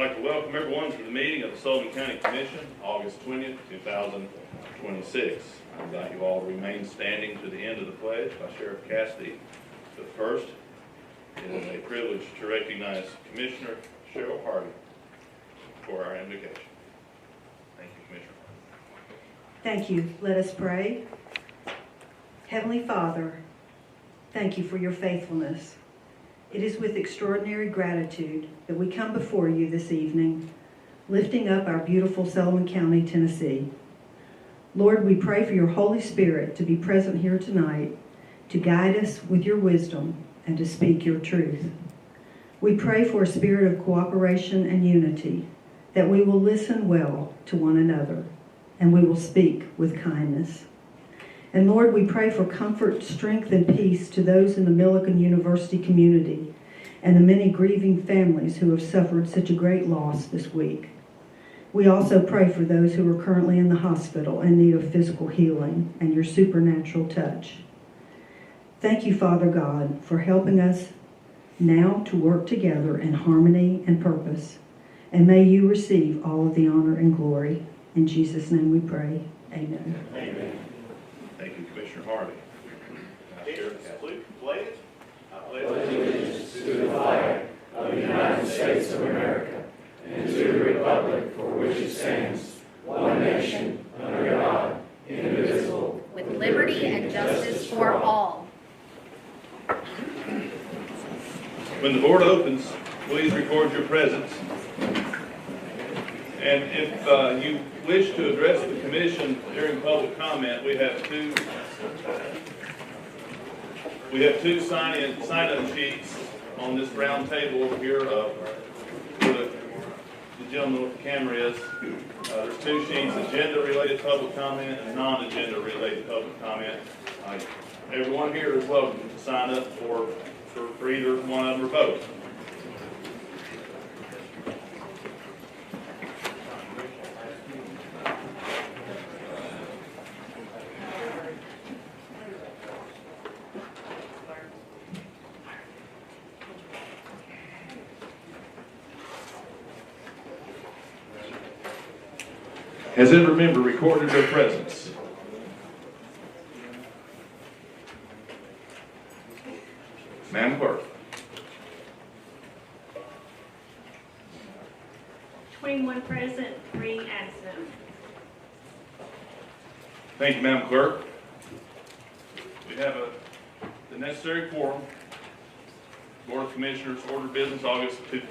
I'd like to welcome everyone to the meeting of the Sullivan County Commission, August 20th, 2026. I invite you all to remain standing to the end of the pledge by Sheriff Cassidy. But first, it is a privilege to recognize Commissioner Cheryl Harvey for our invocation. Thank you, Commissioner. Thank you. Let us pray. Heavenly Father, thank you for your faithfulness. It is with extraordinary gratitude that we come before you this evening, lifting up our beautiful Sullivan County, Tennessee. Lord, we pray for your Holy Spirit to be present here tonight, to guide us with your wisdom and to speak your truth. We pray for a spirit of cooperation and unity, that we will listen well to one another, and we will speak with kindness. And Lord, we pray for comfort, strength, and peace to those in the Millikan University community and the many grieving families who have suffered such a great loss this week. We also pray for those who are currently in the hospital in need of physical healing and your supernatural touch. Thank you, Father God, for helping us now to work together in harmony and purpose. And may you receive all of the honor and glory. In Jesus' name we pray. Amen. Amen. Thank you, Commissioner Harvey. Pledge. I pledge allegiance to the flag of the United States of America and to the republic for which it stands, one nation, under God, indivisible, with liberty and justice for all. When the board opens, please record your presence. And if you wish to address the commission during public comment, we have two sign-in sheets on this round table over here where the gentleman with the camera is. There's two sheets, agenda-related public comment and non-agenda-related public comment. Everyone here is welcome to sign up for either one of them or both. Has every member recorded their presence? Madam Clerk. 21 present, 3 absent. Thank you, Madam Clerk. We have the necessary quorum. Board of Commissioners order business August 20,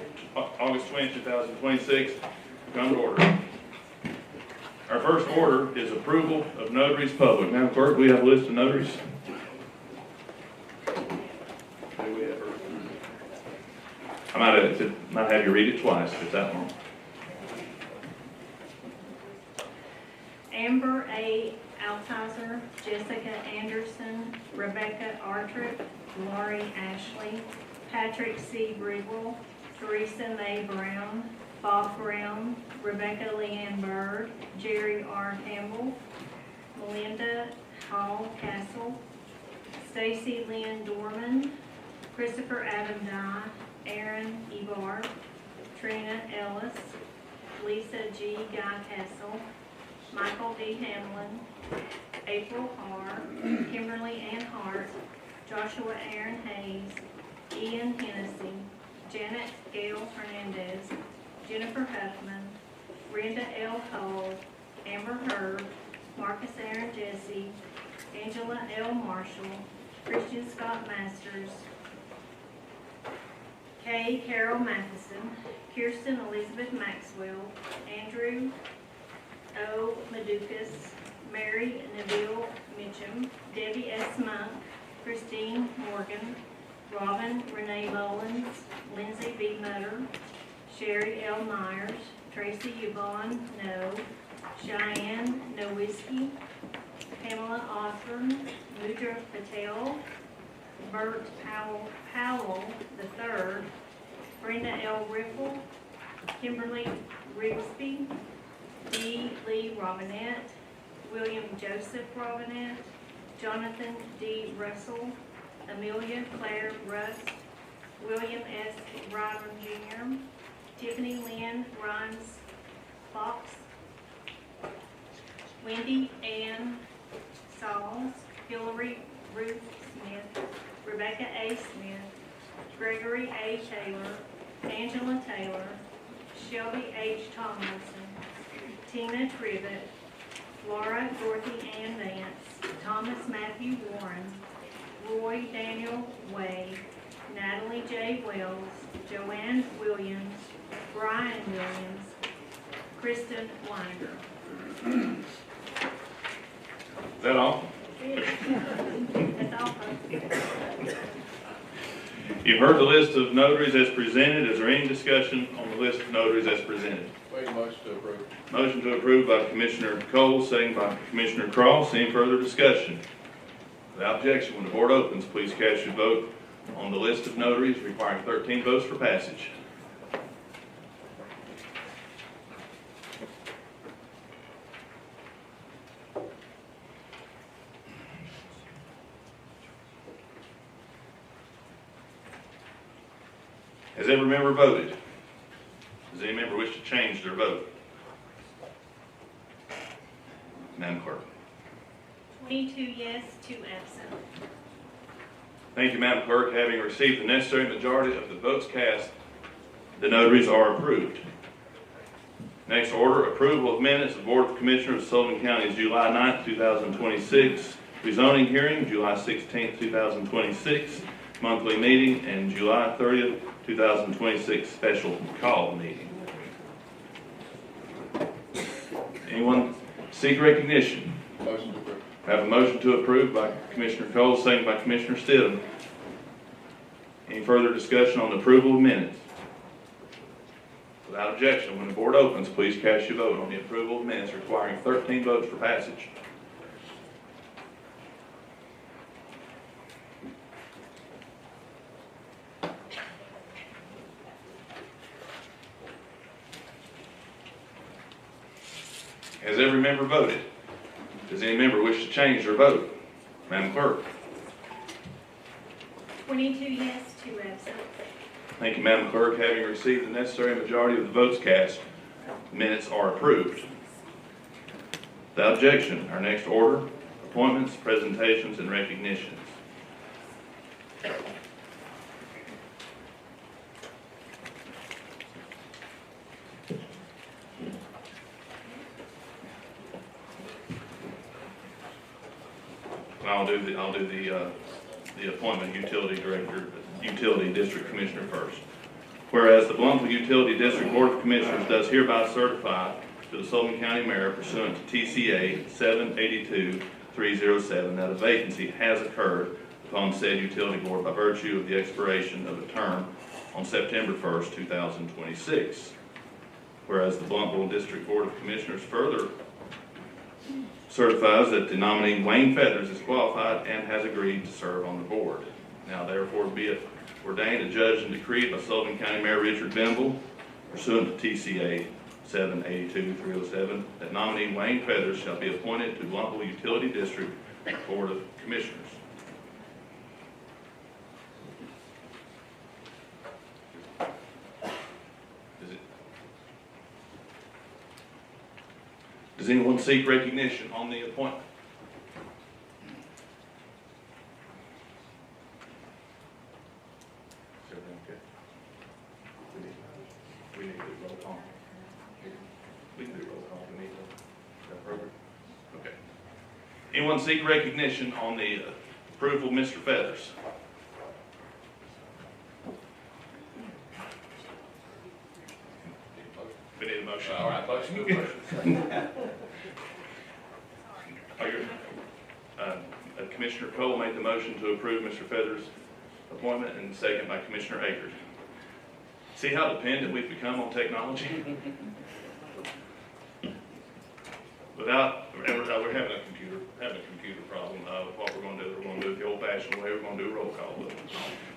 2026. Come to order. Our first order is approval of notaries public. Madam Clerk, we have a list of notaries. I might have you read it twice if it's that long. Amber A. Altizer, Jessica Anderson, Rebecca Artrick, Laurie Ashley, Patrick C. Brigwell, Teresa Mae Brown, Bob Brown, Rebecca Leanne Bird, Jerry R. Campbell, Melinda Hall Castle, Stacy Lynn Dorman, Christopher Avendine, Aaron Ebar, Trina Ellis, Lisa G. Guycastle, Michael D. Hamlin, April R., Kimberly Ann Hart, Joshua Aaron Hayes, Ian Hennessy, Janet Gail Hernandez, Jennifer Huffman, Brenda L. Cole, Amber Herb, Marcus Aaron Jesse, Angela L. Marshall, Christian Scott Masters, Kay Carol Matheson, Kirsten Elizabeth Maxwell, Andrew O. Madukas, Mary Neville Mitchum, Debbie S. Monk, Christine Morgan, Robin Renee Lowlands, Lindsay B. Mutter, Sherry L. Myers, Tracy Yvonne No, Cheyenne Nowinski, Pamela Osborne, Mudra Patel, Bert Powell III, Brenda L. Riffle, Kimberly Rigsby, D. Lee Robinette, William Joseph Robinette, Jonathan D. Russell, Amelia Claire Rust, William S. Ryder Jr., Tiffany Lynn Rhymes Fox, Wendy Ann Sauls, Hillary Ruth Smith, Rebecca A. Smith, Gregory A. Taylor, Angela Taylor, Shelby H. Tomlinson, Tina Tribbett, Laura Dorothy Ann Vance, Thomas Matthew Warren, Roy Daniel Way, Natalie J. Wells, Joanne Williams, Brian Williams, Kristen Winder. Is that all? That's all, folks. You've heard the list of notaries as presented. Is there any discussion on the list of notaries as presented? Make a motion to approve. Motion to approve by Commissioner Cole, second by Commissioner Cross. Any further discussion? Without objection, when the board opens, please cast your vote on the list of notaries requiring 13 votes for passage. Has every member voted? Does any member wish to change their vote? Madam Clerk. 22 yes, 2 absent. Thank you, Madam Clerk. Having received the necessary majority of the votes cast, the notaries are approved. Next order, approval of minutes of Board of Commissioners of Sullivan County's July 9th, 2026, rezoning hearing, July 16th, 2026, monthly meeting, and July 30th, 2026 special call meeting. Anyone seek recognition? Motion to approve. I have a motion to approve by Commissioner Cole, second by Commissioner Stidham. Any further discussion on the approval of minutes? Without objection, when the board opens, please cast your vote on the approval of minutes requiring 13 votes for passage. Has every member voted? Does any member wish to change their vote? Madam Clerk. 22 yes, 2 absent. Thank you, Madam Clerk. Having received the necessary majority of the votes cast, minutes are approved. Without objection, our next order, appointments, presentations, and recognitions. I'll do the appointment utility director, utility district commissioner first. Whereas the Bluntville Utility District Board of Commissioners does hereby certify to the Sullivan County Mayor pursuant to TCA 782-307 that a vacancy has occurred upon said utility board by virtue of the expiration of a term on September 1st, 2026. Whereas the Bluntville District Board of Commissioners further certifies that the nominee Wayne Feathers is qualified and has agreed to serve on the board. Now therefore be it ordained, adjudged, and decreed by Sullivan County Mayor Richard Bimble pursuant to TCA 782-307 that nominee Wayne Feathers shall be appointed to Bluntville Utility District Board of Commissioners. Does anyone seek recognition on the appointment? Is everything okay? We need to do roll call. We can do roll call if we need to. Is that appropriate? Okay. Anyone seek recognition on the approval of Mr. Feathers? We need a motion. All right, motion to approve. Commissioner Cole made the motion to approve Mr. Feathers' appointment, and second by Commissioner Akers. See how dependent we've become on technology? We're having a computer problem. What we're going to do, we're going to do it the old-fashioned way. We're going to do a roll call.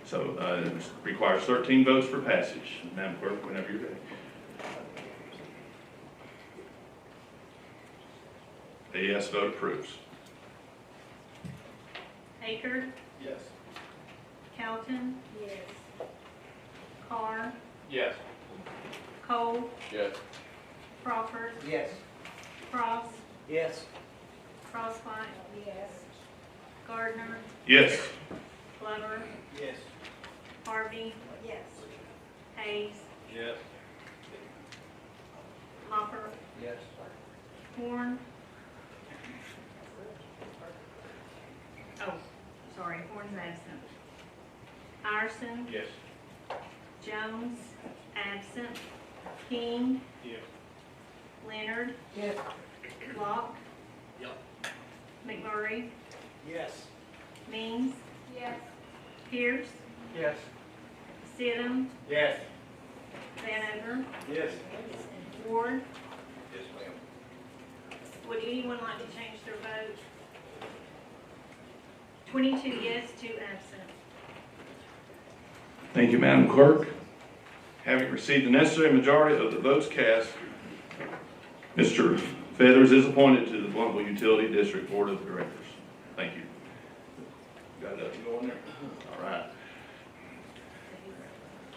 So it requires 13 votes for passage. Madam Clerk, whenever you're ready. The yes vote approves. Aker, Yes. Calton, Yes. Carr, Yes. Cole, Yes. Crawford, Yes. Cross, Yes. Crosswhite. Yes. Gardner, Yes. Glover, Yes. Harvey. Yes. Hayes, Yes. Hopper, Yes. Horn. Oh, sorry, Horn's absent. Iverson, Yes. Jones, absent. King, Yes. Leonard, Yes. Locke, Yep. McMurray, Yes. Means. Yes. Pierce, Yes. Stidham, Yes. Vanover, Yes. Ward. Yes, ma'am. Would anyone like to change their vote? 22 yes, 2 absent. Thank you, Madam Clerk. Having received the necessary majority of the votes cast, Mr. Feathers is appointed to the Bluntville Utility District Board of Directors. Thank you. Got that going there? All right.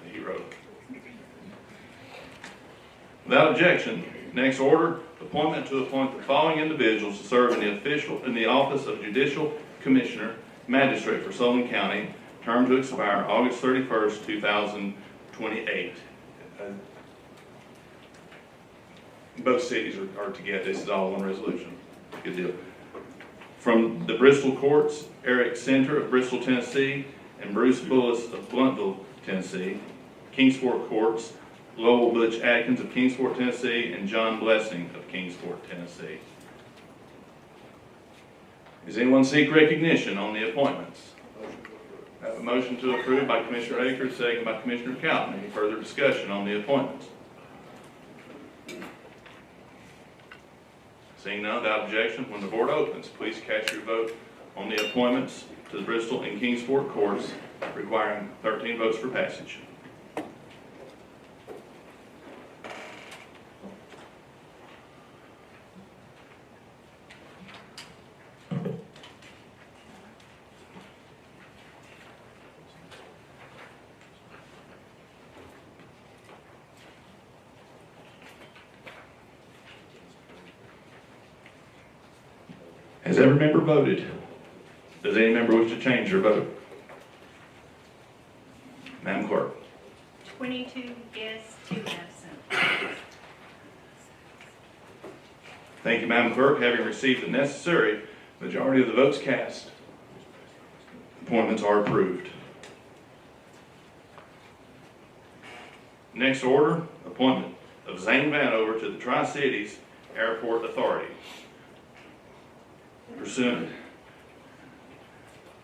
The hero. Without objection, next order, appointment to appoint the following individuals to serve in the office of Judicial Commissioner, Magistrate for Sullivan County, term to expire August 31st, 2028. Both cities are together. This is all one resolution. Good deal. From the Bristol Courts, Eric Center of Bristol, Tennessee, and Bruce Bullis of Bluntville, Tennessee. Kingsport Courts, Lowell Butch Atkins of Kingsport, Tennessee, and John Blessing of Kingsport, Tennessee. Does anyone seek recognition on the appointments? I have a motion to approve by Commissioner Akers, second by Commissioner Cowden. Any further discussion on the appointments? Seeing none, without objection, when the board opens, please cast your vote on the appointments to the Bristol and Kingsport courts, requiring 13 votes for passage. Has every member voted? Does any member wish to change their vote? Madam Clerk. 22 yes, 2 absent. Thank you, Madam Clerk. Having received the necessary majority of the votes cast, appointments are approved. Next order, appointment of Zane Vanover to the Tri-Cities Airport Authority.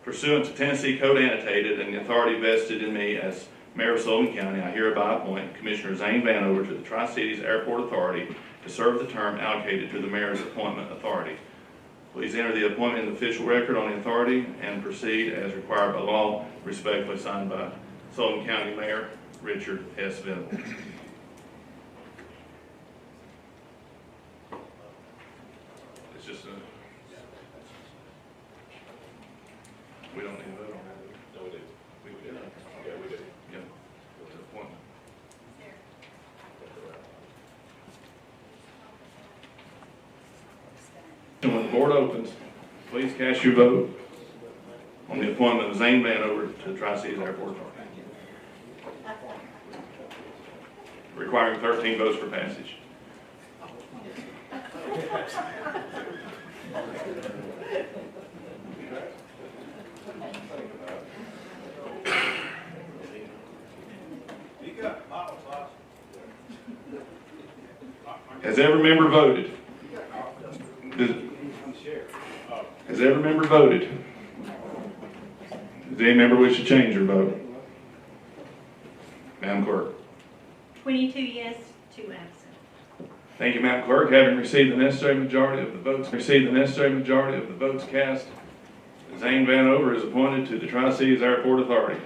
Pursuant to Tennessee Code Annotated and the authority vested in me as Mayor of Sullivan County, I hereby appoint Commissioner Zane Vanover to the Tri-Cities Airport Authority to serve the term allocated to the Mayor's Appointment Authority. Please enter the appointment in the official record on the authority and proceed as required by law. Respectfully signed by Sullivan County Mayor Richard S. Venable. It's just a... We don't need to vote on that. No, we do. We do. Yeah, we do. Yeah. It's an appointment. And when the board opens, please cast your vote on the appointment of Zane Vanover to the Tri-Cities Airport Authority, requiring 13 votes for passage. Has every member voted? Has every member voted? Does any member wish to change their vote? Madam Clerk. 22 yes, 2 absent. Thank you, Madam Clerk. Having received the necessary majority of the votes cast, Zane Vanover is appointed to the Tri-Cities Airport Authority.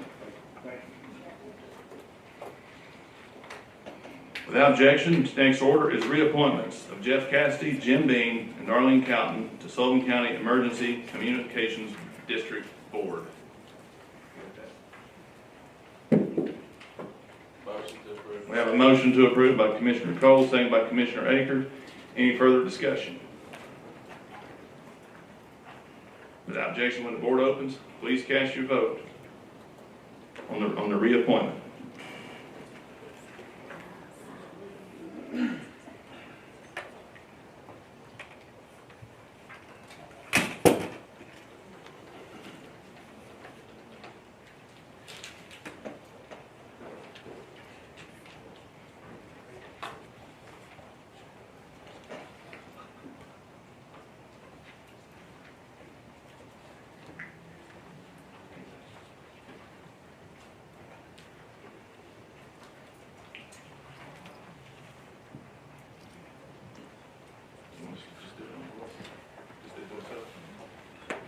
Without objection, next order is reappointments of Jeff Cassidy, Jim Bean, and Darlene Cowton to Sullivan County Emergency Communications District Board. Motion to approve. We have a motion to approve by Commissioner Cole, second by Commissioner Akers. Any further discussion? Without objection, when the board opens, please cast your vote on the reappointment.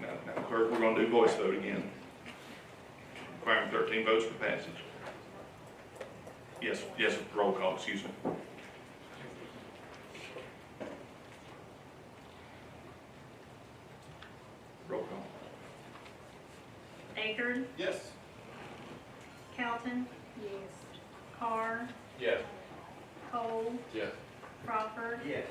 Now, clerk, we're going to do voice vote again. Requiring 13 votes for passage. Yes, roll call, excuse me. Roll call. Akers, Yes. Calton, Yes. Carr, Yes. Cole, Yes. Crawford, Yes.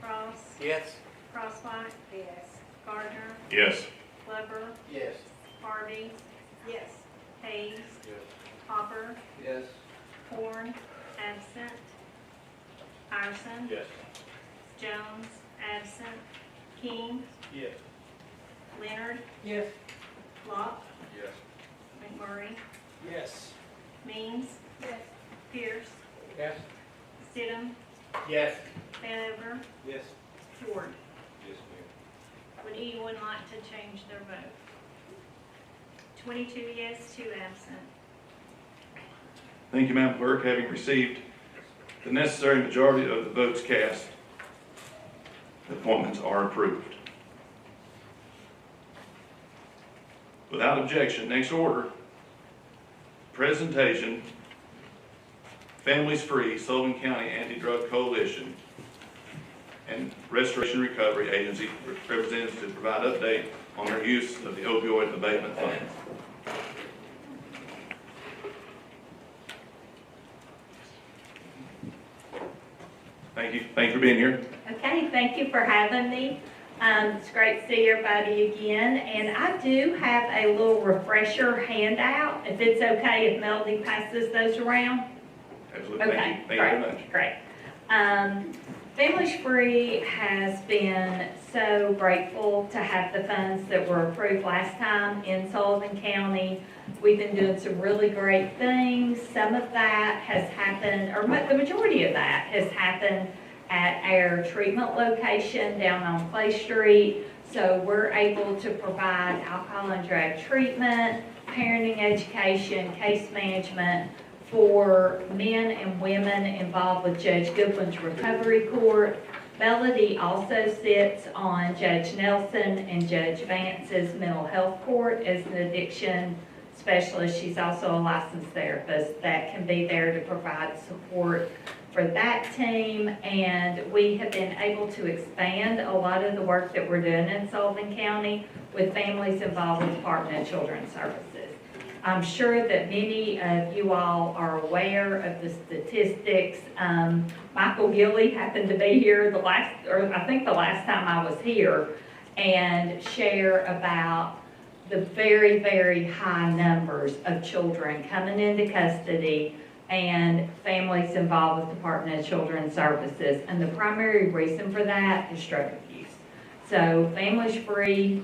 Cross, Yes. Crosswhite, Yes. Gardner, Yes. Glover, Yes. Harvey, Yes. Hayes, Yes. Hopper, Yes. Horn, absent. Iverson, Yes. Jones, absent. King, Yes. Leonard, Yes. Locke, Yes. McMurray, Yes. Means, Yes. Pierce, Yes. Stidham, Yes. Vanover, Yes. Ford. Yes, ma'am. Would anyone like to change their vote? 22 yes, 2 absent. Thank you, Madam Clerk. Having received the necessary majority of the votes cast, the appointments are approved. Without objection, next order, presentation, Families Free, Sullivan County Anti-Drug Coalition, and Restoration Recovery Agency representatives to provide update on their use of the opioid abatement funds. Thank you. Thanks for being here. Okay, thank you for having me. It's great to see everybody again. And I do have a little refresher handout, if it's okay if Melody passes those around. Absolutely. Okay, Thank you very much. great. Families Free has been so grateful to have the funds that were approved last time in Sullivan County. We've been doing some really great things. Some of that has happened, or the majority of that has happened at our treatment location down on Clay Street. So we're able to provide alcohol and drug treatment, parenting education, case management for men and women involved with Judge Goodwin's Recovery Court. Melody also sits on Judge Nelson and Judge Vance's Mental Health Court as an addiction specialist. She's also a licensed therapist that can be there to provide support for that team. And we have been able to expand a lot of the work that we're doing in Sullivan County with families involved with Department of Children's Services. I'm sure that many of you all are aware of the statistics. Michael Gilly happened to be here I think the last time I was here, and share about the very, very high numbers of children coming into custody and families involved with Department of Children's Services. And the primary reason for that is drug abuse. So Families Free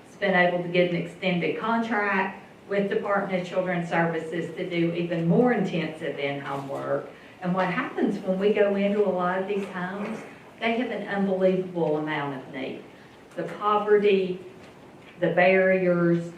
has been able to get an extended contract with Department of Children's Services to do even more intensive in-home work. And what happens when we go into a lot of these homes, they have an unbelievable amount of need. The poverty, the barriers,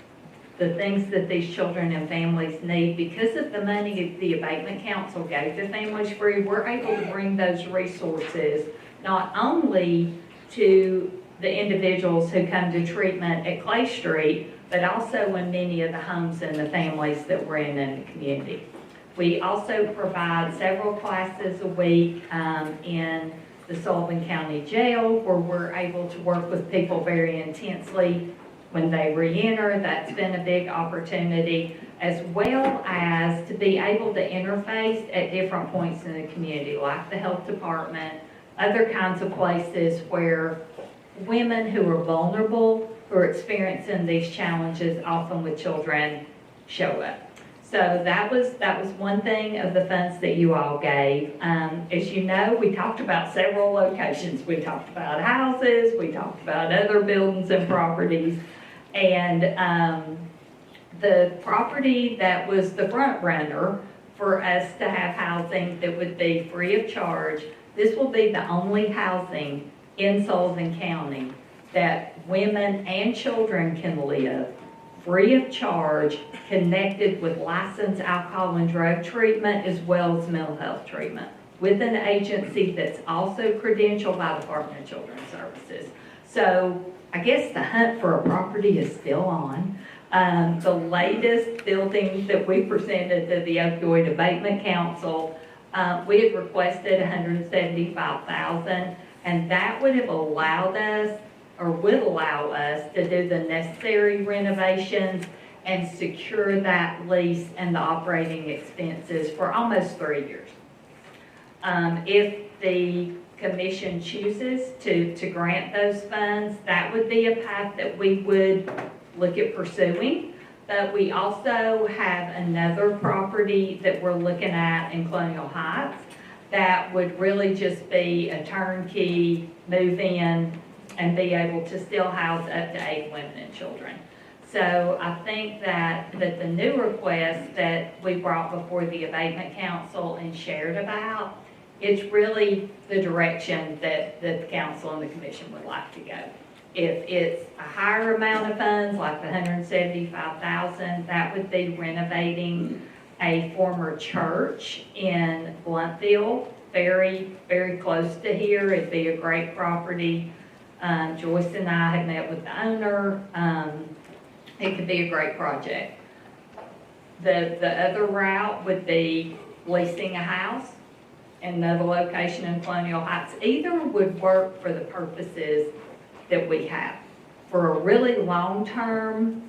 the things that these children and families need, because of the money the Abatement Council gave to Families Free, we're able to bring those resources not only to the individuals who come to treatment at Clay Street, but also in many of the homes and the families that we're in the community. We also provide several classes a week in the Sullivan County Jail, where we're able to work with people very intensely when they re-enter. That's been a big opportunity, as well as to be able to interface at different points in the community, like the health department, other kinds of places where women who are vulnerable, who are experiencing these challenges, often with children, show up. So that was one thing of the funds that you all gave. As you know, we talked about several locations. We talked about houses, we talked about other buildings and properties, and the property that was the front runner for us to have housing that would be free of charge, this will be the only housing in Sullivan County that women and children can live free of charge, connected with licensed alcohol and drug treatment as well as mental health treatment, with an agency that's also credentialed by the Department of Children's Services. So I guess the hunt for a property is still on. The latest building that we presented to the Opioid Abatement Council, we had requested $175,000, and that would have allowed us, or would allow us, to do the necessary renovations and secure that lease and the operating expenses for almost 3 years. If the commission chooses to grant those funds, that would be a path that we would look at pursuing. But we also have another property that we're looking at in Colonial Heights that would really just be a turnkey move in and be able to still house up to 8 women and children. So I think that the new request that we brought before the Abatement Council and shared about, it's really the direction that the council and the commission would like to go. If it's a higher amount of funds, like the $175,000, that would be renovating a former church in Bluntfield, very, very close to here. It'd be a great property. Joyce and I had met with the owner. It could be a great project. The other route would be leasing a house in another location in Colonial Heights. Either would work for the purposes that we have. For a really long-term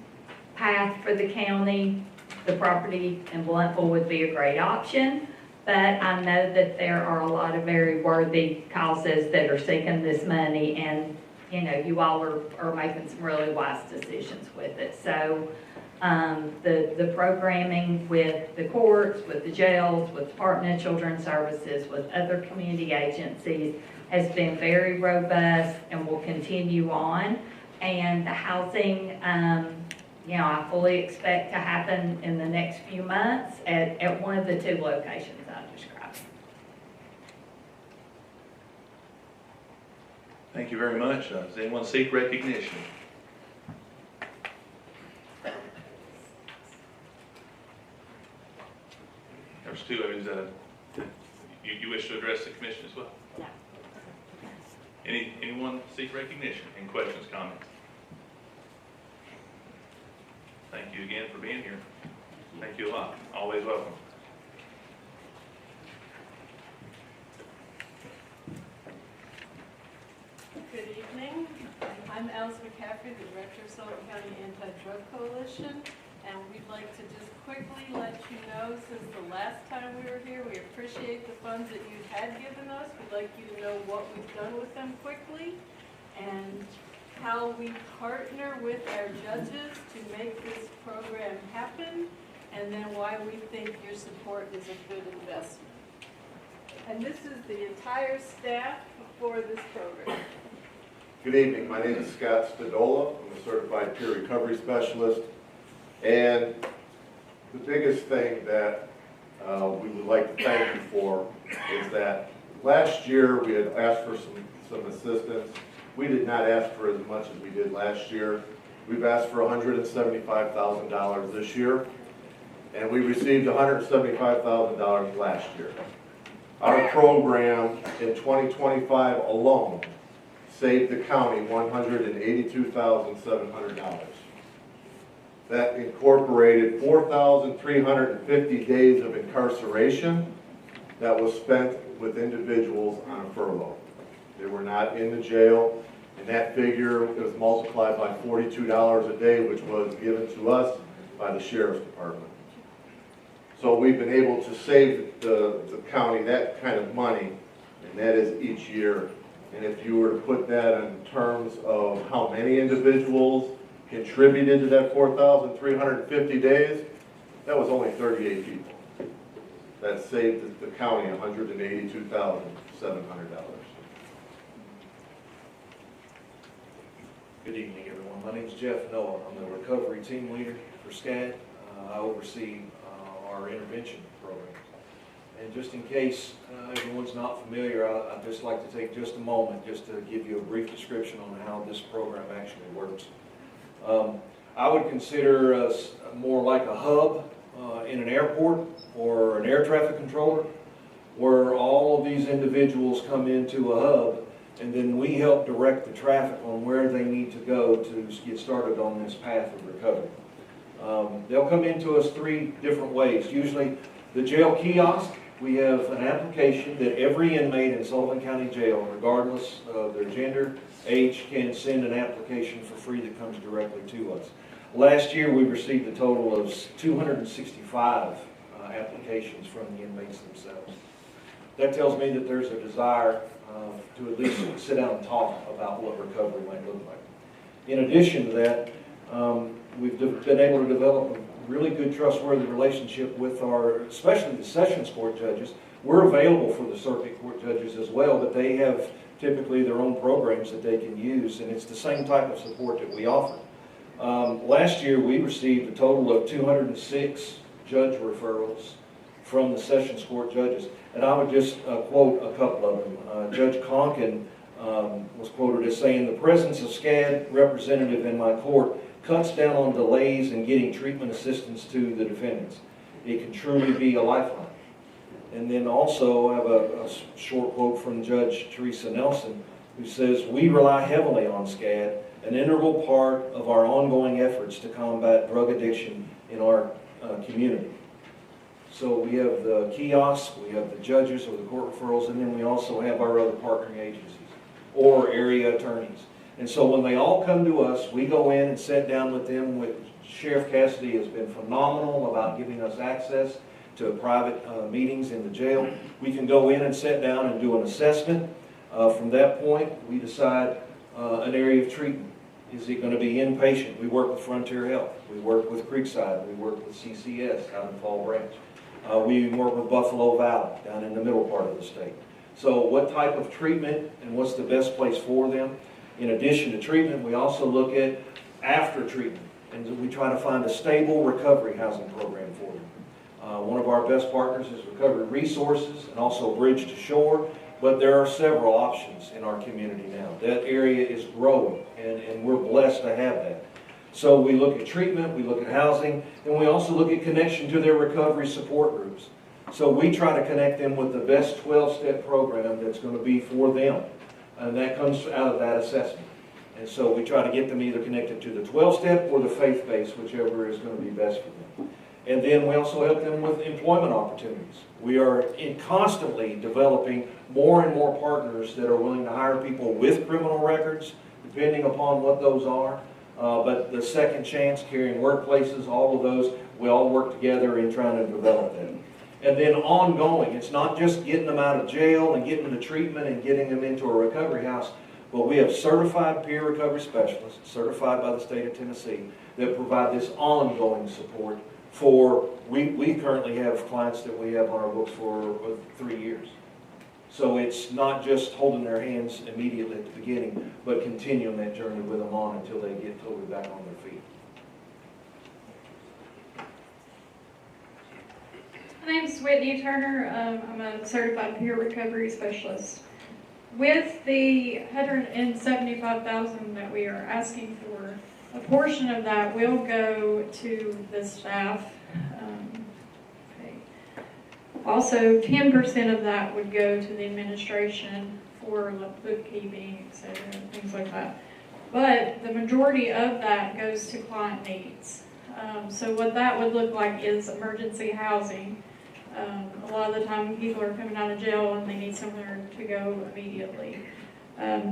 path for the county, the property in Bluntfield would be a great option. But I know that there are a lot of very worthy causes that are seeking this money, and you know, you all are making some really wise decisions with it. So the programming with the courts, with the jails, with the Department of Children's Services, with other community agencies has been very robust and will continue on. And the housing, you know, I fully expect to happen in the next few months at one of the 2 locations I described. Thank you very much. Does anyone seek recognition? There's 2 of you that you wish to address the commission as well. No. Anyone seek recognition? Any questions, comments? Thank you again for being here. Thank you a lot. Always welcome. Good evening. I'm Alice McCaffrey, the Director of Sullivan County Anti-Drug Coalition, and we'd like to just quickly let you know, since the last time we were here, we appreciate the funds that you had given us. We'd like you to know what we've done with them quickly and how we partner with our judges to make this program happen, and then why we think your support is a good investment. And this is the entire staff for this program. Good evening. My name is Scott Stadola. I'm a certified peer recovery specialist. And the biggest thing that we would like to thank you for is that last year we had asked for some assistance. We did not ask for as much as we did last year. We've asked for $175,000 this year, and we received $175,000 last year. Our program in 2025 alone saved the county $182,700. That incorporated 4,350 days of incarceration that was spent with individuals on a furlough. They were not in the jail, and that figure was multiplied by $42 a day, which was given to us by the Sheriff's Department. So we've been able to save the county that kind of money, and that is each year. And if you were to put that in terms of how many individuals contributed to that 4,350 days, that was only 38 people. That saved the county $182,700. Good evening, everyone. My name is Jeff Noah. I'm the recovery team leader for SCAD. I oversee our intervention programs. And just in case everyone's not familiar, I'd just like to take just a moment just to give you a brief description on how this program actually works. I would consider us more like a hub in an airport or an air traffic controller, where all of these individuals come into a hub, and then we help direct the traffic on where they need to go to get started on this path of recovery. They'll come into us three different ways. Usually the jail kiosk, we have an application that every inmate in Sullivan County Jail, regardless of their gender, age, can send an application for free that comes directly to us. Last year we received a total of 265 applications from the inmates themselves. That tells me that there's a desire to at least sit down and talk about what recovery might look like. In addition to that, we've been able to develop a really good trustworthy relationship with especially the Sessions Court judges. We're available for the Circuit Court judges as well, but they have typically their own programs that they can use, and it's the same type of support that we offer. Last year we received a total of 206 judge referrals from the Sessions Court judges. And I would just quote a couple of them. Judge Conkin was quoted as saying, "The presence of SCAD representative in my court cuts down on delays in getting treatment assistance to the defendants. It can truly be a lifeline." And then also I have a short quote from Judge Teresa Nelson, who says, "We rely heavily on SCAD, an integral part of our ongoing efforts to combat drug addiction in our community." So we have the kiosks, we have the judges or the court referrals, and then we also have our other partnering agencies or area attorneys. And so when they all come to us, we go in and sit down with them. Sheriff Cassidy has been phenomenal about giving us access to private meetings in the jail. We can go in and sit down and do an assessment. From that point, we decide an area of treatment. Is it going to be inpatient? We work with Frontier Health. We work with Creekside. We work with CCS out in Fall Branch. We work with Buffalo Valley down in the middle part of the state. So what type of treatment and what's the best place for them? In addition to treatment, we also look at after treatment, and we try to find a stable recovery housing program for them. One of our best partners is Recovery Resources and also Bridge to Shore, but there are several options in our community now. That area is growing, and we're blessed to have that. So we look at treatment, we look at housing, and we also look at connection to their recovery support groups. So we try to connect them with the best 12-step program that's going to be for them, and that comes out of that assessment. And so we try to get them either connected to the 12-step or the faith-based, whichever is going to be best for them. And then we also help them with employment opportunities. We are constantly developing more and more partners that are willing to hire people with criminal records, depending upon what those are. But the second chance, caring workplaces, all of those, we all work together in trying to develop them. And then ongoing, it's not just getting them out of jail and getting them to treatment and getting them into a recovery house, but we have certified peer recovery specialists, certified by the state of Tennessee, that provide this ongoing support for, we currently have clients that we have on our books for 3 years. So it's not just holding their hands immediately at the beginning, but continuing that journey with them on until they get totally back on their feet. My name is Whitney Turner. I'm a certified peer recovery specialist. With the $175,000 that we are asking for, a portion of that will go to the staff. Also, 10% of that would go to the administration for bookkeeping, etc., things like that. But the majority of that goes to client needs. So what that would look like is emergency housing. A lot of the time people are coming out of jail and they need somewhere to go immediately.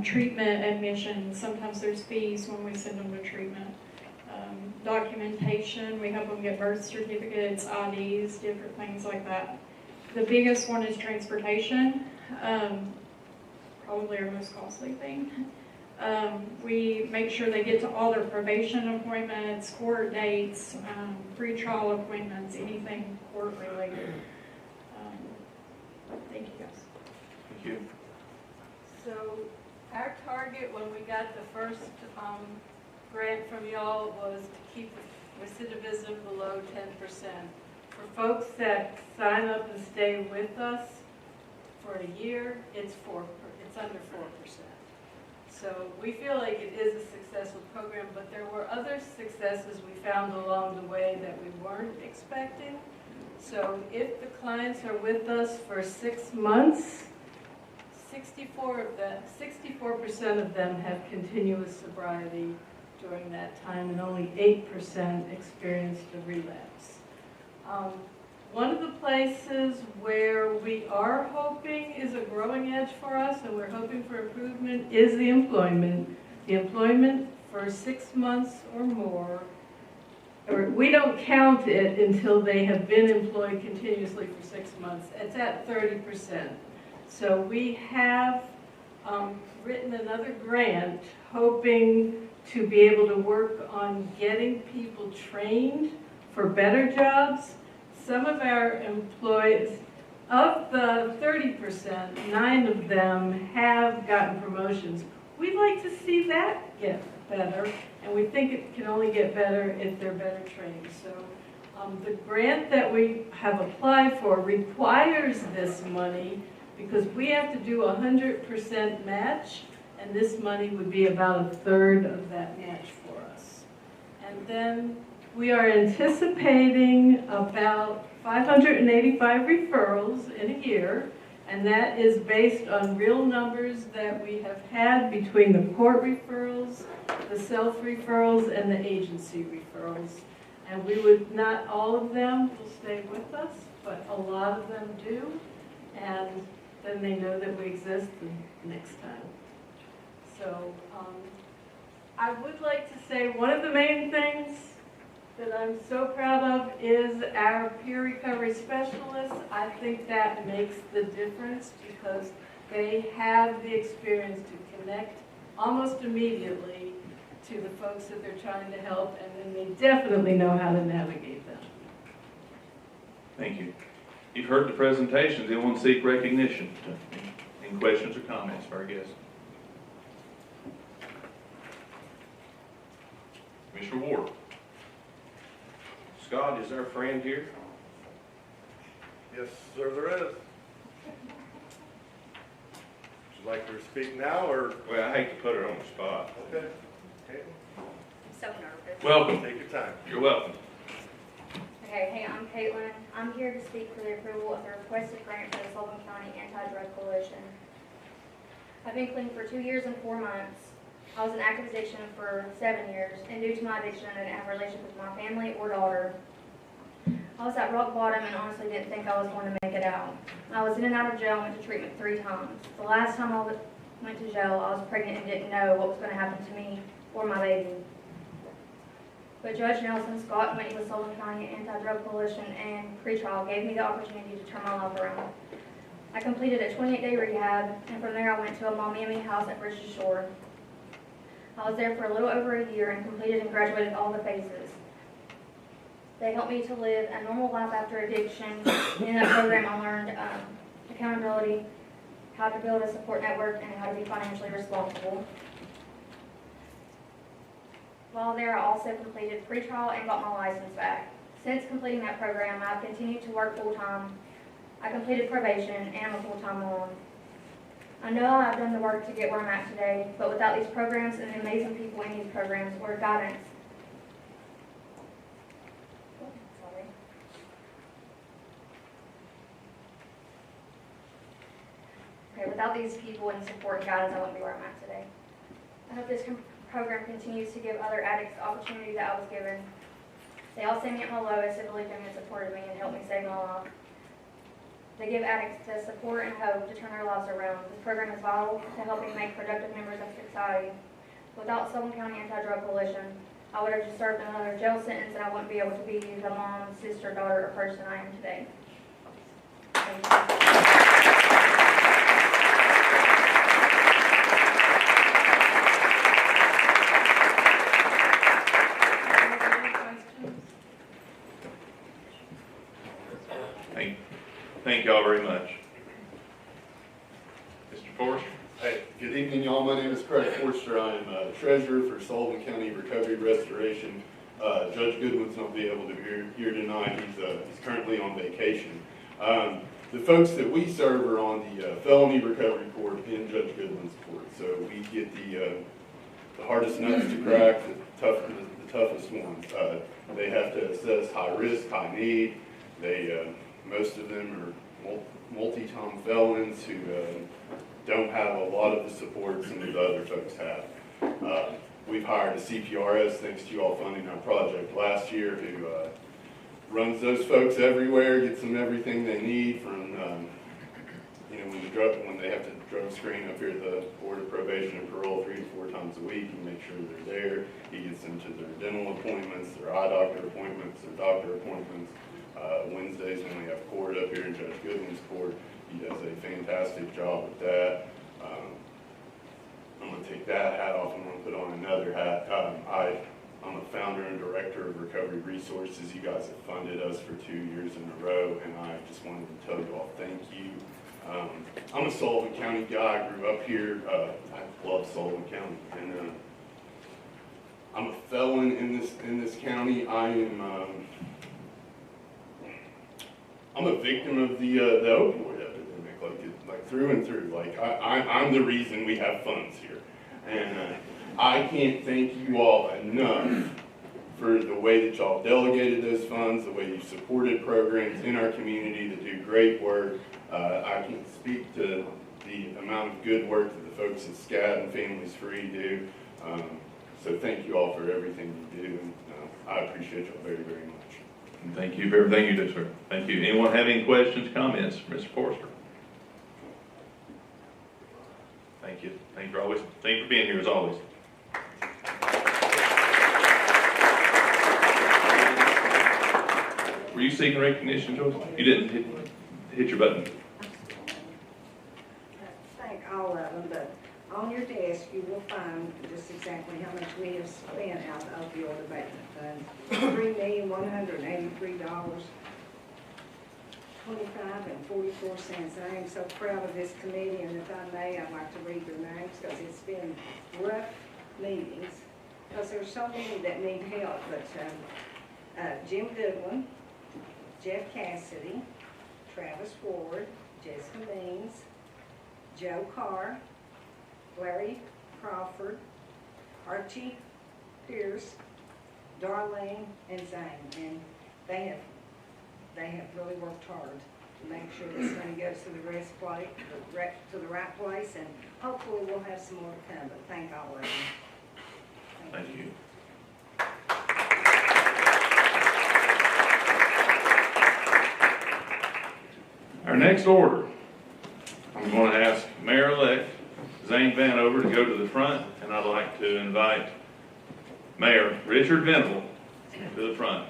Treatment admissions, sometimes there's fees when we send them to treatment. documentation. We help them get birth certificates, IDs, different things like that. The biggest one is transportation, probably our most costly thing. We make sure they get to all their probation appointments, court dates, pretrial appointments, anything court related. Thank you guys. Thank you. So our target when we got the first grant from y'all was to keep recidivism below 10%. For folks that sign up and stay with us for a year, it's under 4%. So we feel like it is a successful program, but there were other successes we found along the way that we weren't expecting. So if the clients are with us for 6 months, 64% of them have continuous sobriety during that time, and only 8% experienced a relapse. One of the places where we are hoping is a growing edge for us, and we're hoping for improvement, is the employment. The employment for 6 months or more, or we don't count it until they have been employed continuously for 6 months. It's at 30%. So we have written another grant hoping to be able to work on getting people trained for better jobs. Some of our employees, of the 30%, 9 of them have gotten promotions. We'd like to see that get better, and we think it can only get better if they're better trained. So the grant that we have applied for requires this money because we have to do 100% match, and this money would be about 1/3 of that match for us. And then we are anticipating about 585 referrals in a year, and that is based on real numbers that we have had between the court referrals, the self-referrals, and the agency referrals. And we would, not all of them will stay with us, but a lot of them do, and then they know that we exist the next time. So I would like to say one of the main things that I'm so proud of is our peer recovery specialists. I think that makes the difference because they have the experience to connect almost immediately to the folks that they're trying to help, and then they definitely know how to navigate them. Thank you. You've heard the presentations. Anyone seek recognition? Any questions or comments for our guests? Commissioner Ward. Scott, is our friend here? Yes, sir, there is. Would you like her to speak now, or? Well, I hate to put her on the spot. Okay. I'm so nervous. Welcome. Take your time. You're welcome. Okay, hey, I'm Caitlin. I'm here to speak for the approval of the requested grant for the Sullivan County Anti-Drug Coalition. I've been clean for 2 years and 4 months. I was in active addiction for 7 years, and due to my addiction, I didn't have a relationship with my family or daughter. I was at rock bottom and honestly didn't think I was going to make it out. I was in and out of jail and went to treatment 3 times. The last time I went to jail, I was pregnant and didn't know what was going to happen to me or my baby. But Judge Nelson, Scott, and Whitney with Sullivan County Anti-Drug Coalition and pretrial gave me the opportunity to turn my life around. I completed a 28-day rehab, and from there I went to a Miami house at Bridges Shore. I was there for a little over a year and completed and graduated all the phases. They helped me to live a normal life after addiction. In that program I learned accountability, how to build a support network, and how to be financially responsible. While there, I also completed pretrial and got my license back. Since completing that program, I've continued to work full-time. I completed probation, and I'm a full-time mom. I know I've done the work to get where I'm at today, but without these programs and the amazing people in these programs or guidance, without these people and support and guidance, I wouldn't be where I'm at today. I hope this program continues to give other addicts the opportunity that I was given. They all see me at my lowest and believed in me and supported me and helped me save my life. They give addicts the support and hope to turn their lives around. This program is vital to helping make productive members of society. Without Sullivan County Anti-Drug Coalition, I would have just served another jail sentence and I wouldn't be able to be the mom, sister, daughter, or person I am today. Thank you. Any questions? Thank y'all very much. Mr. Forrester? Hey, good evening, y'all. My name is Craig Forster. I am treasurer for Sullivan County Recovery Restoration. Judge Goodwin's not be able to be here tonight. He's currently on vacation. The folks that we serve are on the felony recovery court in Judge Goodwin's court. So we get the hardest nuts to crack, the toughest ones. They have to assess high risk, high need. Most of them are multi-time felons who don't have a lot of the support some of the other folks have. We've hired a CPRS, thanks to you all funding our project last year, who runs those folks everywhere, gets them everything they need from, when they have to drug screen up here at the Board of Probation and Parole 3 to 4 times a week and make sure they're there. He gets them to their dental appointments, their eye doctor appointments, their doctor appointments. Wednesdays when we have court up here in Judge Goodwin's court, he does a fantastic job with that. I'm going to take that hat off. I'm going to put on another hat. I'm a founder and director of Recovery Resources. You guys have funded us for 2 years in a row, and I just wanted to tell you all thank you. I'm a Sullivan County guy. I grew up here. I love Sullivan County, and I'm a felon in this county. I'm a victim of the opioid epidemic, like through and through. Like I'm the reason we have funds here, and I can't thank you all enough for the way that y'all delegated those funds, the way you supported programs in our community that do great work. I can't speak to the amount of good work that the folks at SCAD and Families Free do. So thank you all for everything you do, and I appreciate y'all very, very much. And thank you for everything you do, sir. Thank you. Anyone have any questions, comments, Mr. Forrester? Thank you. Thank you for being here as always. Were you seeking recognition, Joyce? You didn't hit your button. Thank all of them, but on your desk you will find just exactly how much we have spent out of the opioid abatement fund. $3,183.25 and 44 cents. I am so proud of this committee, and if I may, I'd like to read their names because it's been rough meetings. Because there's so many that need help, but Jim Goodwin, Jeff Cassidy, Travis Ward, Jessica Means, Joe Carr, Larry Crawford, Archie Pierce, Darlene, and Zane. And they have really worked hard to make sure this money goes to the right place, and hopefully we'll have some more to come. But thank all of you. Thank you. Our next order, I'm going to ask Mayor-elect Zane Vanover to go to the front, and I'd like to invite Mayor Richard Venable to the front.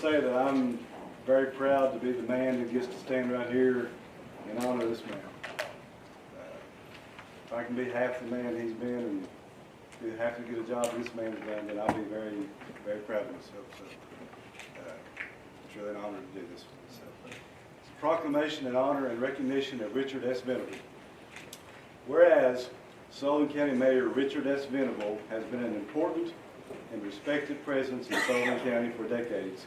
Say that I'm very proud to be the man who gets to stand right here and honor this man. If I can be half the man he's been and do half as good a job this man has done, then I'll be very, very proud of myself. So it's really an honor to do this. So, it's a proclamation in honor and recognition of Richard S. Venable. Whereas Sullivan County Mayor Richard S. Venable has been an important and respected presence in Sullivan County for decades,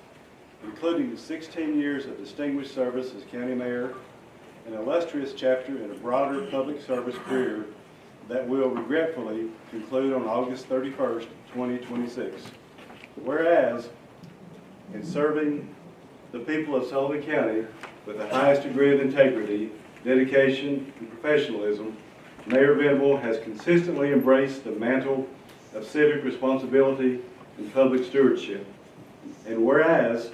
including 16 years of distinguished service as county mayor, an illustrious chapter in a broader public service career that will regretfully conclude on August 31st, 2026. Whereas, in serving the people of Sullivan County with the highest degree of integrity, dedication, and professionalism, Mayor Venable has consistently embraced the mantle of civic responsibility and public stewardship. And whereas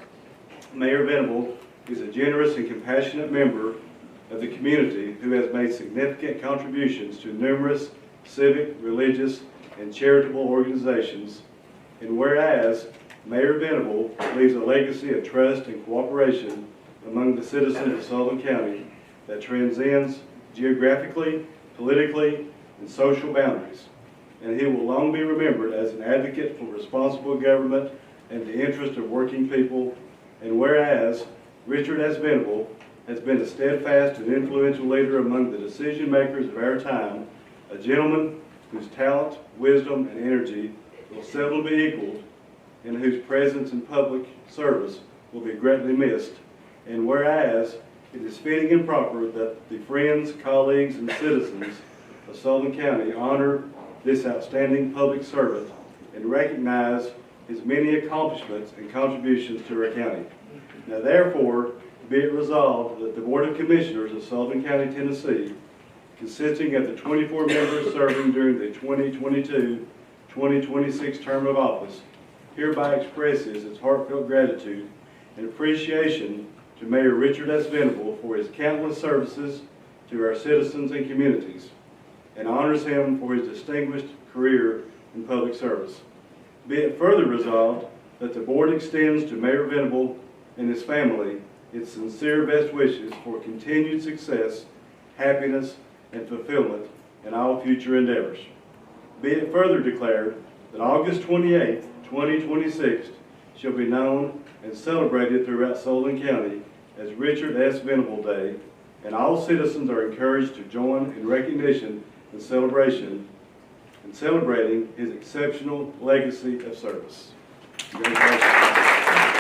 Mayor Venable is a generous and compassionate member of the community who has made significant contributions to numerous civic, religious, and charitable organizations, and whereas Mayor Venable leaves a legacy of trust and cooperation among the citizens of Sullivan County that transcends geographically, politically, and social boundaries. And he will long be remembered as an advocate for responsible government and the interest of working people. And whereas Richard S. Venable has been a steadfast and influential leader among the decision makers of our time, a gentleman whose talent, wisdom, and energy will seldom be equaled, and whose presence in public service will be greatly missed. And whereas it is fitting and proper that the friends, colleagues, and citizens of Sullivan County honor this outstanding public servant and recognize his many accomplishments and contributions to our county. Now therefore, be it resolved that the Board of Commissioners of Sullivan County, Tennessee, consisting of the 24 members serving during the 2022-2026 term of office, hereby expresses its heartfelt gratitude and appreciation to Mayor Richard S. Venable for his countless services to our citizens and communities, and honors him for his distinguished career in public service. Be it further resolved that the Board extends to Mayor Venable and his family its sincere best wishes for continued success, happiness, and fulfillment in all future endeavors. Be it further declared that August 28, 2026 shall be known and celebrated throughout Sullivan County as Richard S. Venable Day, and all citizens are encouraged to join in recognition and celebration in celebrating his exceptional legacy of service. Congratulations.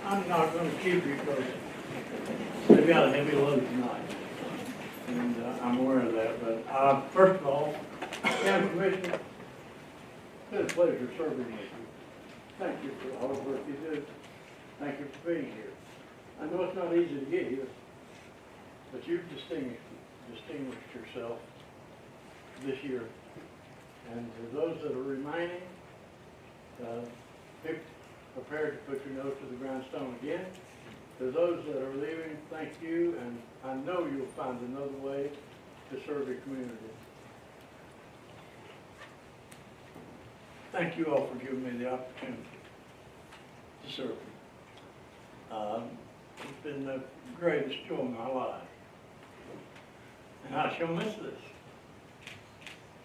I'm not going to keep you because they've got a heavy load tonight. And I'm aware of that. But first of all, County Commissioner, it's been a pleasure serving with you. Thank you for all the work you do. Thank you for being here. I know it's not easy to get here, but you've distinguished yourself this year. And to those that are remaining, be prepared to put your nose to the grindstone again. To those that are leaving, thank you, and I know you'll find another way to serve your community. Thank you all for giving me the opportunity to serve you. It's been the greatest joy of my life, and I shall miss this.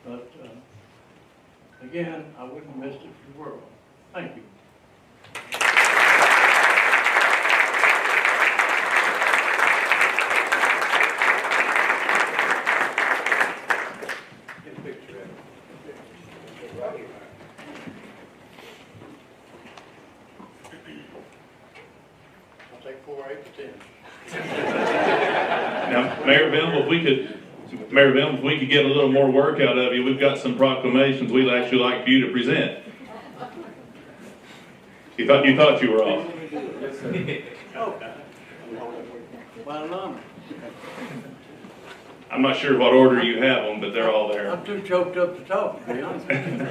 But again, I wouldn't have missed it for the world. Thank you. I'll take 4, 8, to 10. Now, Mayor Venable, if we could get a little more work out of you, we've got some proclamations we'd actually like for you to present. You thought you were off. Oh. Well done. I'm not sure what order you have them, but they're all there. I'm too choked up to talk, to be honest with you.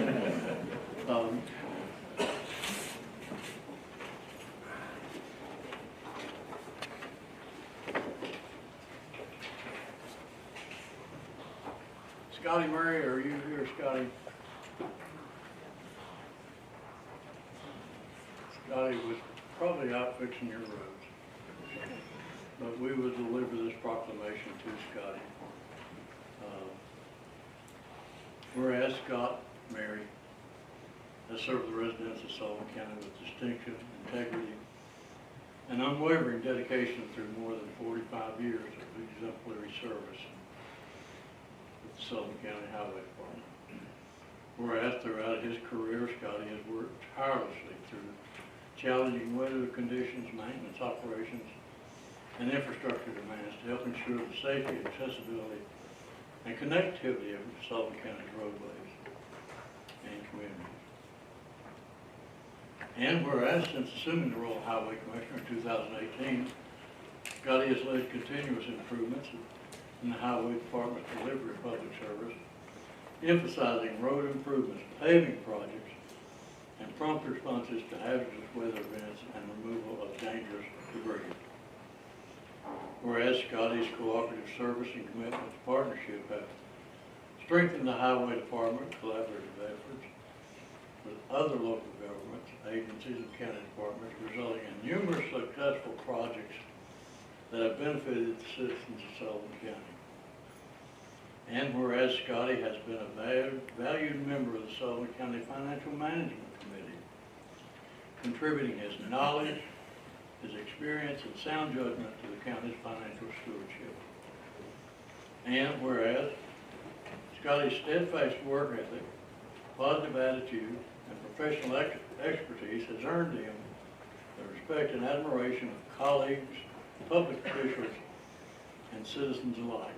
Scotty Murray, are you here, Scotty? Scotty was probably out fixing your roads, but we will deliver this proclamation to Scotty. Whereas Scott Mary has served the residents of Sullivan County with distinction, integrity, and unwavering dedication through more than 45 years of exemplary service with the Sullivan County Highway Department. Whereas throughout his career, Scotty has worked tirelessly through challenging weather conditions, maintenance operations, and infrastructure demands to help ensure the safety and accessibility and connectivity of Sullivan County's roadways and communities. And whereas since assuming the role of Highway Commissioner in 2018, Scotty has led continuous improvements in the Highway Department's delivery of public service, emphasizing road improvements, paving projects, and prompt responses to hazardous weather events and removal of dangerous debris. Whereas Scotty's cooperative service and commitment to partnership have strengthened the Highway Department collaborative efforts with other local governments, agencies, and county departments, resulting in numerous successful projects that have benefited the citizens of Sullivan County. And whereas Scotty has been a valued member of the Sullivan County Financial Management Committee, contributing his knowledge, his experience, and sound judgment to the county's financial stewardship. And whereas Scotty's steadfast work ethic, positive attitude, and professional expertise has earned him the respect and admiration of colleagues, public officials, and citizens alike,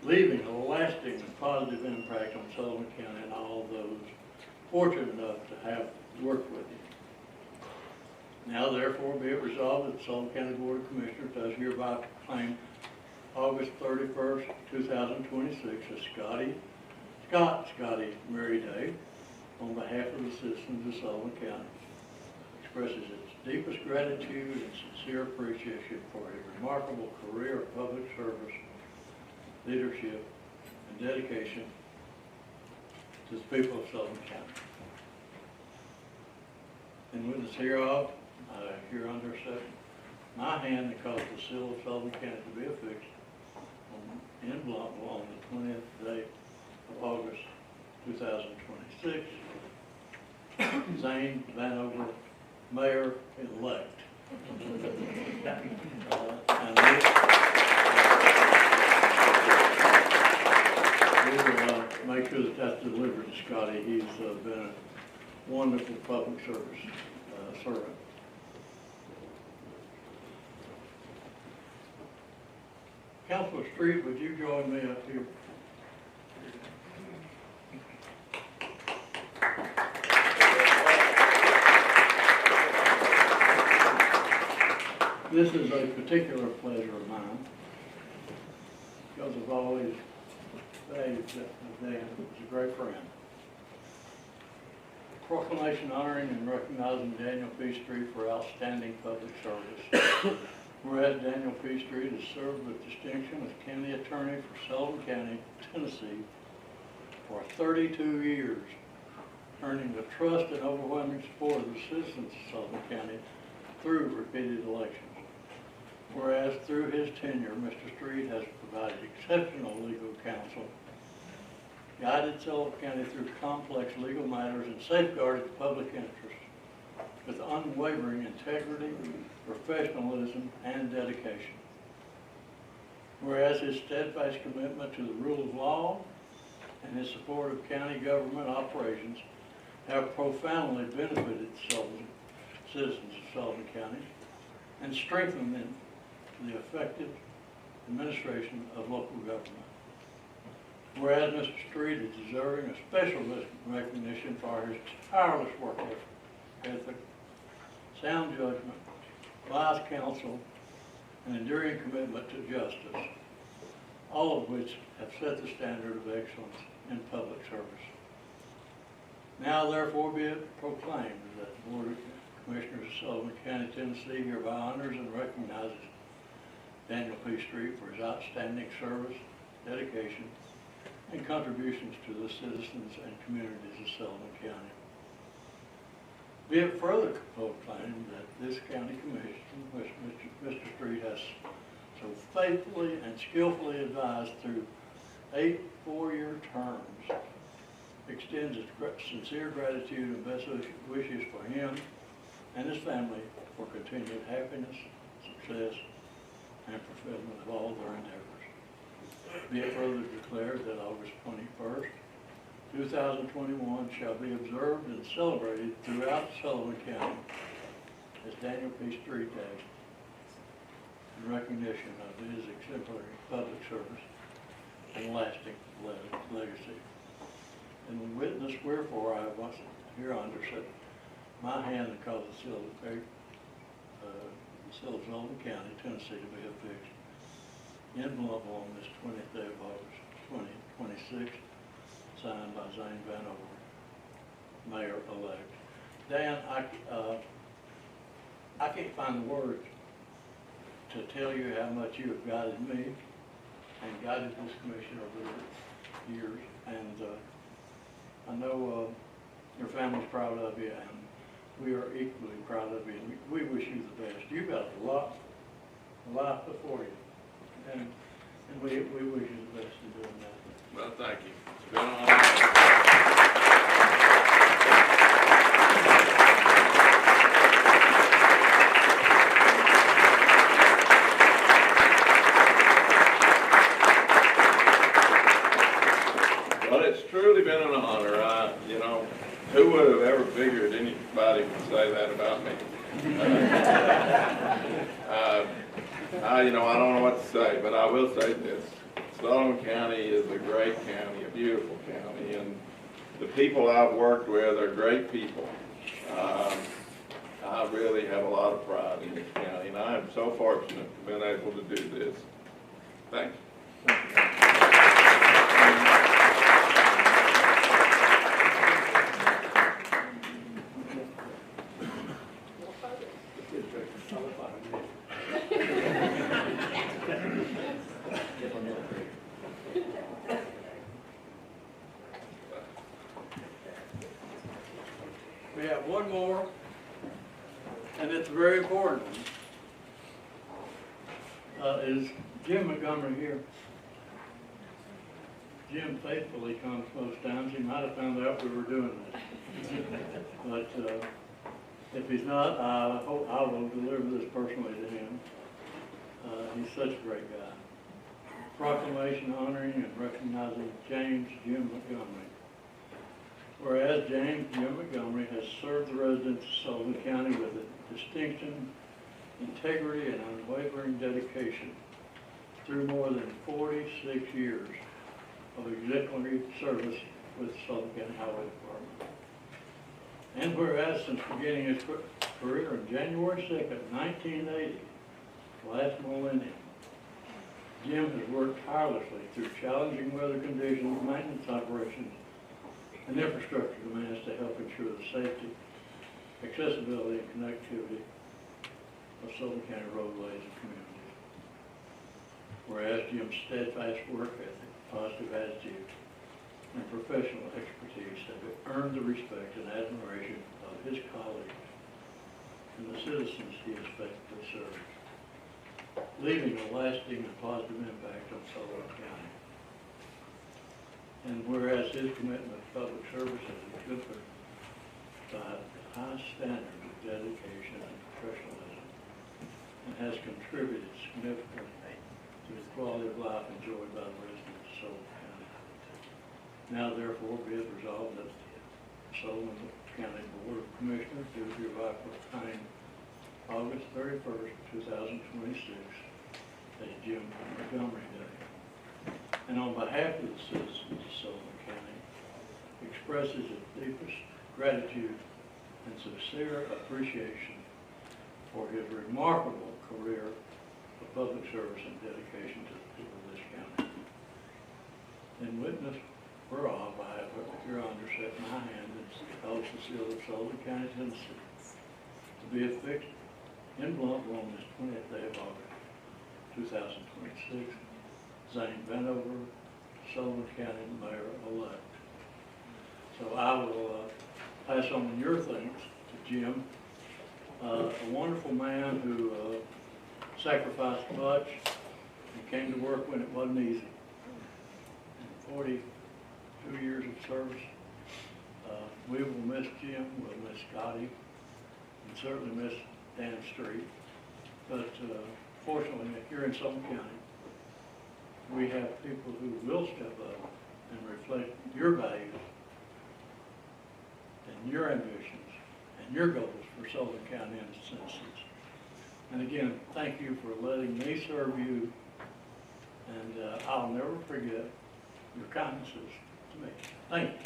leaving a lasting and positive impact on Sullivan County and all those fortunate enough to have worked with him. Now therefore be it resolved that the Sullivan County Board of Commissioners does hereby proclaim August 31st, 2026 as Scotty Mary Day on behalf of the citizens of Sullivan County. Expresses its deepest gratitude and sincere appreciation for his remarkable career of public service, leadership, and dedication to the people of Sullivan County. In witness hereof, I hereunder set my hand and cause the seal of Sullivan County to be affixed in Bluntville on the 20th day of August 2026. Zane Vanover, Mayor-elect. And we'll make sure that that's delivered to Scotty. He's been a wonderful public service servant. Councilor Street, would you join me up here? This is a particular pleasure of mine because I've always valued Dan as a great friend. Proclamation honoring and recognizing Daniel P. Street for outstanding public service. Whereas Daniel P. Street has served with distinction as county attorney for Sullivan County, Tennessee for 32 years, earning the trust and overwhelming support of the citizens of Sullivan County through repeated elections. Whereas through his tenure, Mr. Street has provided exceptional legal counsel, guided Sullivan County through complex legal matters, and safeguarded the public interest with unwavering integrity, professionalism, and dedication. Whereas his steadfast commitment to the rule of law and his support of county government operations have profoundly benefited citizens of Sullivan County and strengthened them the effective administration of local government. Whereas Mr. Street is deserving of special recognition for his tireless work ethic, sound judgment, wise counsel, and enduring commitment to justice, all of which have set the standard of excellence in public service. Now therefore be it proclaimed that the Board of Commissioners of Sullivan County, Tennessee hereby honors and recognizes Daniel P. Street for his outstanding service, dedication, and contributions to the citizens and communities of Sullivan County. Be it further proclaimed that this county commission, which Mr. Street has so faithfully and skillfully advised through 8 4-year terms, extends its sincere gratitude and best wishes for him and his family for continued happiness, success, and fulfillment of all their endeavors. Be it further declared that August 21st, 2021 shall be observed and celebrated throughout Sullivan County as Daniel P. Street Day in recognition of his exemplary public service and lasting legacy. And witness wherefore I once hereunder set my hand and cause the seal of Sullivan County, Tennessee to be affixed in Louisville on this 20th day of August 2026, signed by Zane Vanover, Mayor-elect. Dan, I can't find the words to tell you how much you have guided me and guided this commission over the years. And I know your family's proud of you, and we are equally proud of you. And we wish you the best. You've got a lot of life before you, and we wish you the best in doing that. Well, thank you. It's been an honor. Well, it's truly been an honor. Who would have ever figured anybody would say that about me? I don't know what to say, but I will say this. Sullivan County is a great county, a beautiful county, and the people I've worked with are great people. I really have a lot of pride in this county, and I am so fortunate to have been able to do this. Thank you. We have one more, and it's very important. Is Jim Montgomery here? Jim faithfully comes most times. He might have found out we were doing this. But if he's not, I hope I will deliver this personally to him. He's such a great guy. Proclamation honoring and recognizing James Jim Montgomery. Whereas James Jim Montgomery has served the residents of Sullivan County with a distinction, integrity, and unwavering dedication through more than 46 years of exemplary service with the Sullivan County Highway Department. And whereas since beginning his career on January 2nd, 1980, last millennium, Jim has worked tirelessly through challenging weather conditions, maintenance operations, and infrastructure demands to help ensure the safety, accessibility, and connectivity of Sullivan County roadways and communities. Whereas Jim's steadfast work ethic, positive attitude, and professional expertise have earned the respect and admiration of his colleagues and the citizens he has faithfully served, leaving a lasting and positive impact on Sullivan County. And whereas his commitment to public service is exemplified by high standards of dedication and professionalism, and has contributed significantly to the quality of life enjoyed by the residents of Sullivan County. Now therefore be it resolved that the Sullivan County Board of Commissioners do hereby proclaim August 31st, 2026 as Jim Montgomery Day. And on behalf of the citizens of Sullivan County, expresses its deepest gratitude and sincere appreciation for his remarkable career of public service and dedication to the people of this county. In witness whereof, I have hereunder set my hand and cause the seal of Sullivan County, Tennessee, to be affixed in Bluntville on this 20th day of August, 2026. Zane Vanover, Sullivan County Mayor-elect. So I will pass on your thanks to Jim, a wonderful man who sacrificed much and came to work when it wasn't easy. 42 years of service. We will miss Jim, we'll miss Scotty, and certainly miss Dan Street. But fortunately, here in Sullivan County, we have people who will step up and reflect your values and your ambitions and your goals for Sullivan County and its citizens. And again, thank you for letting me serve you. And I'll never forget your kindnesses to me. Thank you.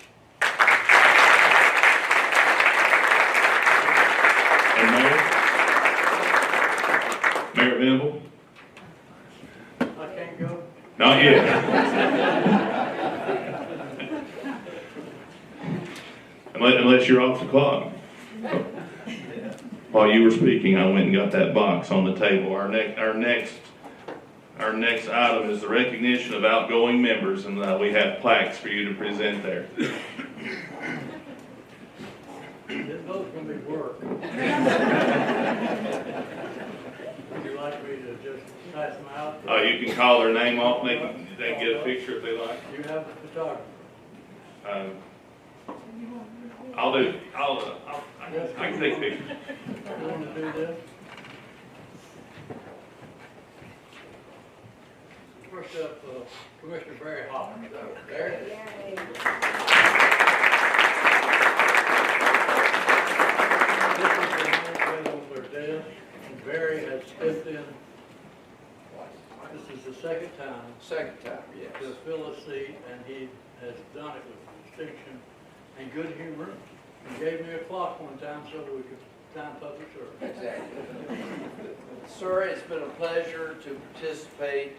And Mayor Venable? I can't go. Not yet. Unless you're off the clock. While you were speaking, I went and got that box on the table. Our next item is the recognition of outgoing members, and we have plaques for you to present there. This vote's gonna be work. Would you like me to just pass them out? You can call their name off, and they can get a picture if they like. You have a photographer. I can take pictures. You want to do this? First up, Commissioner Barry Hoffman. Barry? Yay. This is the man on their desk, and Barry has stepped in. This is the second time Second time, yes. to fill a seat, and he has done it with distinction and good humor. He gave me a clock one time so that we could time public service. Exactly. Sir, it's been a pleasure to participate.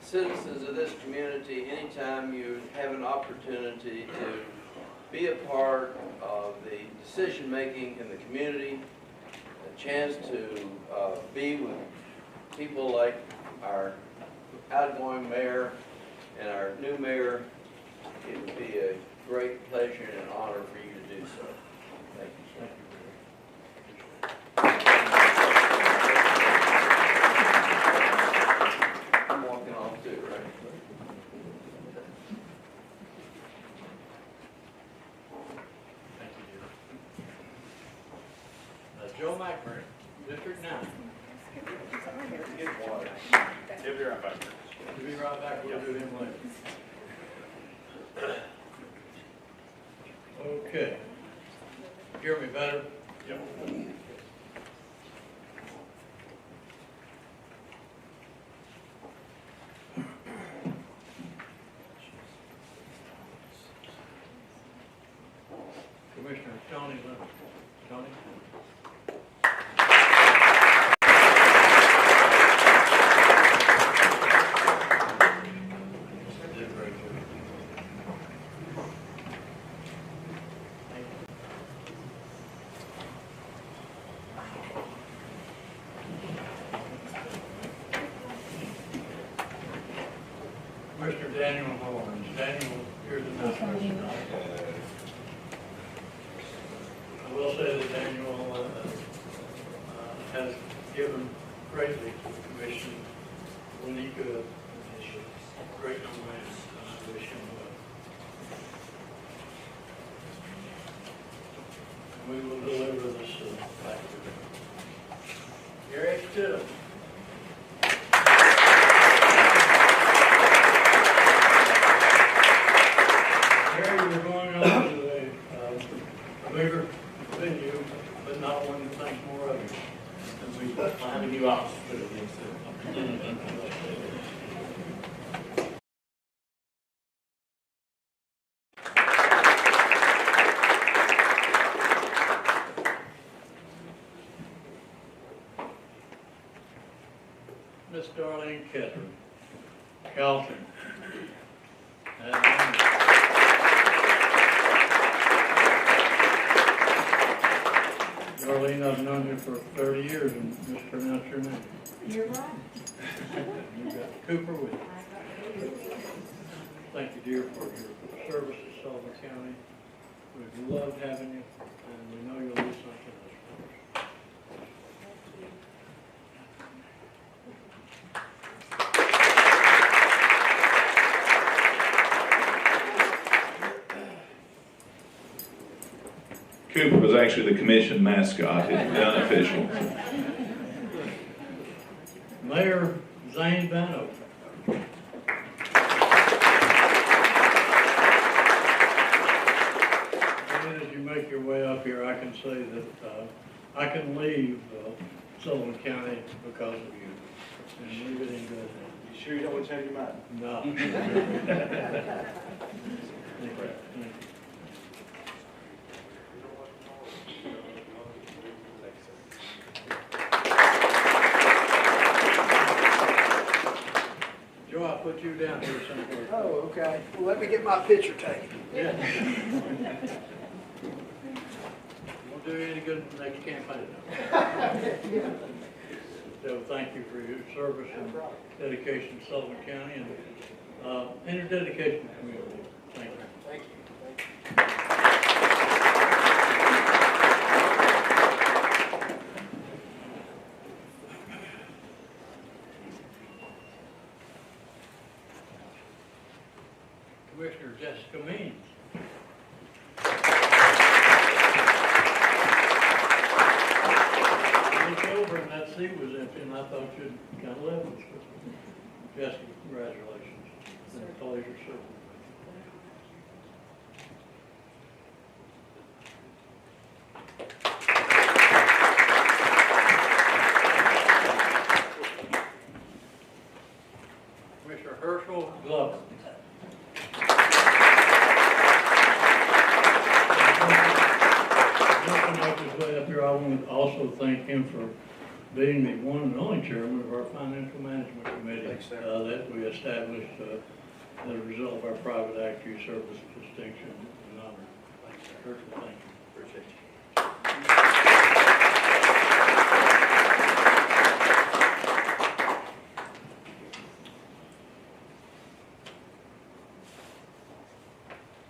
Citizens of this community, anytime you have an opportunity to be a part of the decision-making in the community, a chance to be with people like our outgoing mayor and our new mayor, it would be a great pleasure and an honor for you to do so. Thank you, sir. I'm walking off too, right? Thank you, dear. Joe McMurray, District 9. He'll be right back. He'll be right back, we'll do him later. Okay. Hear me better? Yep. Commissioner Tony Leonard. Tony? Mr. Daniel Horns. Daniel, here's the message. I will say that Daniel has given greatly to the commission when he could. Great young man. I wish him well. We will deliver this back to him. Gary Stidham. Gary, we're going on to a bigger venue, but not one that thinks more of you. And we find you out. Miss Darlene Kettering, Calton. Darlene, I've known you for 30 years and mispronounced your name. You're right. You've got Cooper with you. Thank you, dear, for your service to Sullivan County. We've loved having you, and we know you'll do something else for us. Cooper was actually the commission mascot, it's unofficial. Mayor Zane Van Oak. And as you make your way up here, I can say that I can leave Sullivan County because of you, and leave it in good hands. You sure you don't want to change your mind? No. Joe, I'll put you down here somewhere. Oh, okay. Well, let me get my picture taken. Yeah. Won't do you any good in the next campaign. So thank you for your service and dedication to Sullivan County and your dedication to the community. Thank you. Thank you. Commissioner Jessica Means. I looked over and that seat was empty and I thought you'd kind of left us. Jessica, congratulations. It's been a pleasure serving. Commissioner Herschel Glover. I want to also thank him for being the one and only chairman of our financial management committee that we established as a result of our private active service distinction and honor. Herschel, thank you. Appreciate you.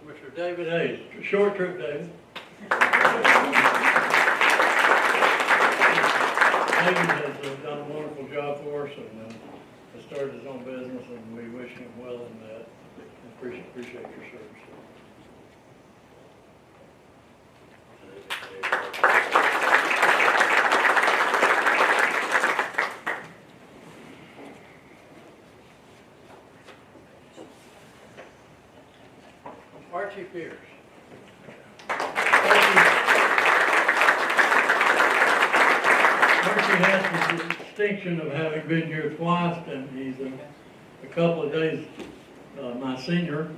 Commissioner David Hayes, short trip, David. David has done a wonderful job for us and has started his own business, and we wish him well in that. Appreciate your service. Archie Pierce. Archie has the distinction of having been here twice, and he's a couple of days my senior,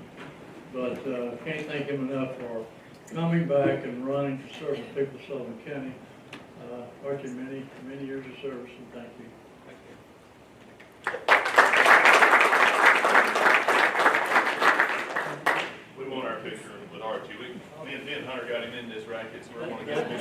but can't thank him enough for coming back and running to serve the people of Sullivan County. Archie, many years of service, and thank you. We want our picture with Archie. Me and Hunter got him in this racket, so we want to get him.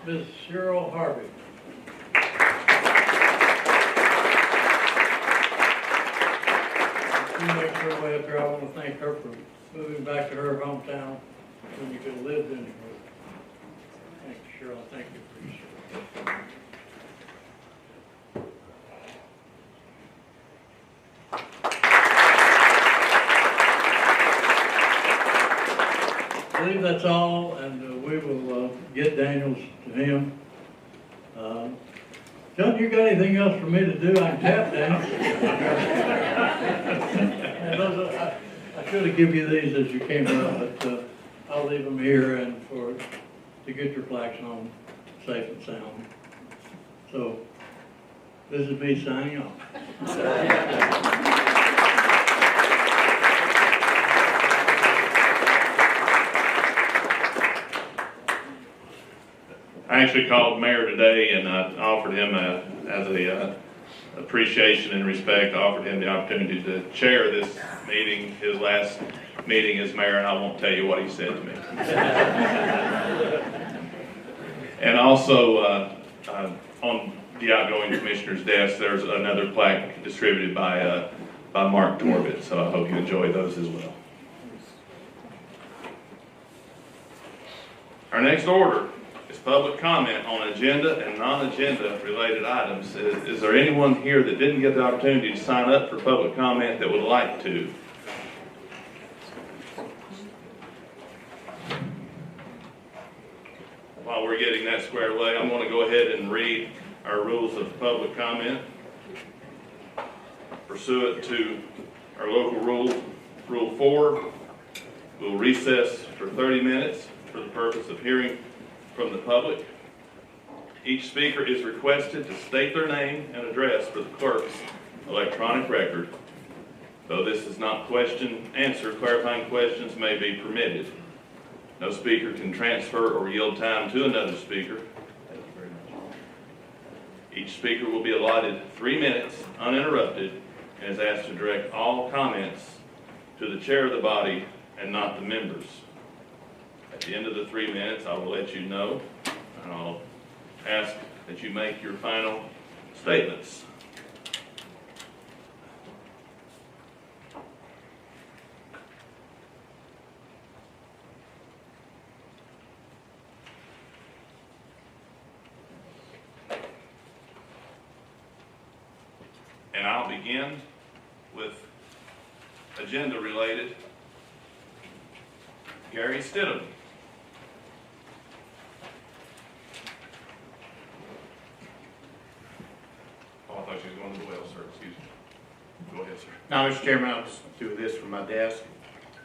Ms. Cheryl Harvey. She makes her way up here. I want to thank her for moving back to her hometown when you could have lived in it. Thank you, Cheryl. Thank you for your service. I believe that's all, and we will get Daniels to him. John, you got anything else for me to do? I can tap Daniels. I should have given you these as you came up, but I'll leave them here and to get your plaques on safe and sound. So this is me signing off. I actually called Mayor today and I offered him as a appreciation and respect, I offered him the opportunity to chair this meeting, his last meeting as mayor, and I won't tell you what he said to me. And also, on the outgoing commissioner's desk, there's another plaque distributed by Mark Torbett, so I hope you enjoy those as well. Our next order is public comment on agenda and non-agenda related items. Is there anyone here that didn't get the opportunity to sign up for public comment that would like to? While we're getting that squared away, I'm going to go ahead and read our rules of public comment. Pursuant to our local rule, Rule 4, we'll recess for 30 minutes for the purpose of hearing from the public. Each speaker is requested to state their name and address for the clerk's electronic record. Though this is not question answer, clarifying questions may be permitted. No speaker can transfer or yield time to another speaker. Thank you very much. Each speaker will be allotted 3 minutes uninterrupted and is asked to direct all comments to the chair of the body and not the members. At the end of the 3 minutes, I will let you know, and I'll ask that you make your final statements. And I'll begin with agenda related. Gary Stidham. Oh, I thought she was going to the well, sir. Excuse me. Go ahead, sir. No, Mr. Chairman, I'll just do this from my desk.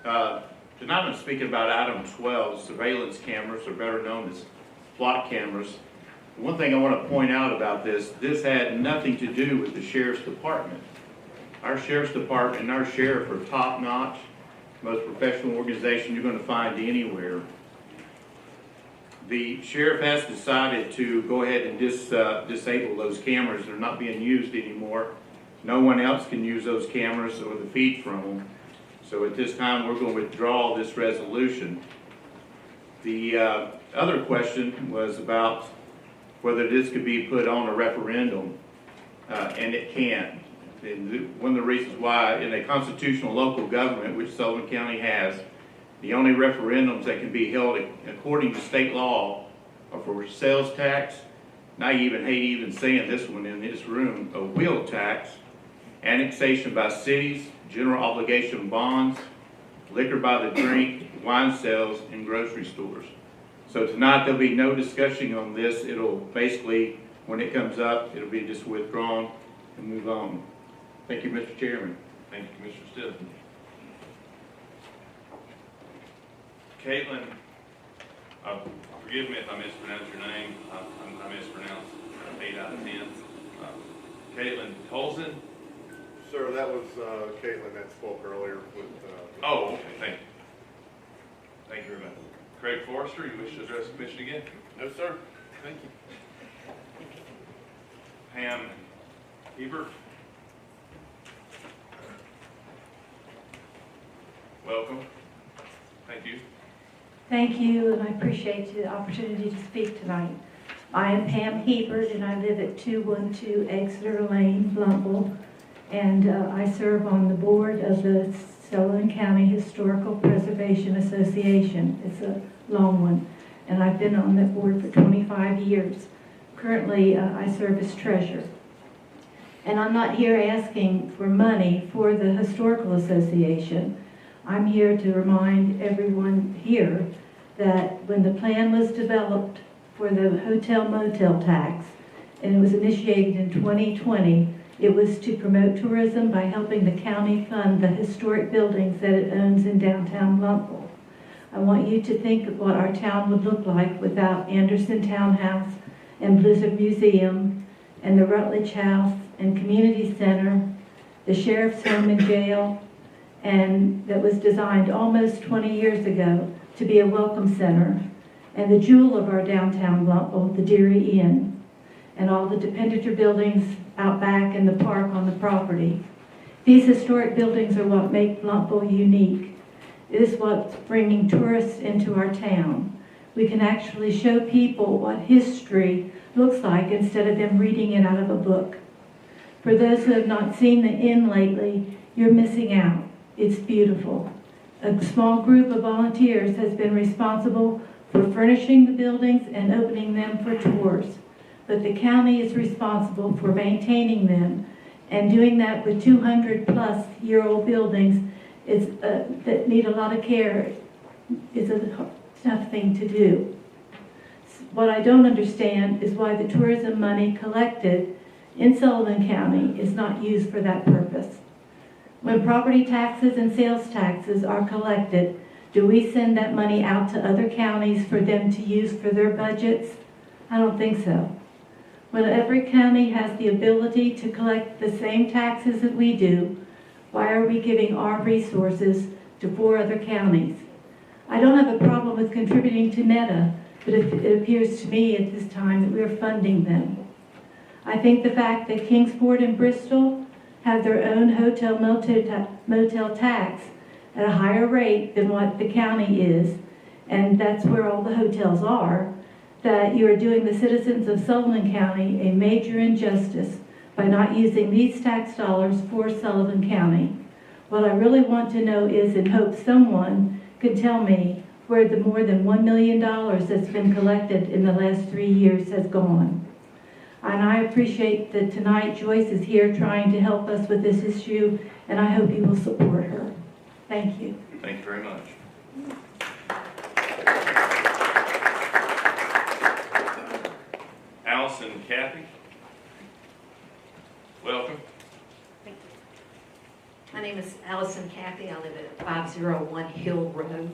Tonight I'm speaking about item 12, surveillance cameras, or better known as flock cameras. One thing I want to point out about this had nothing to do with the sheriff's department. Our sheriff's department and our sheriff are top-notch, most professional organization you're going to find anywhere. The sheriff has decided to go ahead and disable those cameras. They're not being used anymore. No one else can use those cameras or the feed from them. So at this time, we're going to withdraw this resolution. The other question was about whether this could be put on a referendum, and it can. And one of the reasons why, in a constitutional local government, which Sullivan County has, the only referendums that can be held according to state law are for sales tax, and I even hate even saying this one in this room, a wheel tax, annexation by cities, general obligation bonds, liquor by the drink, wine sales, and grocery stores. So tonight there'll be no discussion on this. It'll basically, when it comes up, it'll be just withdrawn and move on. Thank you, Mr. Chairman. Thank you, Commissioner Stidham. Caitlin, forgive me if I mispronounce your name. I mispronounced 8 out of 10. Caitlin Colson. Sir, that was Caitlin that spoke earlier with... Oh, okay, thank you. Thank you very much. Craig Forrester, you wish to address the commission again? No, sir. Thank you. Pam Hebert. Welcome. Thank you. Thank you, and I appreciate the opportunity to speak tonight. I am Pam Hebert, and I live at 212 Exeter Lane, Blumpville, and I serve on the board of the Sullivan County Historical Preservation Association. It's a long one, and I've been on that board for 25 years. Currently, I serve as treasurer. And I'm not here asking for money for the Historical Association. I'm here to remind everyone here that when the plan was developed for the hotel motel tax, and it was initiated in 2020, it was to promote tourism by helping the county fund the historic buildings that it owns in downtown Blumpville. I want you to think of what our town would look like without Anderson Townhouse and Blizzard Museum and the Rutledge House and Community Center, the Sheriff's Home and Jail, and that was designed almost 20 years ago to be a welcome center, and the jewel of our downtown Blumpville, the Deary Inn, and all the dependency buildings out back in the park on the property. These historic buildings are what make Blumpville unique. It is what's bringing tourists into our town. We can actually show people what history looks like instead of them reading it out of a book. For those who have not seen the inn lately, you're missing out. It's beautiful. A small group of volunteers has been responsible for furnishing the buildings and opening them for tours. But the county is responsible for maintaining them, and doing that with 200-plus-year-old buildings that need a lot of care is a tough thing to do. What I don't understand is why the tourism money collected in Sullivan County is not used for that purpose. When property taxes and sales taxes are collected, do we send that money out to other counties for them to use for their budgets? I don't think so. When every county has the ability to collect the same taxes that we do, why are we giving our resources to 4 other counties? I don't have a problem with contributing to NETA, but it appears to me at this time that we are funding them. I think the fact that Kingsport and Bristol have their own hotel motel tax at a higher rate than what the county is, and that's where all the hotels are, that you are doing the citizens of Sullivan County a major injustice by not using these tax dollars for Sullivan County. What I really want to know is, and hope someone can tell me, where the more than $1 million that's been collected in the last 3 years has gone. And I appreciate that tonight Joyce is here trying to help us with this issue, and I hope you will support her. Thank you. Thank you very much. Allison Kathy, welcome. Thank you. My name is Allison Kathy. I live at 501 Hill Road,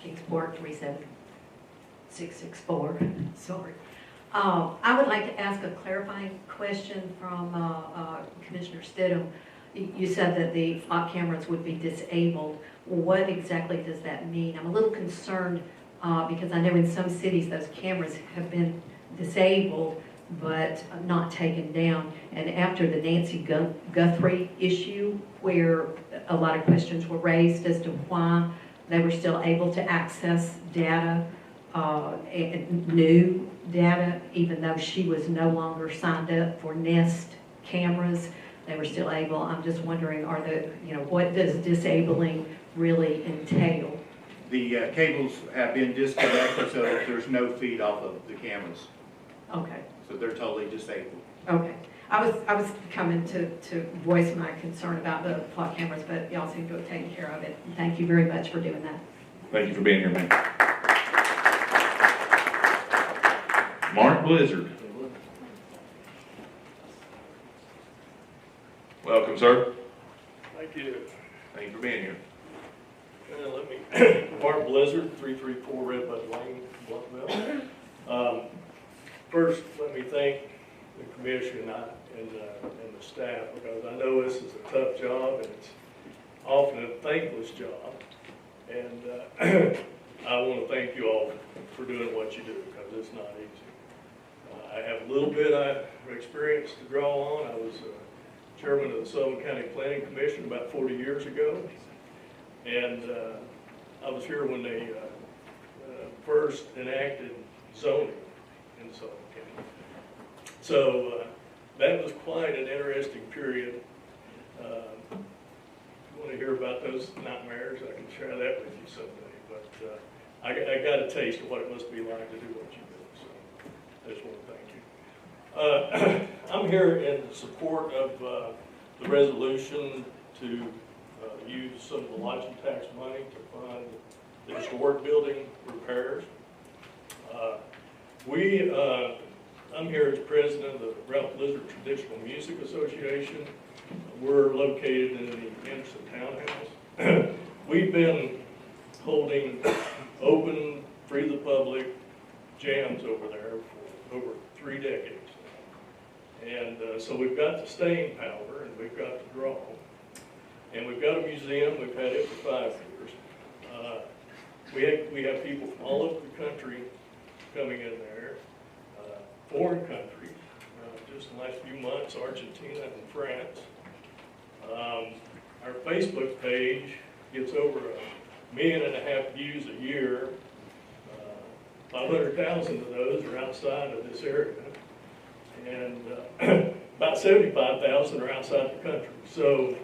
Kingsport 37664. Sorry. I would like to ask a clarifying question from Commissioner Stidham. You said that the flock cameras would be disabled. What exactly does that mean? I'm a little concerned because I know in some cities those cameras have been disabled but not taken down. And after the Nancy Guthrie issue, where a lot of questions were raised as to why they were still able to access data, new data, even though she was no longer signed up for Nest cameras, they were still able. I'm just wondering, what does disabling really entail? The cables have been disconnected, so there's no feed off of the cameras. Okay. So they're totally disabled. Okay. I was coming to voice my concern about the flock cameras, but y'all seem to have taken care of it. Thank you very much for doing that. Thank you for being here, ma'am. Mark Blizzard. Welcome, sir. Thank you. Thank you for being here. Mark Blizzard, 334 Redbud Lane, Bluffville. First, let me thank the commission and the staff, because I know this is a tough job and it's often a thankless job. And I want to thank you all for doing what you do, because it's not easy. I have a little bit of experience to draw on. I was chairman of the Sullivan County Planning Commission about 40 years ago. And I was here when they first enacted zoning in Sullivan County. So that was quite an interesting period. If you want to hear about those nightmares, I can share that with you someday. But I got a taste of what it must be like to do what you do. So I just want to thank you. I'm here in support of the resolution to use some of the lodging tax money to fund the historic building repairs. I'm here as president of the Ralph Blizzard Traditional Music Association. We're located in the Anderson Townhouse. We've been holding open, free to the public jams over there for over 3 decades now. And so we've got the staying power and we've got the draw. And we've got a museum, we've had it for 5 years. We have people from all over the country coming in there, foreign countries, just in the last few months, Argentina and France. Our Facebook page gets over 1.5 million views a year. 500,000 of those are outside of this area. And about 75,000 are outside the country. So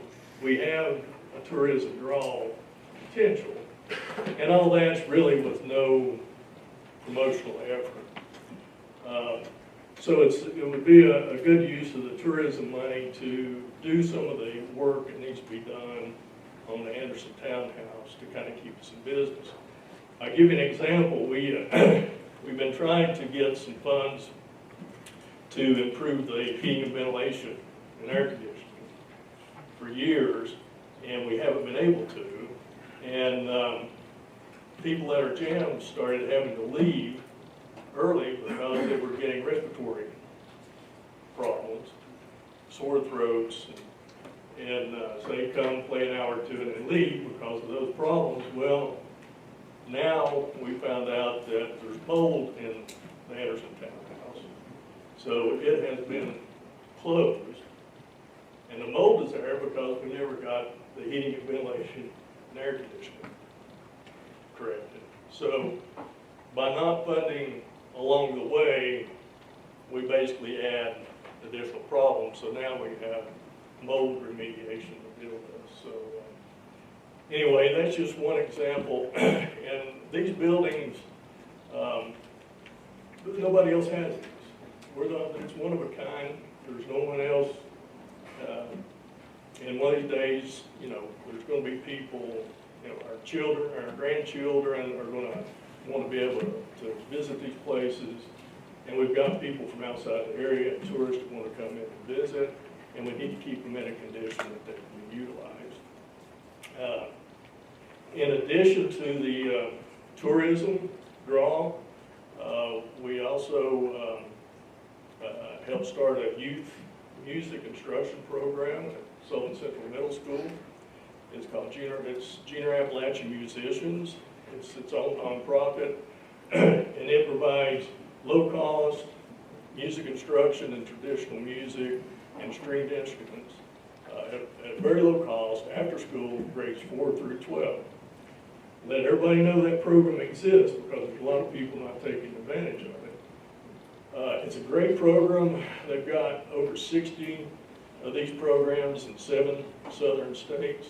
we have a tourism draw potential, and all that's really with no promotional effort. So it would be a good use of the tourism money to do some of the work that needs to be done on the Anderson Townhouse to kind of keep us in business. I'll give you an example. we've been trying to get some funds to improve the heating and ventilation and air conditioning for years, and we haven't been able to. And people at our gym started having to leave early because they were getting respiratory problems, sore throats, and so they come, play an hour or two, and then leave because of those problems. Well, now we found out that there's mold in the Anderson Townhouse, so it has been closed. And the mold is there because we never got the heating and ventilation and air conditioning corrected. So by not funding along the way, we basically add additional problems. So now we have mold remediation to deal with. So anyway, that's just one example. And these buildings, nobody else has these. It's one of a kind. There's no one else. And one of these days, you know, there's going to be people, you know, our children, our grandchildren are going to want to be able to visit these places. And we've got people from outside the area, tourists that want to come in and visit, and we need to keep them in a condition that they can be utilized. In addition to the tourism draw, we also helped start a youth music instruction program at Sullivan Central Middle School. It's called Junior Appalachian Musicians. It's its own nonprofit, and it provides low-cost music instruction in traditional music and stringed instruments at very low cost after school, grades 4 through 12. Let everybody know that program exists because there's a lot of people not taking advantage of it. It's a great program. They've got over 60 of these programs in 7 southern states,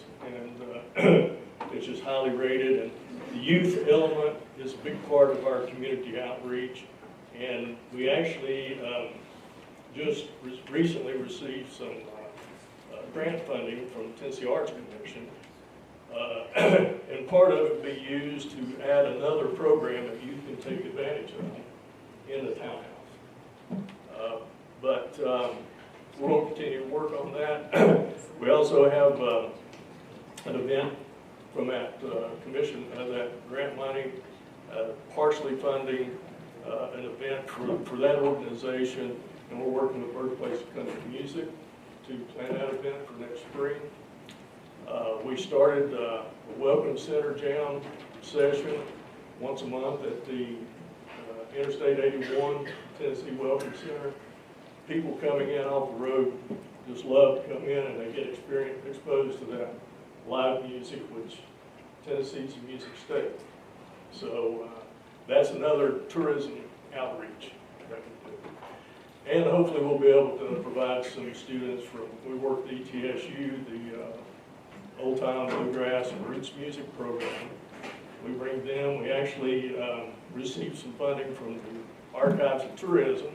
and it's just highly rated. And the youth element is a big part of our community outreach. And we actually just recently received some grant funding from the Tennessee Arts Commission. And part of it will be used to add another program that youth can take advantage of in the townhouse. But we're going to continue to work on that. We also have an event from that commission, that grant money, partially funding an event for that organization, and we're working with Birthplace of Country Music to plan that event for next spring. We started a Welcome Center Jam session once a month at the Interstate 81 Tennessee Welcome Center. People coming in off the road just love to come in, and they get exposed to that live music, which Tennessee's a music state. So that's another tourism outreach that we do. And hopefully we'll be able to provide some students from, we work at ETSU, the Old Time Bluegrass and Roots Music program. We bring them, we actually received some funding from the Archives of Tourism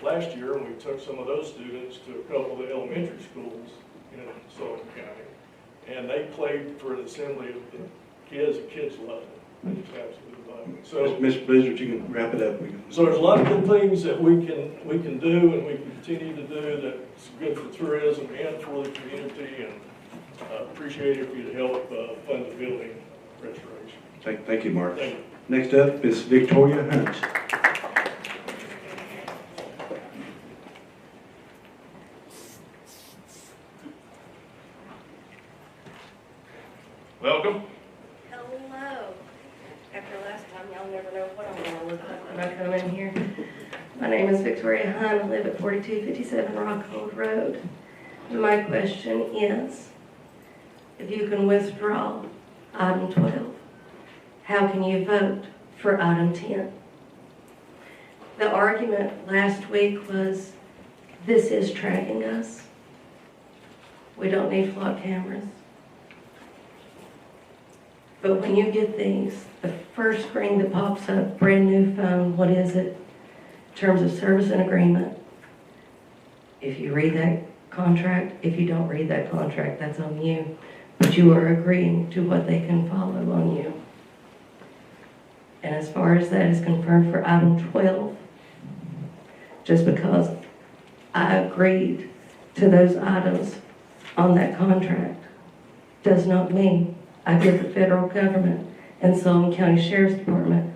last year, and we took some of those students to a couple of the elementary schools in Sullivan County. And they played for an assembly of the kids, and kids loved it. They just absolutely loved it. So, Mr. Blizzard, you can wrap it up. So there's a lot of good things that we can do and we can continue to do that's good for tourism and for the community, and appreciate it if you'd help fund the building restoration. Thank you, Mark. Thank you. Next up is Victoria Hunt. Welcome. Hello. After last time, y'all never know what I'm gonna look like when I come in here. My name is Victoria Hunt. I live at 4257 Rockhold Road. And my question is, if you can withdraw item 12, how can you vote for item 10? The argument last week was, this is tracking us. We don't need flock cameras. But when you get these, the first screen that pops up, brand new phone, what is it? Terms of service and agreement. If you read that contract, if you don't read that contract, that's on you. But you are agreeing to what they can follow on you. And as far as that is confirmed for item 12, just because I agreed to those items on that contract does not mean I give the federal government and Sullivan County Sheriff's Department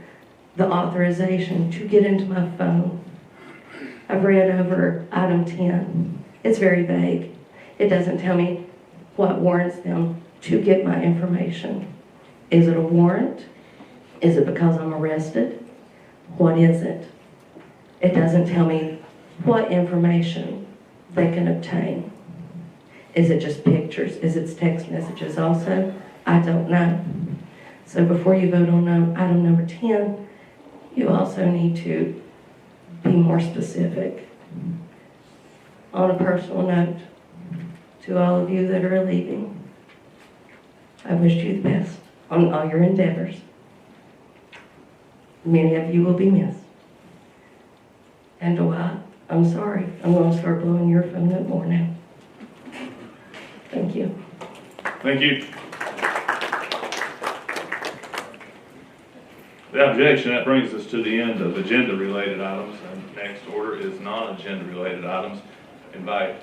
the authorization to get into my phone. I've read over item 10. It's very vague. It doesn't tell me what warrants them to get my information. Is it a warrant? Is it because I'm arrested? What is it? It doesn't tell me what information they can obtain. Is it just pictures? Is it text messages also? I don't know. So before you vote on item number 10, you also need to be more specific. On a personal note, to all of you that are leaving, I wish you the best on all your endeavors. Many of you will be missed. And Dwight, I'm sorry. I'm going to start blowing your phone up more now. Thank you. Thank you. Without objection, that brings us to the end of agenda-related items. And next order is non-agenda-related items. Invite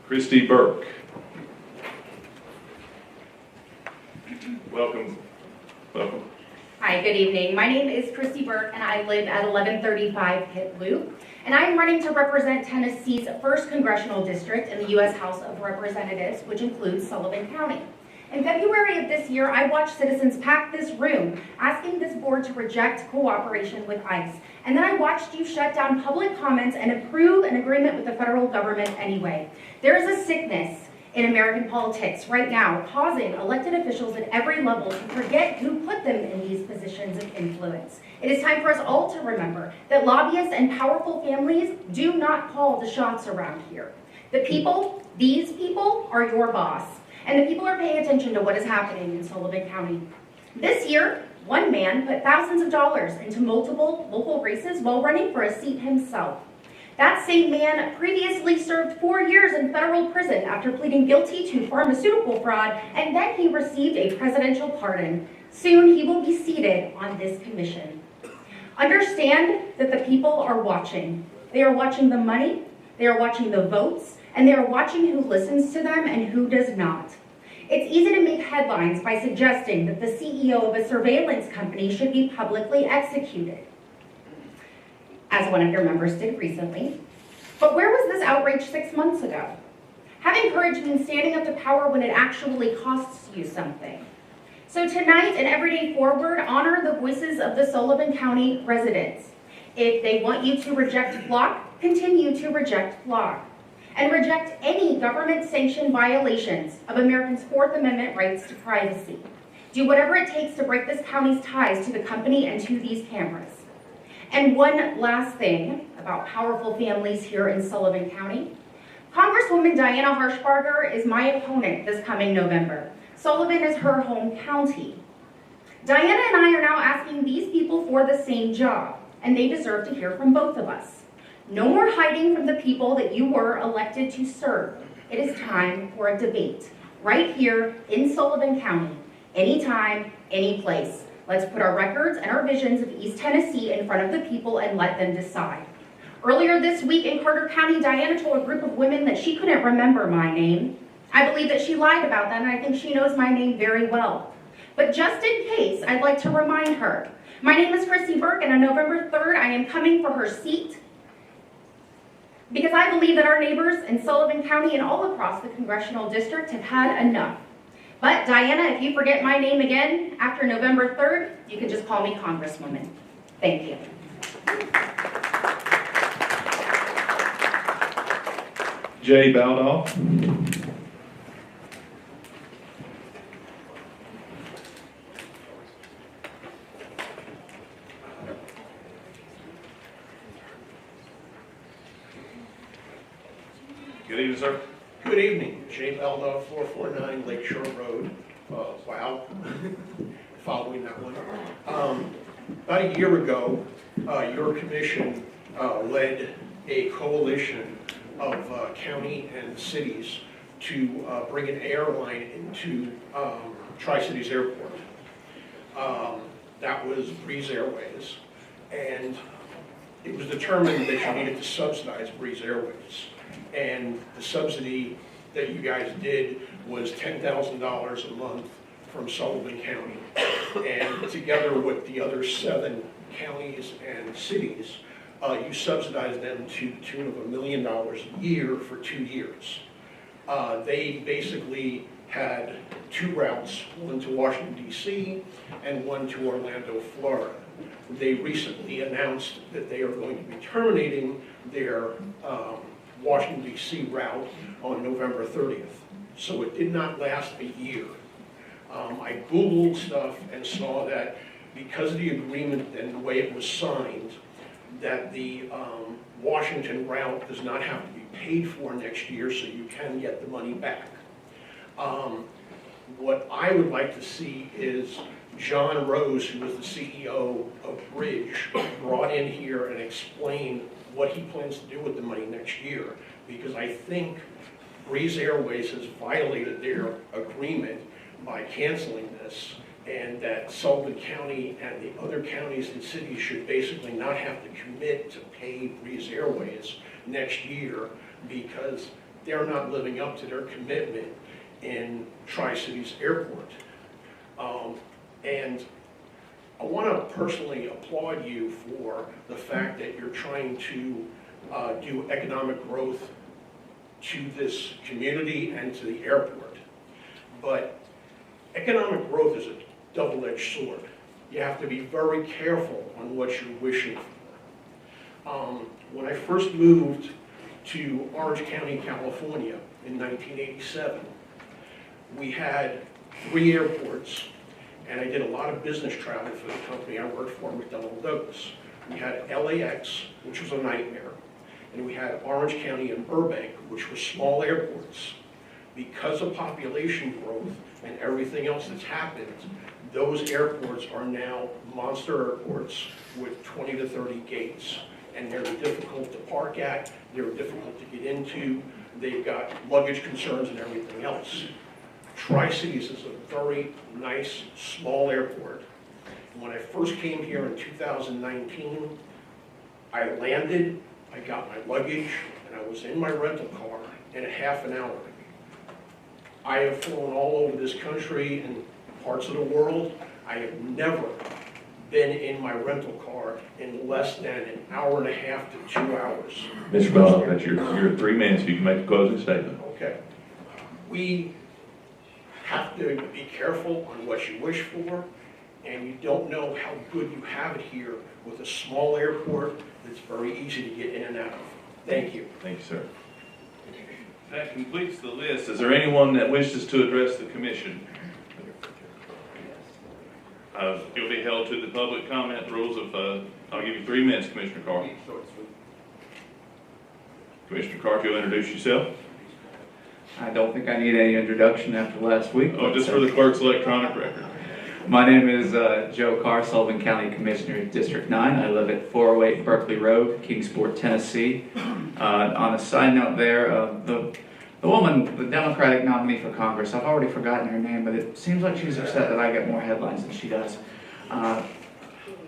Christy Burke. Welcome. Welcome. Hi, good evening. My name is Christy Burke, and I live at 1135 Pitt Loop. And I'm running to represent Tennessee's 1st Congressional District in the U.S. House of Representatives, which includes Sullivan County. In February of this year, I watched citizens pack this room, asking this board to reject cooperation with ICE. And then I watched you shut down public comments and approve an agreement with the federal government anyway. There is a sickness in American politics right now, causing elected officials at every level to forget who put them in these positions of influence. It is time for us all to remember that lobbyists and powerful families do not call the shots around here. The people, these people, are your boss. And the people are paying attention to what is happening in Sullivan County. This year, one man put thousands of dollars into multiple local races while running for a seat himself. That same man previously served 4 years in federal prison after pleading guilty to pharmaceutical fraud, and then he received a presidential pardon. Soon he will be seated on this commission. Understand that the people are watching. They are watching the money, they are watching the votes, and they are watching who listens to them and who does not. It's easy to make headlines by suggesting that the CEO of a surveillance company should be publicly executed, as one of your members did recently. But where was this outrage 6 months ago? Having courage means standing up to power when it actually costs you something. So tonight and every day forward, honor the voices of the Sullivan County residents. If they want you to reject FLOC, continue to reject FLOC. And reject any government-sanctioned violations of Americans' 4th Amendment rights to privacy. Do whatever it takes to break this county's ties to the company and to these cameras. And one last thing about powerful families here in Sullivan County. Congresswoman Diana Harshbarger is my opponent this coming November. Sullivan is her home county. Diana and I are now asking these people for the same job, and they deserve to hear from both of us. No more hiding from the people that you were elected to serve. It is time for a debate, right here in Sullivan County, anytime, any place. Let's put our records and our visions of East Tennessee in front of the people and let them decide. Earlier this week in Carter County, Diana told a group of women that she couldn't remember my name. I believe that she lied about that, and I think she knows my name very well. But just in case, I'd like to remind her. My name is Christy Burke, and on November 3rd, I am coming for her seat because I believe that our neighbors in Sullivan County and all across the congressional district have had enough. But Diana, if you forget my name again after November 3rd, you can just call me Congresswoman. Thank you. Jay Baldoff. Good evening, sir. Good evening. Jay Baldoff, 449 Lakeshore Road. Wow. Following that one. About a year ago, your commission led a coalition of county and cities to bring an airline into Tri-Cities Airport. that was Breeze Airways. And it was determined that you needed to subsidize Breeze Airways. And the subsidy that you guys did was $10,000 a month from Sullivan County. And together with the other 7 counties and cities, you subsidized them to the tune of $1 million a year for 2 years. They basically had 2 routes, one to Washington, D.C., and one to Orlando, Florida. They recently announced that they are going to be terminating their Washington, D.C. route on November 30th. So it did not last a year. I Googled stuff and saw that because of the agreement and the way it was signed, that the Washington route does not have to be paid for next year, so you can get the money back. What I would like to see is John Rose, who was the CEO of Bridge, brought in here and explain what he plans to do with the money next year, because I think Breeze Airways has violated their agreement by canceling this, and that Sullivan County and the other counties and cities should basically not have to commit to pay Breeze Airways next year because they're not living up to their commitment in Tri-Cities Airport. And I want to personally applaud you for the fact that you're trying to do economic growth to this community and to the airport. But economic growth is a double-edged sword. You have to be very careful on what you're wishing for. When I first moved to Orange County, California in 1987, we had 3 airports, and I did a lot of business travel for the company I worked for, McDonnell Douglas. We had LAX, which was a nightmare, and we had Orange County and Burbank, which were small airports. Because of population growth and everything else that's happened, those airports are now monster airports with 20 to 30 gates. And they're difficult to park at, they're difficult to get into, they've got luggage concerns and everything else. Tri-Cities is a very nice, small airport. And when I first came here in 2019, I landed, I got my luggage, and I was in my rental car in a half an hour. I have flown all over this country and parts of the world. I have never been in my rental car in less than an hour and a half to 2 hours. Mr. Bob, that's your 3 minutes. You can make a closing statement. Okay. We have to be careful on what you wish for, and you don't know how good you have it here with a small airport that's very easy to get in and out of. Thank you. Thank you, sir. That completes the list. Is there anyone that wishes to address the commission? You'll be held to the public comment rules of, I'll give you 3 minutes, Commissioner Carr. Commissioner Carr, if you'll introduce yourself. I don't think I need any introduction after last week. Oh, just for the clerk's electronic record. My name is Joe Carr, Sullivan County Commissioner, District 9. I live at 408 Berkeley Road, Kingsport, Tennessee. On a side note there, the woman, the Democratic nominee for Congress, I've already forgotten her name, but it seems like she's upset that I get more headlines than she does.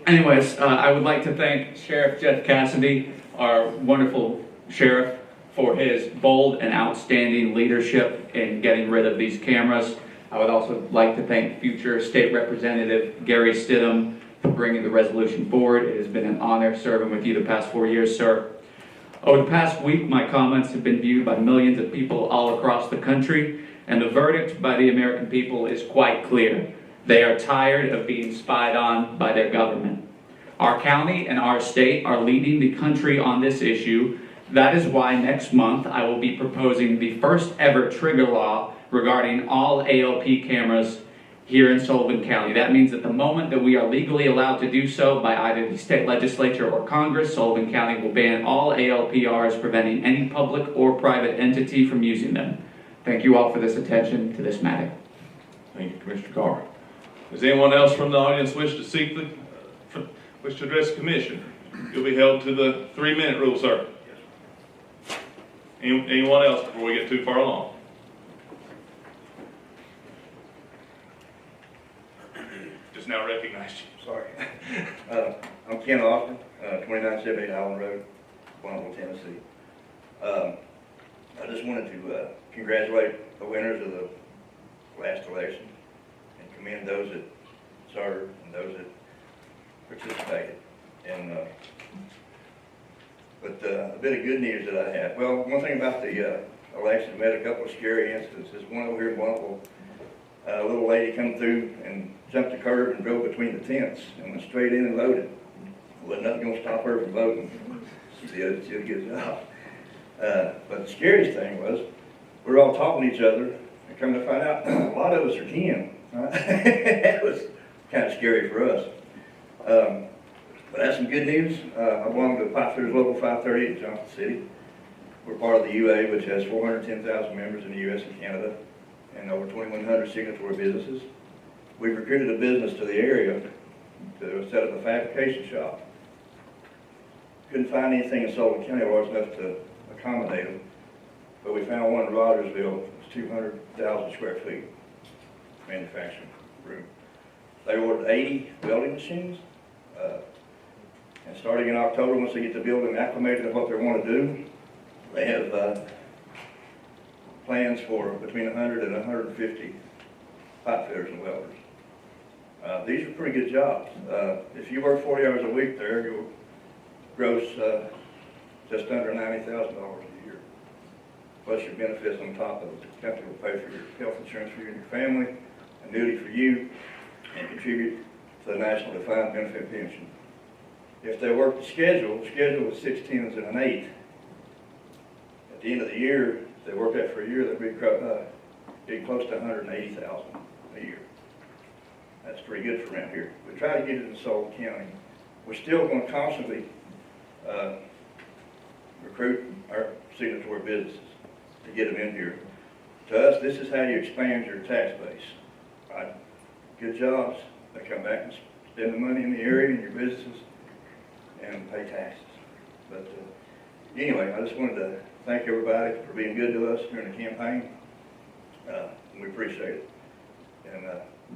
Anyways, I would like to thank Sheriff Jeff Cassidy, our wonderful sheriff, for his bold and outstanding leadership in getting rid of these cameras. I would also like to thank future State Representative Gary Stidham for bringing the resolution forward. It has been an honor serving with you the past 4 years, sir. Over the past week, my comments have been viewed by millions of people all across the country, and the verdict by the American people is quite clear. They are tired of being spied on by their government. Our county and our state are leading the country on this issue. That is why next month I will be proposing the first ever trigger law regarding all ALP cameras here in Sullivan County. That means that the moment that we are legally allowed to do so by either the state legislature or Congress, Sullivan County will ban all ALPRs, preventing any public or private entity from using them. Thank you all for this attention to this matter. Thank you, Commissioner Carr. Does anyone else from the audience wish to address the commission? You'll be held to the 3-minute rule, sir. Anyone else before we get too far along? Just now recognized you. sorry. I'm Ken Austin, 2978 Highland Road, Bonneville, Tennessee. I just wanted to congratulate the winners of the last election and commend those that served and those that participated. And a bit of good news that I have. Well, one thing about the election, we had a couple of scary instances. One over here in Bonneville, a little lady come through and jumped the curb and drove between the tents and went straight in and loaded. Wasn't nothing gonna stop her from voting. She did a good job. But the scariest thing was, we were all talking to each other, and come to find out, a lot of us are kin. That was kind of scary for us. But that's some good news. I belong to Pipefitters Local 538 in Johnson City. We're part of the UA, which has 410,000 members in the U.S. and Canada, and over 2,100 signatory businesses. We've recruited a business to the area to set up a fabrication shop. Couldn't find anything in Sullivan County large enough to accommodate them, but we found one in Rogersville. It's 200,000 square feet manufacturing room. They ordered 80 welding machines, and starting in October, once they get the building acclimated to what they want to do, they have plans for between 100 and 150 pipe fitters and welders. These are pretty good jobs. If you work 40 hours a week there, you'll gross just under $90,000 a year, plus your benefits on top of it. The company will pay for your health insurance for you and your family, annuity for you, and contribute to the National Defined Benefit Pension. If they work the schedule is 6 10s and an 8. At the end of the year, if they work that for a year, they'll be getting close to $180,000 a year. That's pretty good for around here. We try to get it in Sullivan County. We're still going to constantly recruit our signatory businesses to get them in here. To us, this is how you expand your tax base. Right? Good jobs, they come back and spend the money in the area and your businesses and pay taxes. But anyway, I just wanted to thank everybody for being good to us during the campaign. We appreciate it. And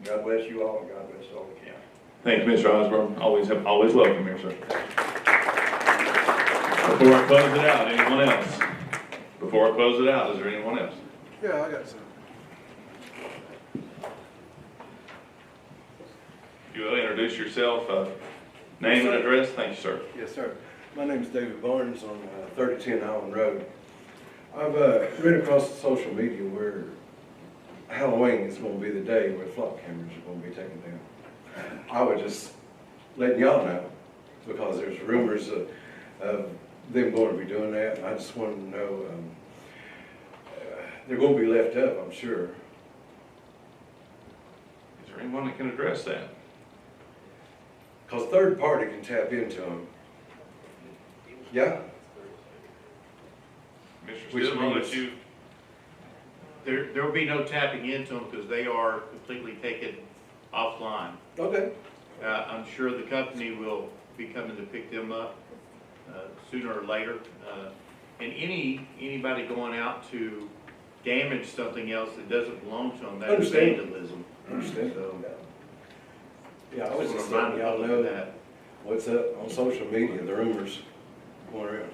God bless you all, and God bless Sullivan County. Thank you, Mr. Osborne. Always welcome here, sir. Before I close it out, anyone else? Before I close it out, is there anyone else? Yeah, I got some. You will introduce yourself, name and address. Thank you, sir. Yes, sir. My name is David Barnes on 3010 Highland Road. I've read across the social media where Halloween is going to be the day where flock cameras are going to be taken down. I was just letting y'all know because there's rumors of them going to be doing that. I just wanted to know they're going to be left up, I'm sure. Is there anyone that can address that? Because third party can tap into them. Yeah? Mr. Which Stidham, I'll let means- you. There will be no tapping into them because they are completely taken offline. Okay. I'm sure the company will be coming to pick them up sooner or later. And anybody going out to damage something else that doesn't belong to them, that's vandalism. Understand. So, Yeah, I was just remind letting y'all people know of that what's up on social media, the rumors going around.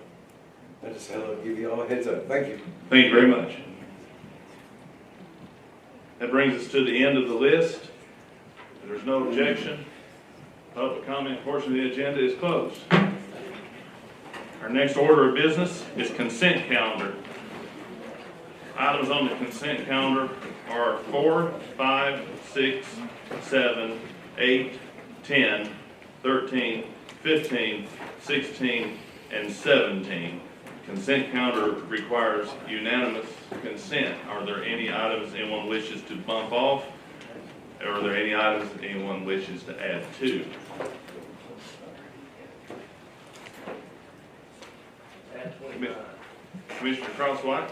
I just had to give you all a heads up. Thank you. Thank you very much. That brings us to the end of the list. If there's no objection, public comment portion of the agenda is closed. Our next order of business is consent calendar. Items on the consent calendar are 4, 5, 6, 7, 8, 10, 13, 15, 16, and 17. Consent calendar requires unanimous consent. Are there any items anyone wishes to bump off? Or are there any items that anyone wishes to add to? Commissioner Crosswhite?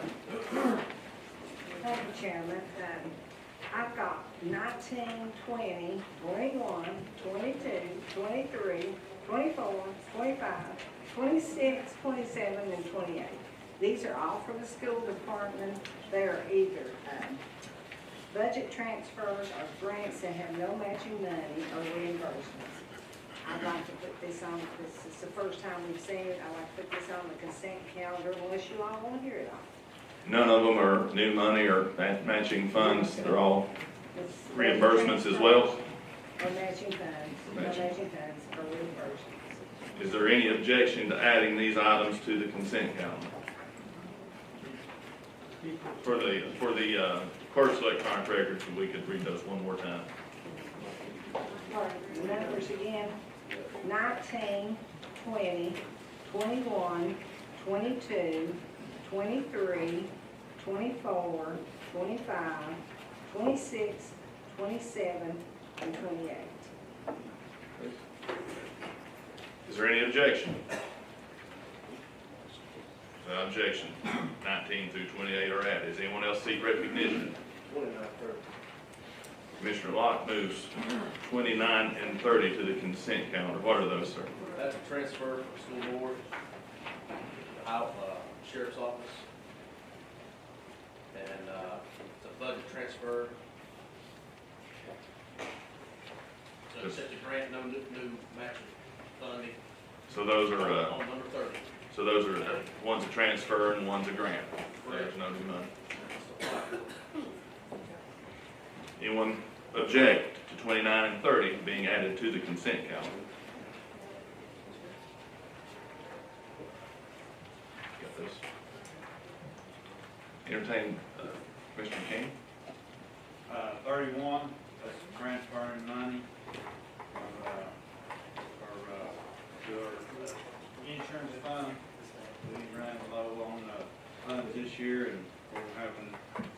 Thank you, Chairman. I've got 19, 20, 21, 22, 23, 24, 25, 26, 27, and 28. These are all for the school department. They are either budget transfers or grants that have no matching money or reimbursements. I'd like to put this on, this is the first time we've seen it, I'd like to put this on the consent calendar unless you all want to hear it all. None of them are new money or matching funds. They're all reimbursements as well. Or matching funds, or matching funds, or reimbursements. Is there any objection to adding these items to the consent calendar? For the clerk's electronic records, if we could read those one more time. The numbers again, 19, 20, 21, 22, 23, 24, 25, 26, 27, and 28. Is there any objection? No objection. 19 through 28 are added. Does anyone else seek recognition? 29, 30. Commissioner Locke moves 29 and 30 to the consent calendar. What are those, sir? That's a transfer from school board, out, sheriff's office. And, it's a budget transfer. So it's just a grant, no new matching funding. So those are, On number 30. so those are, one's a transfer and one's a grant. There's no new money. Anyone object to 29 and 30 being added to the consent calendar? Got those. Entertain, Commissioner King. 31, that's transferring money to our insurance fund. We ran low on funds this year, and we're having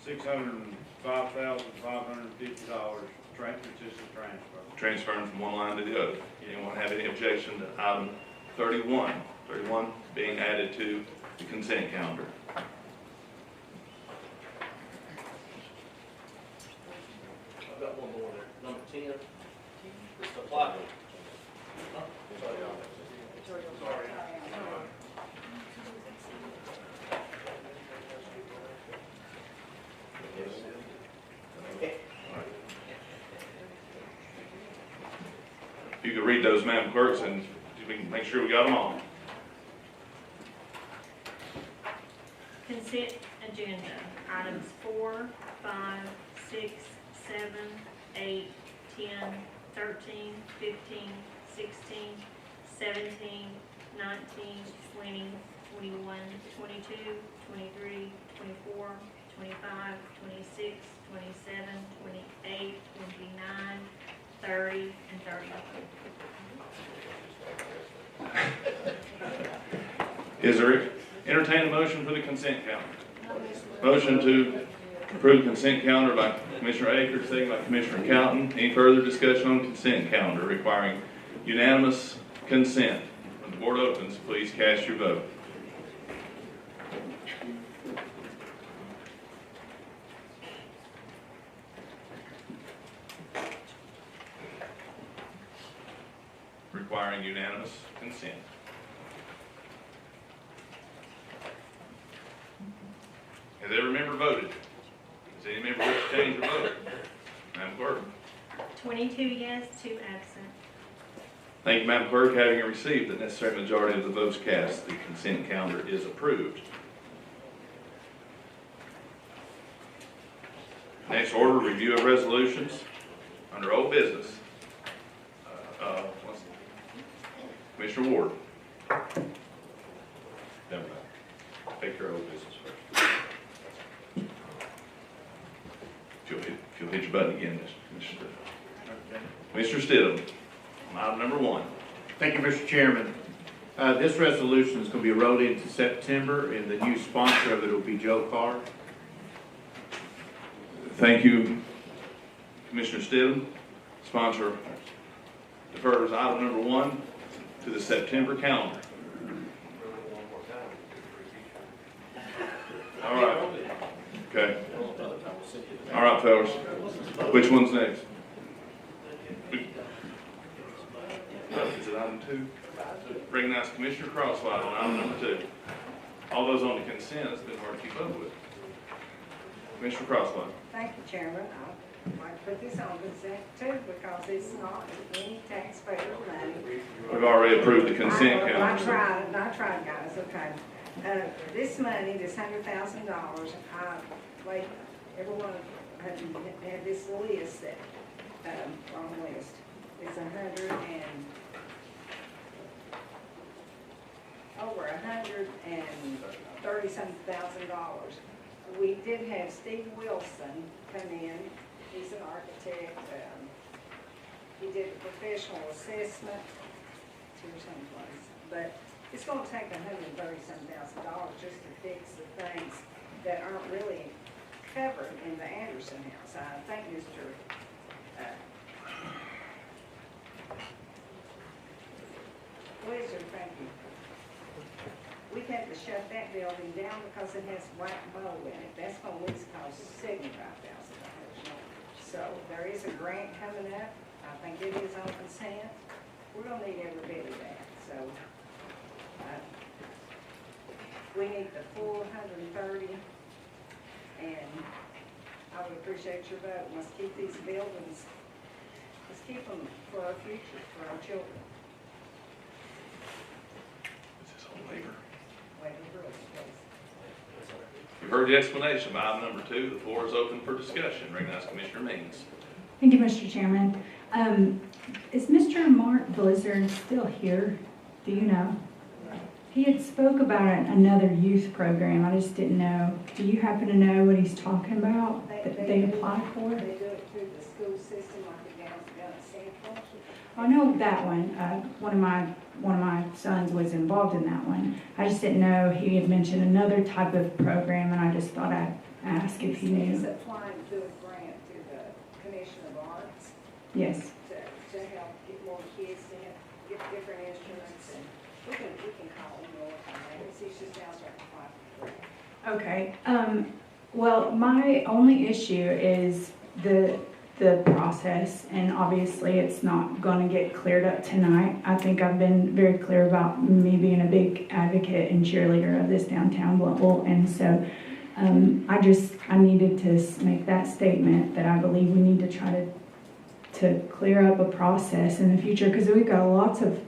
$605,550 which is a transfer. Transferring from one line to the other. Anyone have any objection to item 31? 31 being added to the consent calendar. I've got one more there, number 10. It's the plot. Sorry. If you could read those, Madam Clerk, and we can make sure we got them all. Consent agenda, items 4, 5, 6, 7, 8, 10, 13, 15, 16, 17, 19, 20, 21, 22, 23, 24, 25, 26, 27, 28, 29, 30, and 31. Is there, entertain a motion for the consent calendar? Motion to approve consent calendar by Commissioner Akers, second by Commissioner Cowton. Any further discussion on consent calendar requiring unanimous consent? When the board opens, please cast your vote. Requiring unanimous consent. Has every member voted? Has any member wish to change their vote? Madam Clerk. 22 yes, 2 absent. Thank you, Madam Clerk. Having received the necessary majority of the votes cast, the consent calendar is approved. Next order, review of resolutions under old business. Commissioner Ward. Never mind. Take care of old business first. If you'll hit your button again, Mr. Stidham, item number 1. Thank you, Mr. Chairman. This resolution is going to be rolled into September, and the new sponsor of it will be Joe Carr. Thank you, Commissioner Stidham. Sponsor defers item number 1 to the September calendar. All right. Okay. All right, fellas. Which one's next? Is it item 2? Recognize Commissioner Crosswhite on item number 2. All those on the consent, it's been hard to keep up with. Commissioner Crosswhite. Thank you, Chairman. like to put this on consent too, because it's not any taxpayer money. We've already approved the consent I calendar. tried, guys, okay. This money, this $100,000, like, everyone had this list that, wrong list. It's over $130,000. We did have Steve Wilson come in. He's an architect. He did a professional assessment to someplace. But it's going to take $130,000 just to fix the things that aren't really covered in the Anderson house. I think Mr. Blizzard, thank you. We've had to shut that building down because it has white mold in it. That's going to at least cost $75,000. So there is a grant coming up. I think it is on consent. We're going to need every bit of that. So we need the full 130, and I would appreciate your vote. Let's keep these buildings. Let's keep them for our future, for our children. You've heard the explanation of item number 2. The floor is open for discussion. Recognize Commissioner Means. Thank you, Mr. Chairman. Is Mr. Mark Blizzard still here? Do you know? He had spoke about another youth program. I just didn't know. Do you happen to know what he's talking about that they applied for? They do it through the school system, like down at Central. I know that one. One of my sons was involved in that one. I just didn't know he had mentioned another type of program, and I just thought I'd ask if he He's knew. applying to a grant to the Commission of Arts Yes. to help get more kids to get different instruments, and we can call him more time. He's just out there applying for the grant. Okay. Well, my only issue is the process, and obviously it's not going to get cleared up tonight. I think I've been very clear about me being a big advocate and cheerleader of this downtown Bluntville, and so I needed to make that statement that I believe we need to try to clear up a process in the future, because we've got lots of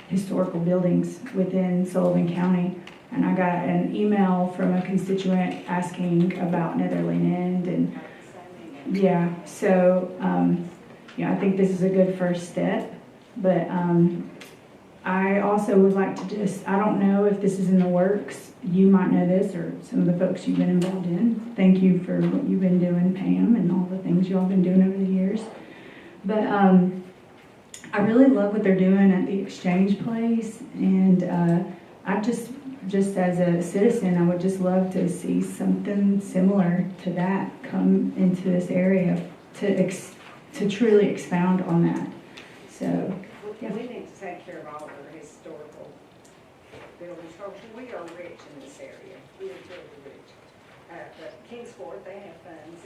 historical buildings within Sullivan County. And I got an email from a constituent asking about Netherland End, and yeah, so I think this is a good first step. But I also would like to I don't know if this is in the works. You might know this, or some of the folks you've been involved in. Thank you for what you've been doing, Pam, and all the things y'all been doing over the years. But I really love what they're doing at the Exchange Place, and I just as a citizen, I would just love to see something similar to that come into this area to truly expound on that. So, yeah. We need to take care of all our historical buildings. We are rich in this area. We are really rich. But Kingsport, they have funds.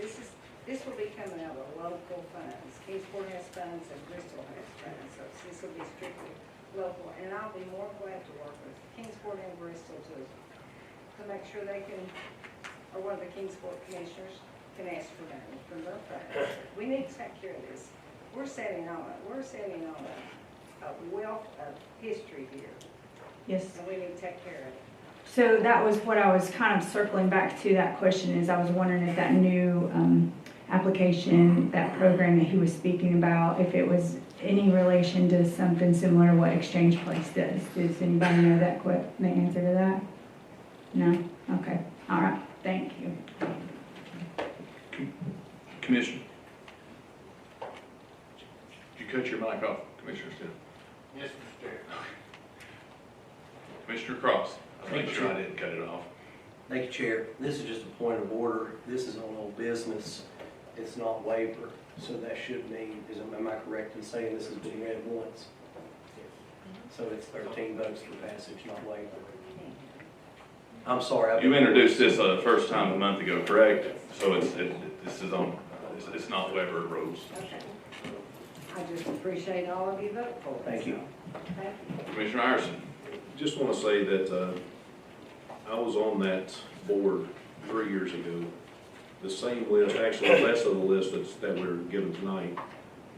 This will be coming out of local funds. Kingsport has funds and Bristol has funds, so this will be strictly local. And I'll be more glad to work with Kingsport and Bristol to make sure they can, or one of the Kingsport commissioners can ask for money from their funds. We need to take care of this. We're sitting on a wealth of history here. Yes. And we need to take care of it. So that was what I was kind of circling back to. That question is, I was wondering if that new application, that program that he was speaking about, if it was any relation to something similar to what Exchange Place does. Does anybody know the answer to that? No? Okay. All right. Thank you. Commissioner. Did you cut your mic off, Commissioner Still? Yes, Mr. Chair. Commissioner Cross. I'll make Thank sure you. I didn't cut it off. Thank you, Chair. This is just a point of order. This is on old business. It's not waiver, so that should mean, am I correct in saying this has been read once? So it's 13 votes for passage, not waiver. I'm sorry. You introduced this first time a month ago, correct? So it's not Weber rules. Okay. I just appreciate all of you vote for it. Thank you. Thank you. Commissioner Iverson. Just want to say that I was on that board 3 years ago, the same list, actually less of the list that we're given tonight,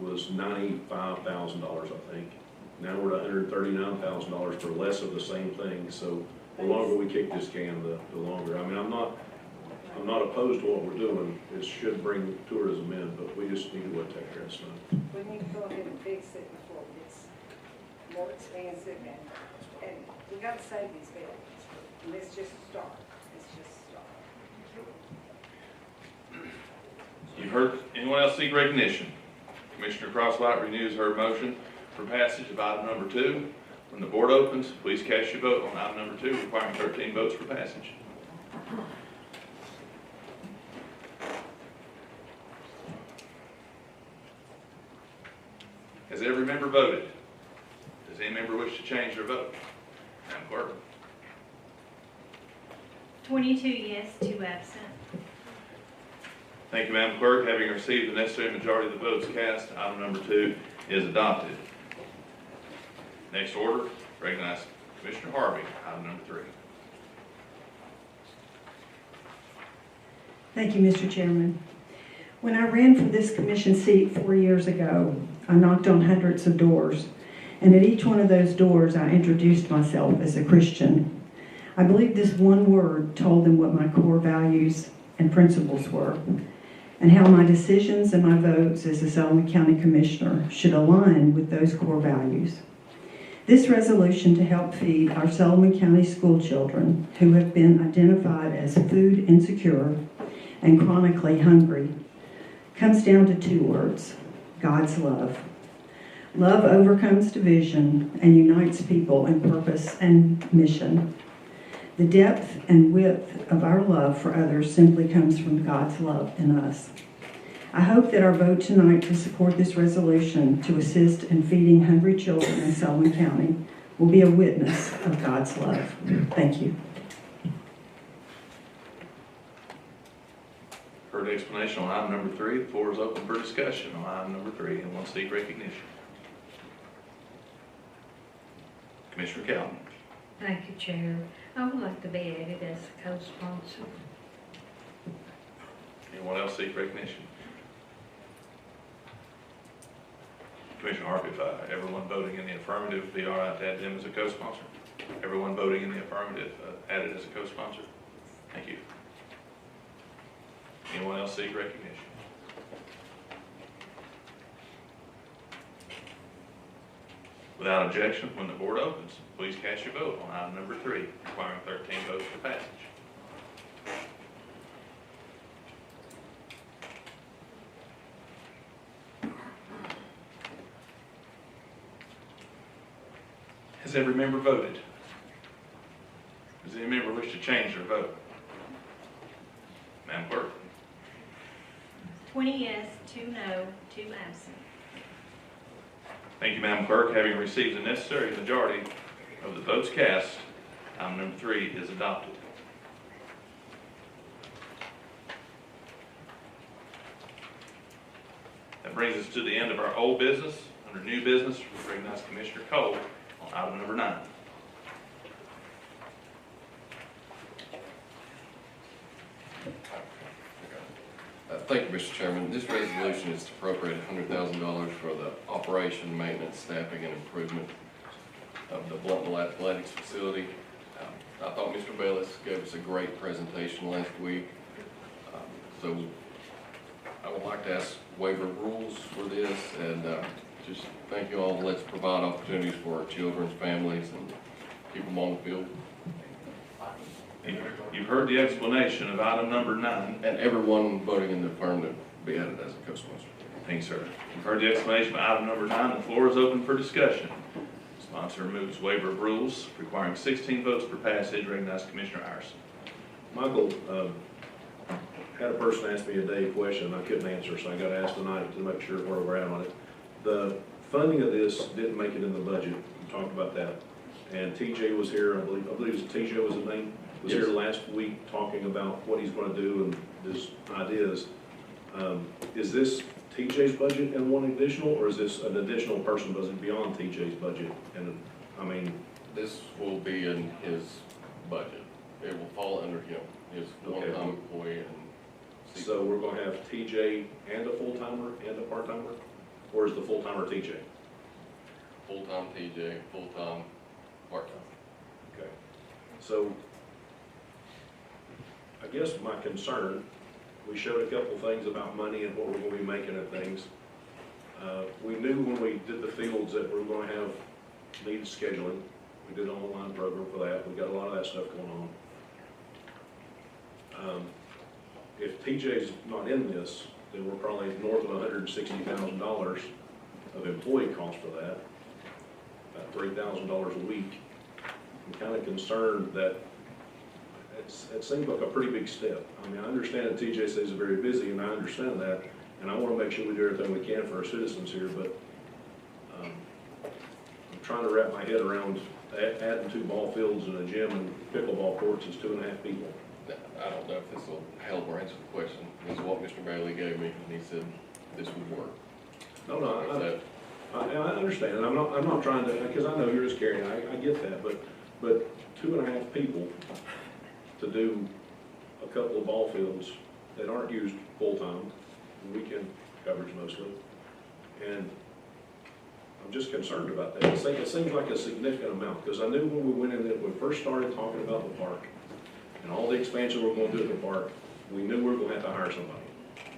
was $95,000, I think. Now we're at $139,000 for less of the same thing, so the longer we kick this can, the longer. I mean, I'm not opposed to what we're doing. It should bring tourism in, but we just need to go take care of stuff. We need to go ahead and fix it before it gets more expensive, and we gotta save these buildings. And let's just start, let's just start. You've heard, anyone else seek recognition? Commissioner Crosswhite renews her motion for passage of item number 2. When the board opens, please cast your vote on item number 2, requiring 13 votes for passage. Has every member voted? Does any member wish to change their vote? Madam Clerk. 22 yes, 2 absent. Thank you, Madam Clerk. Having received the necessary majority of the votes cast, item number 2 is adopted. Next order, recognize Commissioner Harvey, item number 3. Thank you, Mr. Chairman. When I ran for this commission seat 4 years ago, I knocked on hundreds of doors, and at each one of those doors I introduced myself as a Christian. I believe this one word told them what my core values and principles were, and how my decisions and my votes as a Sullivan County Commissioner should align with those core values. This resolution to help feed our Sullivan County school children who have been identified as food insecure and chronically hungry comes down to 2 words: God's love. Love overcomes division and unites people in purpose and mission. The depth and width of our love for others simply comes from God's love in us. I hope that our vote tonight to support this resolution to assist in feeding hungry children in Sullivan County will be a witness of God's love. Thank you. Heard the explanation on item number 3. The floor is open for discussion on item number 3. And we'll seek recognition. Commissioner Calvin. Thank you, Chair. I would like to be added as a co-sponsor. Anyone else seek recognition? Commissioner Harvey, if everyone voting in the affirmative, would be all right to add them as a co-sponsor? Everyone voting in the affirmative added as a co-sponsor? Thank you. Anyone else seek recognition? Without objection, when the board opens, please cast your vote on item number 3, requiring 13 votes for passage. Has every member voted? Does any member wish to change their vote? Madam Clerk. 20 yes, 2 no, 2 absent. Thank you, Madam Clerk. Having received the necessary majority of the votes cast, item number 3 is adopted. That brings us to the end of our old business. Under new business, we recognize Commissioner Cole on item number 9. Thank you, Mr. Chairman. This resolution is to appropriate $100,000 for the operation, maintenance, staffing, and improvement of the Bluntville Athletics Facility. I thought Mr. Bellis gave us a great presentation last week. So I would like to ask waiver of rules for this, and just thank you all. Let's provide opportunities for our children's families and keep them on the field. You've heard the explanation of item number 9. And everyone voting in the affirmative be added as a co-sponsor. Thank you, sir. You've heard the explanation of item number 9. The floor is open for discussion. Sponsor moves waiver of rules requiring 16 votes for passage. Recognize Commissioner Iverson. Michael, had a person ask me a day question and I couldn't answer, so I got to ask tonight to make sure where we're at on it. The funding of this didn't make it in the budget. We talked about that. And TJ was here, I believe TJ was the name, was Yes. here last week talking about what he's going to do and his ideas. Is this TJ's budget and one additional, or is this an additional person budget beyond TJ's budget? And I mean, this will be in his budget. It will fall under him, his full-time employee, and So we're gonna have TJ and a full-timer and a part-timer? Or is the full-timer TJ? Full-time TJ, full-time, part-time. Okay. So I guess my concern, we showed a couple things about money and what we're gonna be making of things. We knew when we did the fields that we were gonna have needed scheduling. We did an online program for that. We got a lot of that stuff going on. If TJ's not in this, then we're probably north of $160,000 of employee cost for that, about $3,000 a week. I'm kind of concerned that it seems like a pretty big step. I mean, I understand that TJ says he's very busy, and I understand that, and I want to make sure we do everything we can for our citizens here, but I'm trying to wrap my head around adding 2 ball fields and a gym and pickleball courts is 2.5 people. I don't know if this will help or answer the question. This is what Mr. Bailey gave me, and he said this would work. No, I understand, and I'm not trying to, because I know you're just carrying, I get that, but 2.5 people to do a couple of ball fields that aren't used full-time, weekend coverage mostly, and I'm just concerned about that. It seems like a significant amount, because I knew when we went in, when we first started talking about the park, and all the expansion we're going to do at the park, we knew we were going to have to hire somebody.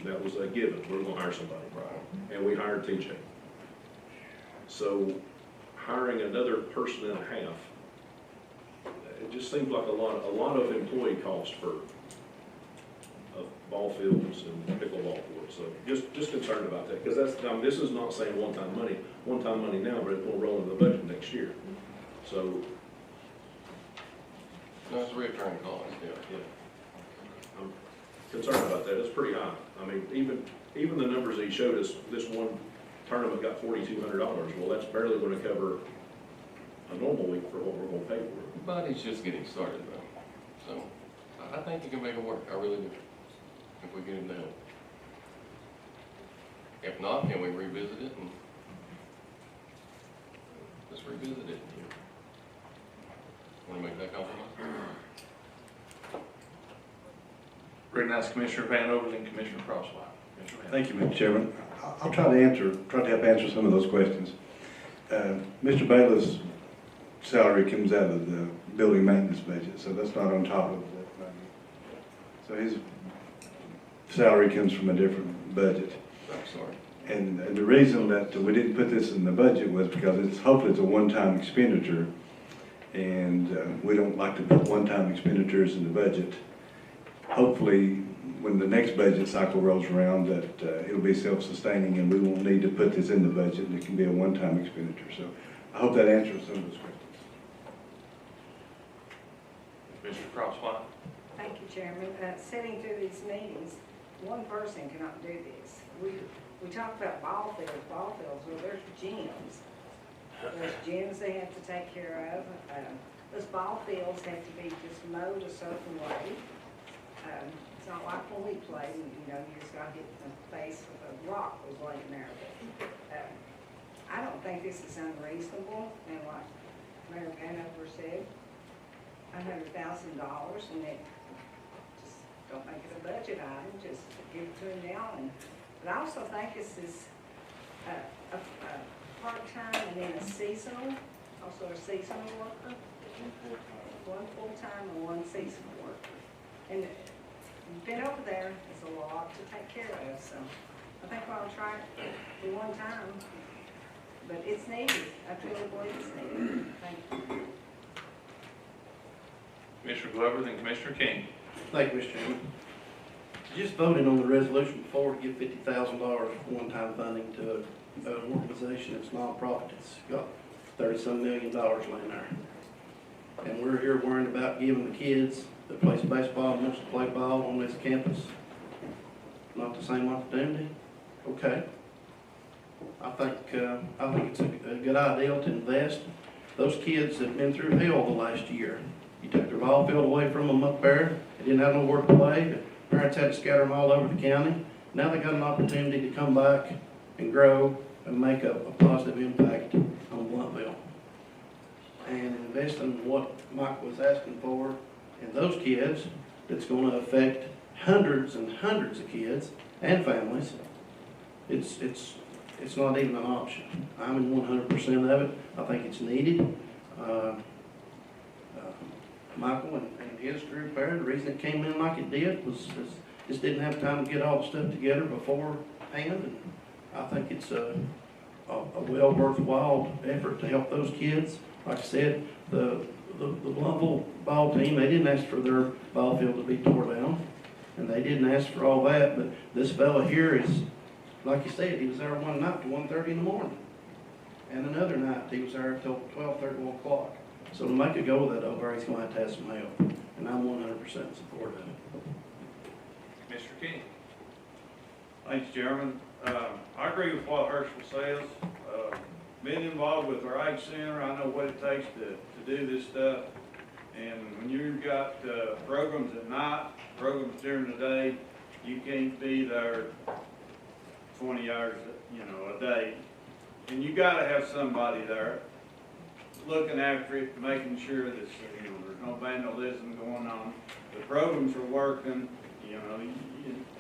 That was a given, we were going to hire somebody. Right. And we hired TJ. So hiring another person and a half, it just seems like a lot of employee cost for ball fields and pickleball courts. So just concerned about that, because this is not saying one-time money now, but it will roll into the budget next year. So. No, it's a recurring cost, Yeah. I'm concerned about that. It's pretty high. I mean, even the numbers he showed us, this one tournament got $4,200. Well, that's barely going to cover a normal week for what we're going to pay for it. but he's just getting started though. So I think he can make it work. I really do. If we get him to help. If not, can we revisit it and let's revisit it. Want to make that compromise? Recognize Commissioner Vanover, then Commissioner Crosswhite. Thank you, Mr. Chairman. I'll try to help answer some of those questions. Mr. Bayless' salary comes out of the building maintenance budget, so that's not on top of that money. So his salary comes from a different budget. I'm sorry. And the reason that we didn't put this in the budget was because hopefully it's a one-time expenditure, and we don't like to put one-time expenditures in the budget. Hopefully, when the next budget cycle rolls around, that it'll be self-sustaining and we won't need to put this in the budget, and it can be a one-time expenditure. So I hope that answers some of those questions. Commissioner Crosswhite. Thank you, Chairman. Sitting through these meetings, one person cannot do this. We talk about ball fields, well, there's gyms. There's gyms they have to take care of. Those ball fields have to be just mowed a certain way. It's not like when we play, you just got hit in the face with a rock was laying there. But, I don't think this is unreasonable, and like Mayor Vanover said, $100,000, and it just don't make it a budget item, just give it to him now. But I also think this is a part-time and then a seasonal, also a seasonal worker. One full-time and one seasonal worker. And being over there is a lot to take care of, so I think I'll try it for one time. But it's needed. I truly believe it's needed. Thank you. Commissioner Glover, then Commissioner King. Thank you, Mr. Chairman. Just voted on the resolution before to give $50,000 one-time funding to an organization that's nonprofit. It's got $30-some million laying there. And we're here worrying about giving the kids that plays baseball and wants to play ball on this campus not the same opportunity. Okay. I think it's a good idea to invest. Those kids have been through hell the last year. You took their ball field away from them up there. They didn't have nowhere to play. The parents had to scatter them all over the county. Now they got an opportunity to come back and grow and make a positive impact on Blunttville. And invest in what Mike was asking for and those kids, that's going to affect hundreds and hundreds of kids and families, it's not even an option. I'm in 100% of it. I think it's needed. Michael and his group there, the reason it came in like it did was just didn't have time to get all the stuff together beforehand. And I think it's a well worthwhile effort to help those kids. Like I said, the Bluffville ball team, they didn't ask for their ball field to be tore down, and they didn't ask for all that. But this fella here is, like you said, he was there one night to 1:30 in the morning, and another night he was there till 12:30, 1 o'clock. So to make a go of that over, he's going to have some help, and I'm 100% in support of it. Mr. King. Thanks, Chairman. I agree with what Herschel says. Being involved with our Ag Center, I know what it takes to do this stuff. And when you've got programs at night, programs during the day, you can't be there 20 hours, a day. And you got to have somebody there looking after it, making sure that there's no vandalism going on. The programs are working,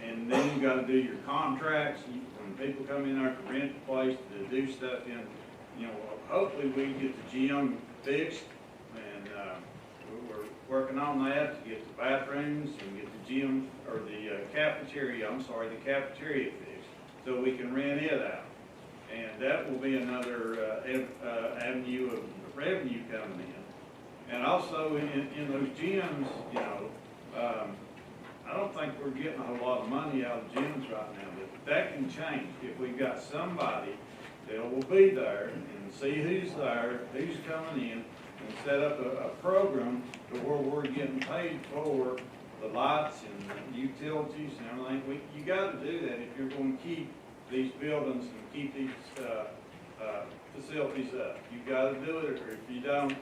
and then you got to do your contracts. When people come in there to rent the place to do stuff in, hopefully we can get the gym fixed, and we're working on that to get the bathrooms and get the gym, or the cafeteria fixed, so we can rent it out. And that will be another avenue of revenue coming in. And also in those gyms, I don't think we're getting a whole lot of money out of gyms right now, but that can change if we've got somebody that will be there and see who's there, who's coming in, and set up a program to where we're getting paid for the lights and the utilities and everything. You got to do that if you're going to keep these buildings and keep these facilities up. You got to do it, or if you don't,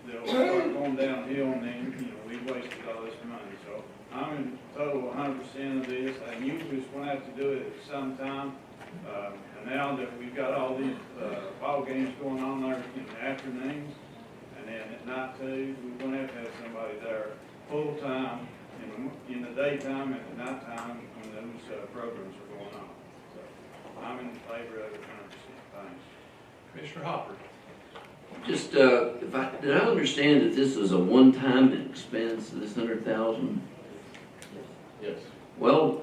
they'll start going downhill, and then we wasted all this money. So I'm in total 100% of this. I knew we was going to have to do it at some time, and now that we've got all these ball games going on there in the afternoons, and then at night too, we're going to have somebody there full time in the daytime and at nighttime when those programs are going on. So I'm in favor of it 100%. Thanks. Commissioner Hopper. Just, did I understand that this is a one-time expense, this 100,000? Yes. Well,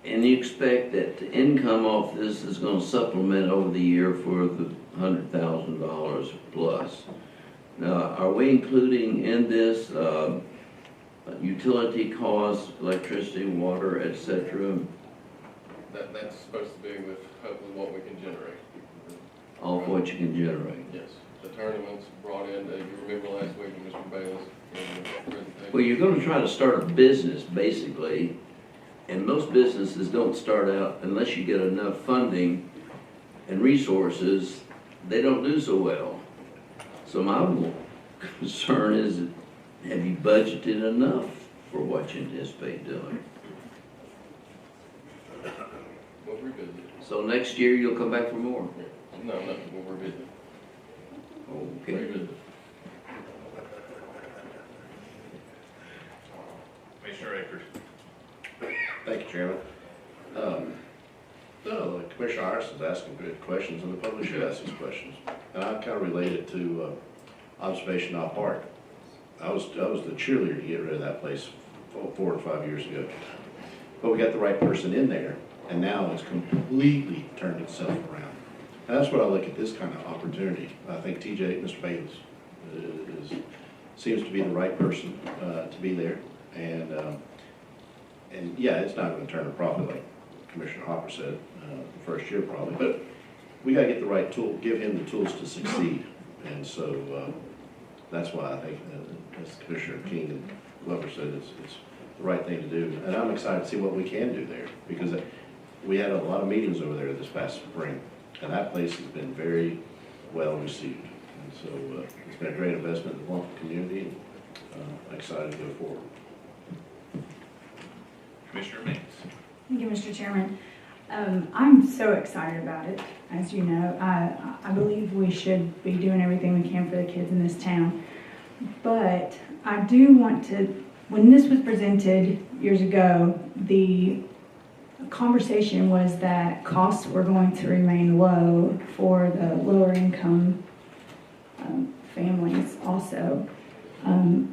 and you expect that the income off this is going to supplement over the year for the $100,000 plus. Now, are we including in this utility costs, electricity, water, etc.? That's supposed to be with hopefully what we can generate. All of what you can generate? Yes. The tournaments brought in, you remember last week when Mr. Bayless gave the presentation? Well, you're going to try to start a business, basically, and most businesses don't start out unless you get enough funding and resources. They don't do so well. So my concern is, have you budgeted enough for what you anticipate doing? We'll revisit. So next year you'll come back for more? No, we'll revisit. Okay. Revisit. Commissioner Akers. Thank you, Chairman. No, Commissioner Iverson's asking good questions, and the public should ask these questions. And I kind of relate it to Observation Knob Park. I was the cheerleader to get rid of that place 4 or 5 years ago. But we got the right person in there, and now it's completely turned itself around. And that's what I look at this kind of opportunity. I think Mr. Bayless seems to be the right person to be there. And yeah, it's not going to turn a profit like Commissioner Hopper said the first year probably, but we got to get the right tool, give him the tools to succeed. And so that's why I think, as Commissioner King and whoever said, it's the right thing to do. And I'm excited to see what we can do there, because we had a lot of meetings over there this past spring, and that place has been very well received. And so it's been a great investment in the local community, and I'm excited to go forward. Commissioner Meeks. Thank you, Mr. Chairman. I'm so excited about it. As you know, I believe we should be doing everything we can for the kids in this town. But I do want to when this was presented years ago, the conversation was that costs were going to remain low for the lower income families also.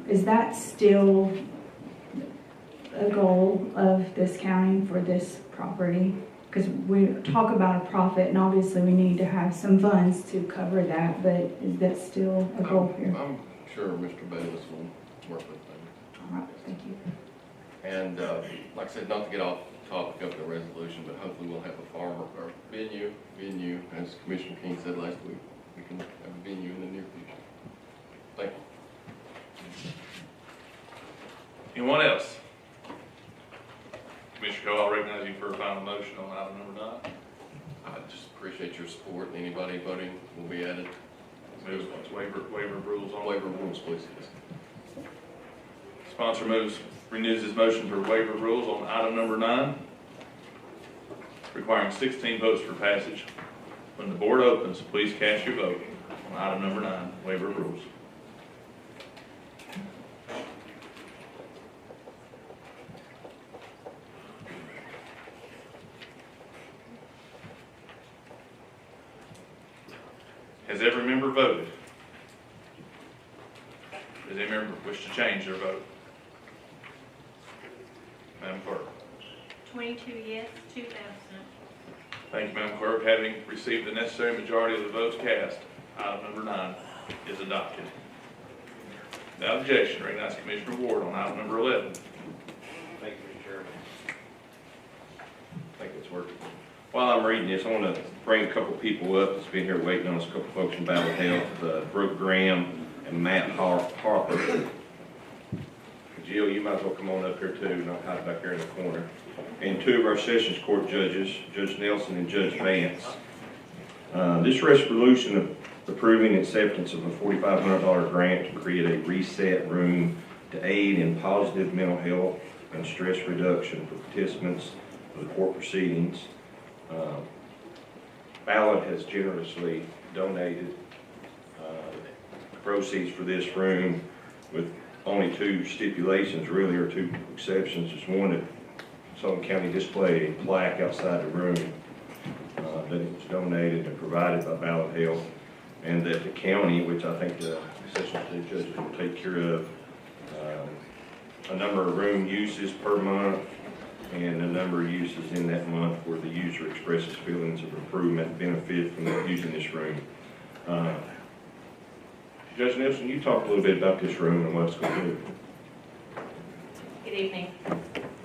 Is that still a goal of this county for this property? Because we talk about a profit, and obviously we need to have some funds to cover that, but is that still a goal here? I'm sure Mr. Bayless will work with them. All right, thank you. And like I said, not to get off topic of the resolution, but hopefully we'll have a farmer or venue, as Commissioner King said last week, we can have a venue in the near future. Thank you. Anyone else? Commissioner Coe, I'll recognize you for a final motion on item number 9. I just appreciate your support. Anybody voting will be added. Waiver of rules on. Waiver of rules, please. Sponsor renews his motion for waiver of rules on item number 9, requiring 16 votes for passage. When the board opens, please cast your vote on item number 9, waiver of rules. Has every member voted? Does any member wish to change their vote? Madam Clerk. 22 yes, 2 absent. Thank you, Madam Clerk. Having received the necessary majority of the votes cast, item number 9 is adopted. Without objection, recognize Commissioner Ward on item number 11. Thank you, Mr. Chairman. I think it's working. While I'm reading this, I want to bring a couple people up that's been here waiting on us, a couple folks from Battle Health, Brooke Graham and Matt Harper. Jill, you might as well come on up here too, not hide back there in the corner. And 2 of our Sessions Court judges, Judge Nelson and Judge Vance. This resolution approving acceptance of a $4,500 grant to create a reset room to aid in positive mental health and stress reduction for participants of the court proceedings. Ballard has generously donated proceeds for this room with only 2 stipulations, really, or 2 exceptions. Just one, that Sullivan County display a plaque outside the room that it was donated and provided by Ballard Health, and that the county, which I think the Sessions judges will take care of, a number of room uses per month and a number of uses in that month where the user expresses feelings of improvement and benefit from using this room. Judge Nelson, you talk a little bit about this room and what it's going to do. Good evening.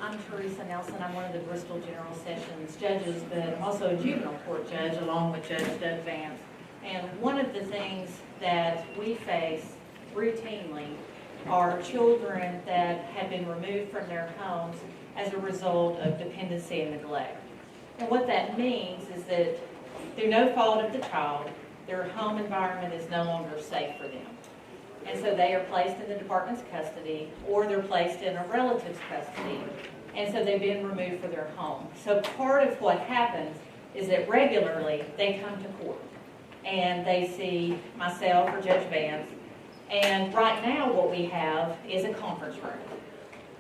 I'm Teresa Nelson. I'm one of the Bristol General Sessions judges, but I'm also a juvenile court judge along with Judge Doug Vance. And one of the things that we face routinely are children that have been removed from their homes as a result of dependency and neglect. And what that means is that through no fault of the child, their home environment is no longer safe for them. And so they are placed in the department's custody, or they're placed in a relative's custody, and so they've been removed from their home. So part of what happens is that regularly they come to court, and they see myself or Judge Vance, and right now what we have is a conference room.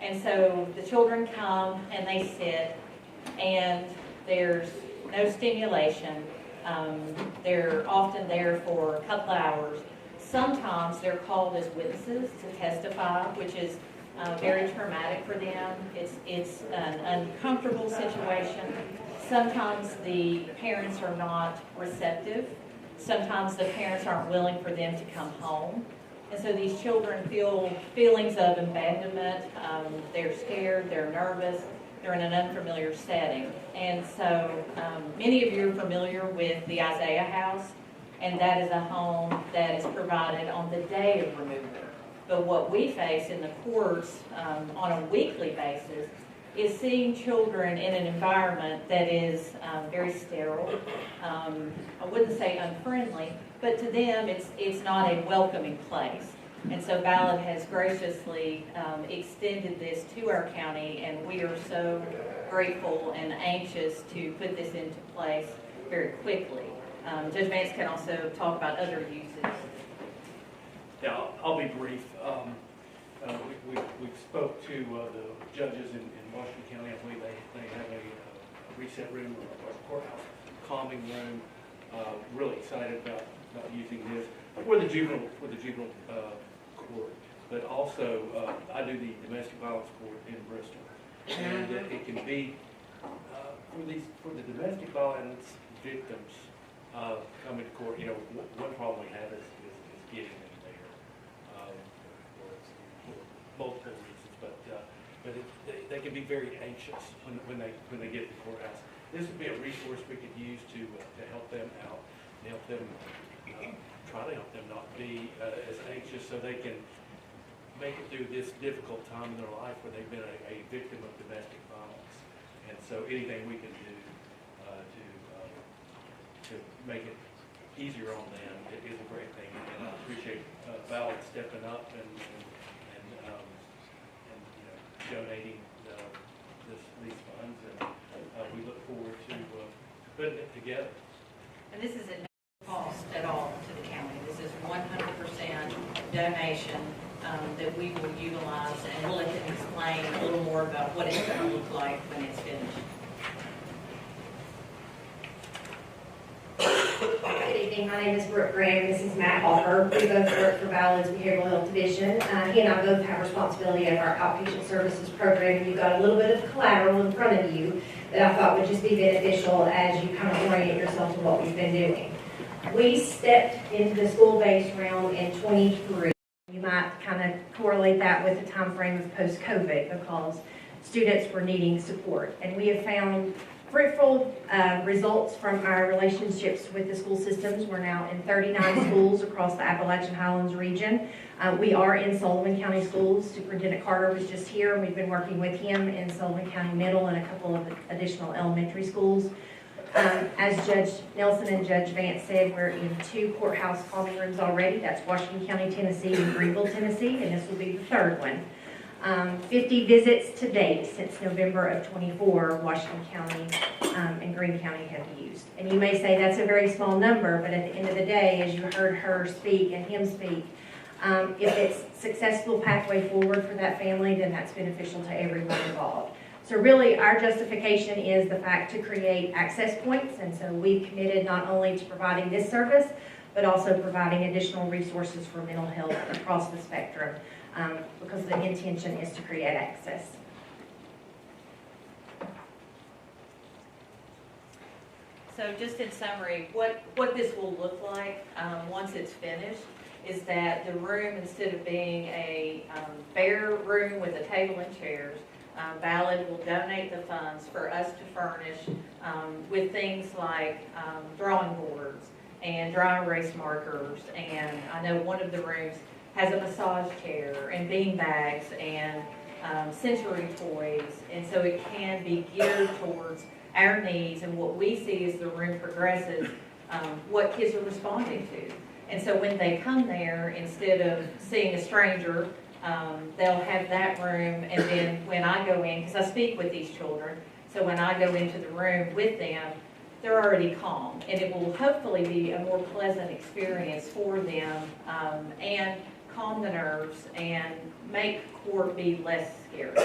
And so the children come and they sit, and there's no stimulation. They're often there for a couple of hours. Sometimes they're called as witnesses to testify, which is very traumatic for them. It's an uncomfortable situation. Sometimes the parents are not receptive. Sometimes the parents aren't willing for them to come home. And so these children feel feelings of abandonment. They're scared, they're nervous, they're in an unfamiliar setting. And so many of you are familiar with the Isaiah House, and that is a home that is provided on the day of removal. But what we face in the courts on a weekly basis is seeing children in an environment that is very sterile. I wouldn't say unfriendly, but to them it's not a welcoming place. And so Ballard has graciously extended this to our county, and we are so grateful and anxious to put this into place very quickly. Judge Vance can also talk about other uses. Yeah, I'll be brief. We spoke to the judges in Washington County. I believe they have a reset room or courthouse calming room. Really excited about using this for the juvenile court, but also I do the domestic violence court in Bristol, and it can be for the domestic violence victims coming to court. You know, one problem we have is getting them there. For multiple reasons, but they can be very anxious when they get to the courthouse. This would be a resource we could use to help them out, and help them try to help them not be as anxious, so they can make it through this difficult time in their life where they've been a victim of domestic violence. And so anything we can do to make it easier on them is a great thing. And I appreciate Val stepping up and donating these funds, and we look forward to putting it together. And this is at no cost at all to the county. This is 100% donation that we will utilize, and we'll let them explain a little more about what it's going to look like when it's finished. Good evening, my name is Brooke Graham, this is Matt Hawker. We both work for Ballard's Behavioral Health Division. He and I both have responsibility of our outpatient services program. You've got a little bit of collateral in front of you that I thought would just be beneficial as you kind of orient yourself to what we've been doing. We stepped into the school-based realm in 23. You might kind of correlate that with the time frame of post-COVID because students were needing support. And we have found fruitful results from our relationships with the school systems. We're now in 39 schools across the Appalachian Highlands region. We are in Sullivan County Schools. Superintendent Carter was just here, and we've been working with him in Sullivan County Middle and a couple of additional elementary schools. As Judge Nelson and Judge Vance said, we're in 2 courthouse calming rooms already. That's Washington County, Tennessee, and Greenville, Tennessee, and this will be the 3rd one. 50 visits to date since November of 24, Washington County and Greene County have used. And you may say that's a very small number, but at the end of the day, as you heard her speak and him speak, if it's successful pathway forward for that family, then that's beneficial to everyone involved. So really, our justification is the fact to create access points, and so we've committed not only to providing this service, but also providing additional resources for mental health across the spectrum, because the intention is to create access. So just in summary, what this will look like once it's finished is that the room, instead of being a bare room with a table and chairs, Ballard will donate the funds for us to furnish with things like drawing boards and dry erase markers, and I know one of the rooms has a massage chair and bean bags and sensory toys, and so it can be geared towards our needs and what we see as the room progresses, what kids are responding to. And so when they come there, instead of seeing a stranger, they'll have that room, and then when I go in, because I speak with these children, so when I go into the room with them, they're already calm, and it will hopefully be a more pleasant experience for them, and calm the nerves and make court be less scary.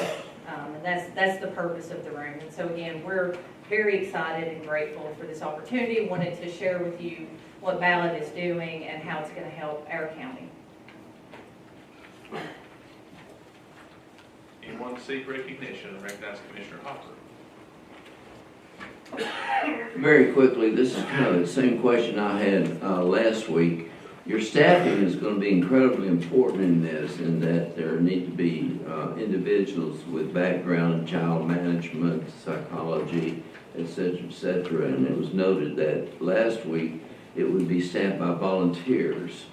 And that's the purpose of the room. And so again, we're very excited and grateful for this opportunity. Wanted to share with you what Ballard is doing and how it's going to help our county. Anyone seek recognition and recognize Commissioner Hopper? Very quickly, this is kind of the same question I had last week. Your staffing is going to be incredibly important in this, in that there need to be individuals with background in child management, psychology, et cetera, and it was noted that last week it would be staffed by volunteers.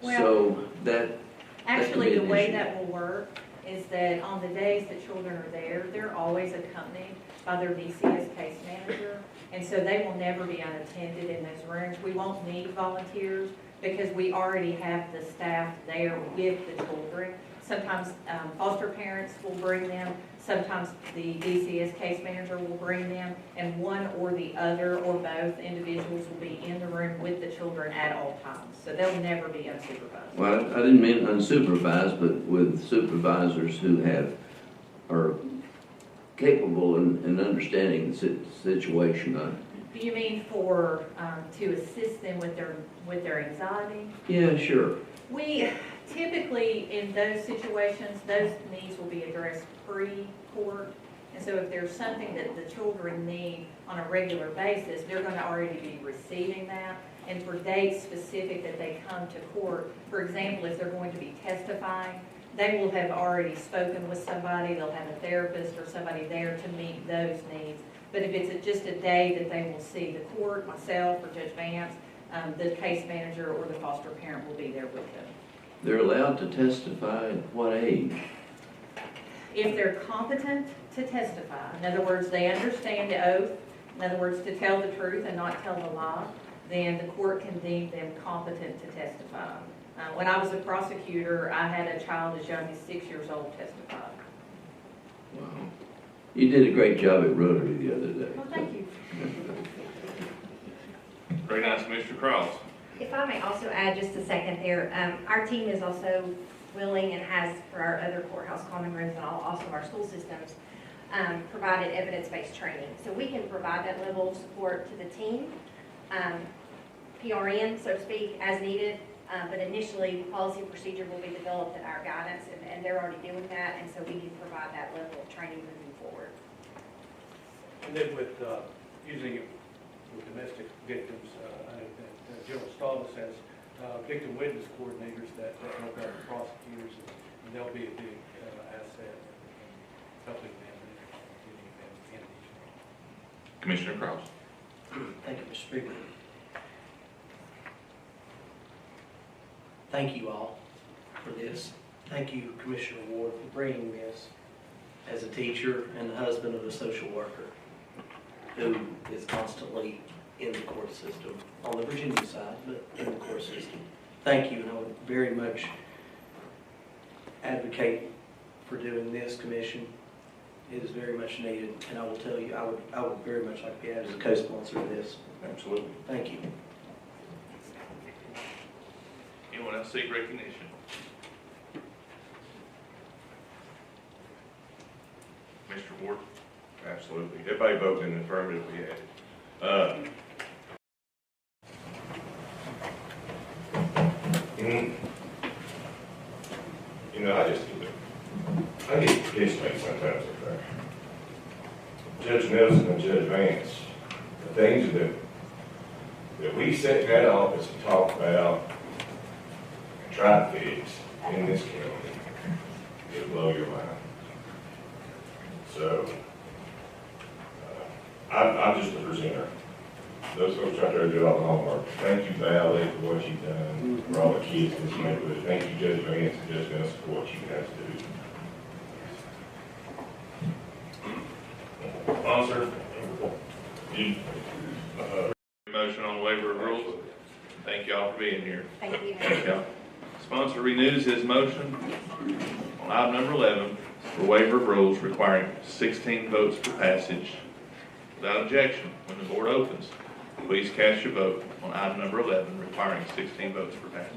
Well, so that actually, that the way issue. that will work is that on the days that children are there, they're always accompanied by their DCS case manager, and so they will never be unattended in those rooms. We won't need volunteers because we already have the staff there with the children. Sometimes foster parents will bring them, sometimes the DCS case manager will bring them, and one or the other or both individuals will be in the room with the children at all times. So they'll never be unsupervised. Well, I didn't mean unsupervised, but with supervisors who are capable in understanding the situation. Do you mean for, to assist them with their anxiety? Yeah, sure. We typically, in those situations, those needs will be addressed pre-court. And so if there's something that the children need on a regular basis, they're going to already be receiving that. And for dates specific that they come to court, for example, if they're going to be testifying, they will have already spoken with somebody, they'll have a therapist or somebody there to meet those needs. But if it's just a day that they will see the court, myself or Judge Vance, the case manager or the foster parent will be there with them. They're allowed to testify at what age? If they're competent to testify, in other words, they understand the oath, in other words, to tell the truth and not tell the lie, then the court can deem them competent to testify. When I was a prosecutor, I had a child as young as 6 years old testify. Wow. You did a great job at Rotary the other day. Well, thank you. Very nice, Mr. Cross. If I may also add just a second there, our team is also willing and has, for our other courthouse common rooms and also our school systems, provided evidence-based training. So we can provide that level of support to the team, PRN, so to speak, as needed. But initially, policy and procedure will be developed in our guidance, and they're already doing that, and so we can provide that level of training moving forward. And then with using it with domestic victims, I know that General Sullivan has victim witness coordinators that help out the prosecutors, and they'll be a big asset in helping them in these. Commissioner Cross. Thank you, Mr. Speaker. Thank you all for this. Thank you, Commissioner Ward, for bringing this as a teacher and the husband of a social worker who is constantly in the court system, on the Virginia side, but in the court system. Thank you, and I would very much advocate for doing this, Commission. It is very much needed, and I will tell you, I would very much like to be added as a co-sponsor of this. Absolutely. Thank you. Anyone else seek recognition? Mr. Ward? Absolutely. Everybody voted in the affirmative, we had it. You know, I get pissed at sometimes up there. Judge Nelson and Judge Vance, the things that we sit in that office and talk about and try to fix in this county, it'll blow your mind. So, I'm just a presenter. Those folks out there do all the homework. Thank you, Valley, for what you've done for all the kids in this neighborhood. Thank you, Judge Vance and Judge Nelson, for what you guys do. Sponsor, Motion on waiver of rules. Thank you all for being here. Thank you. Thank y'all. Sponsor renews his motion on item number 11 for waiver of rules requiring 16 votes for passage. Without objection, when the board opens, please cast your vote on item number 11 requiring 16 votes for passage.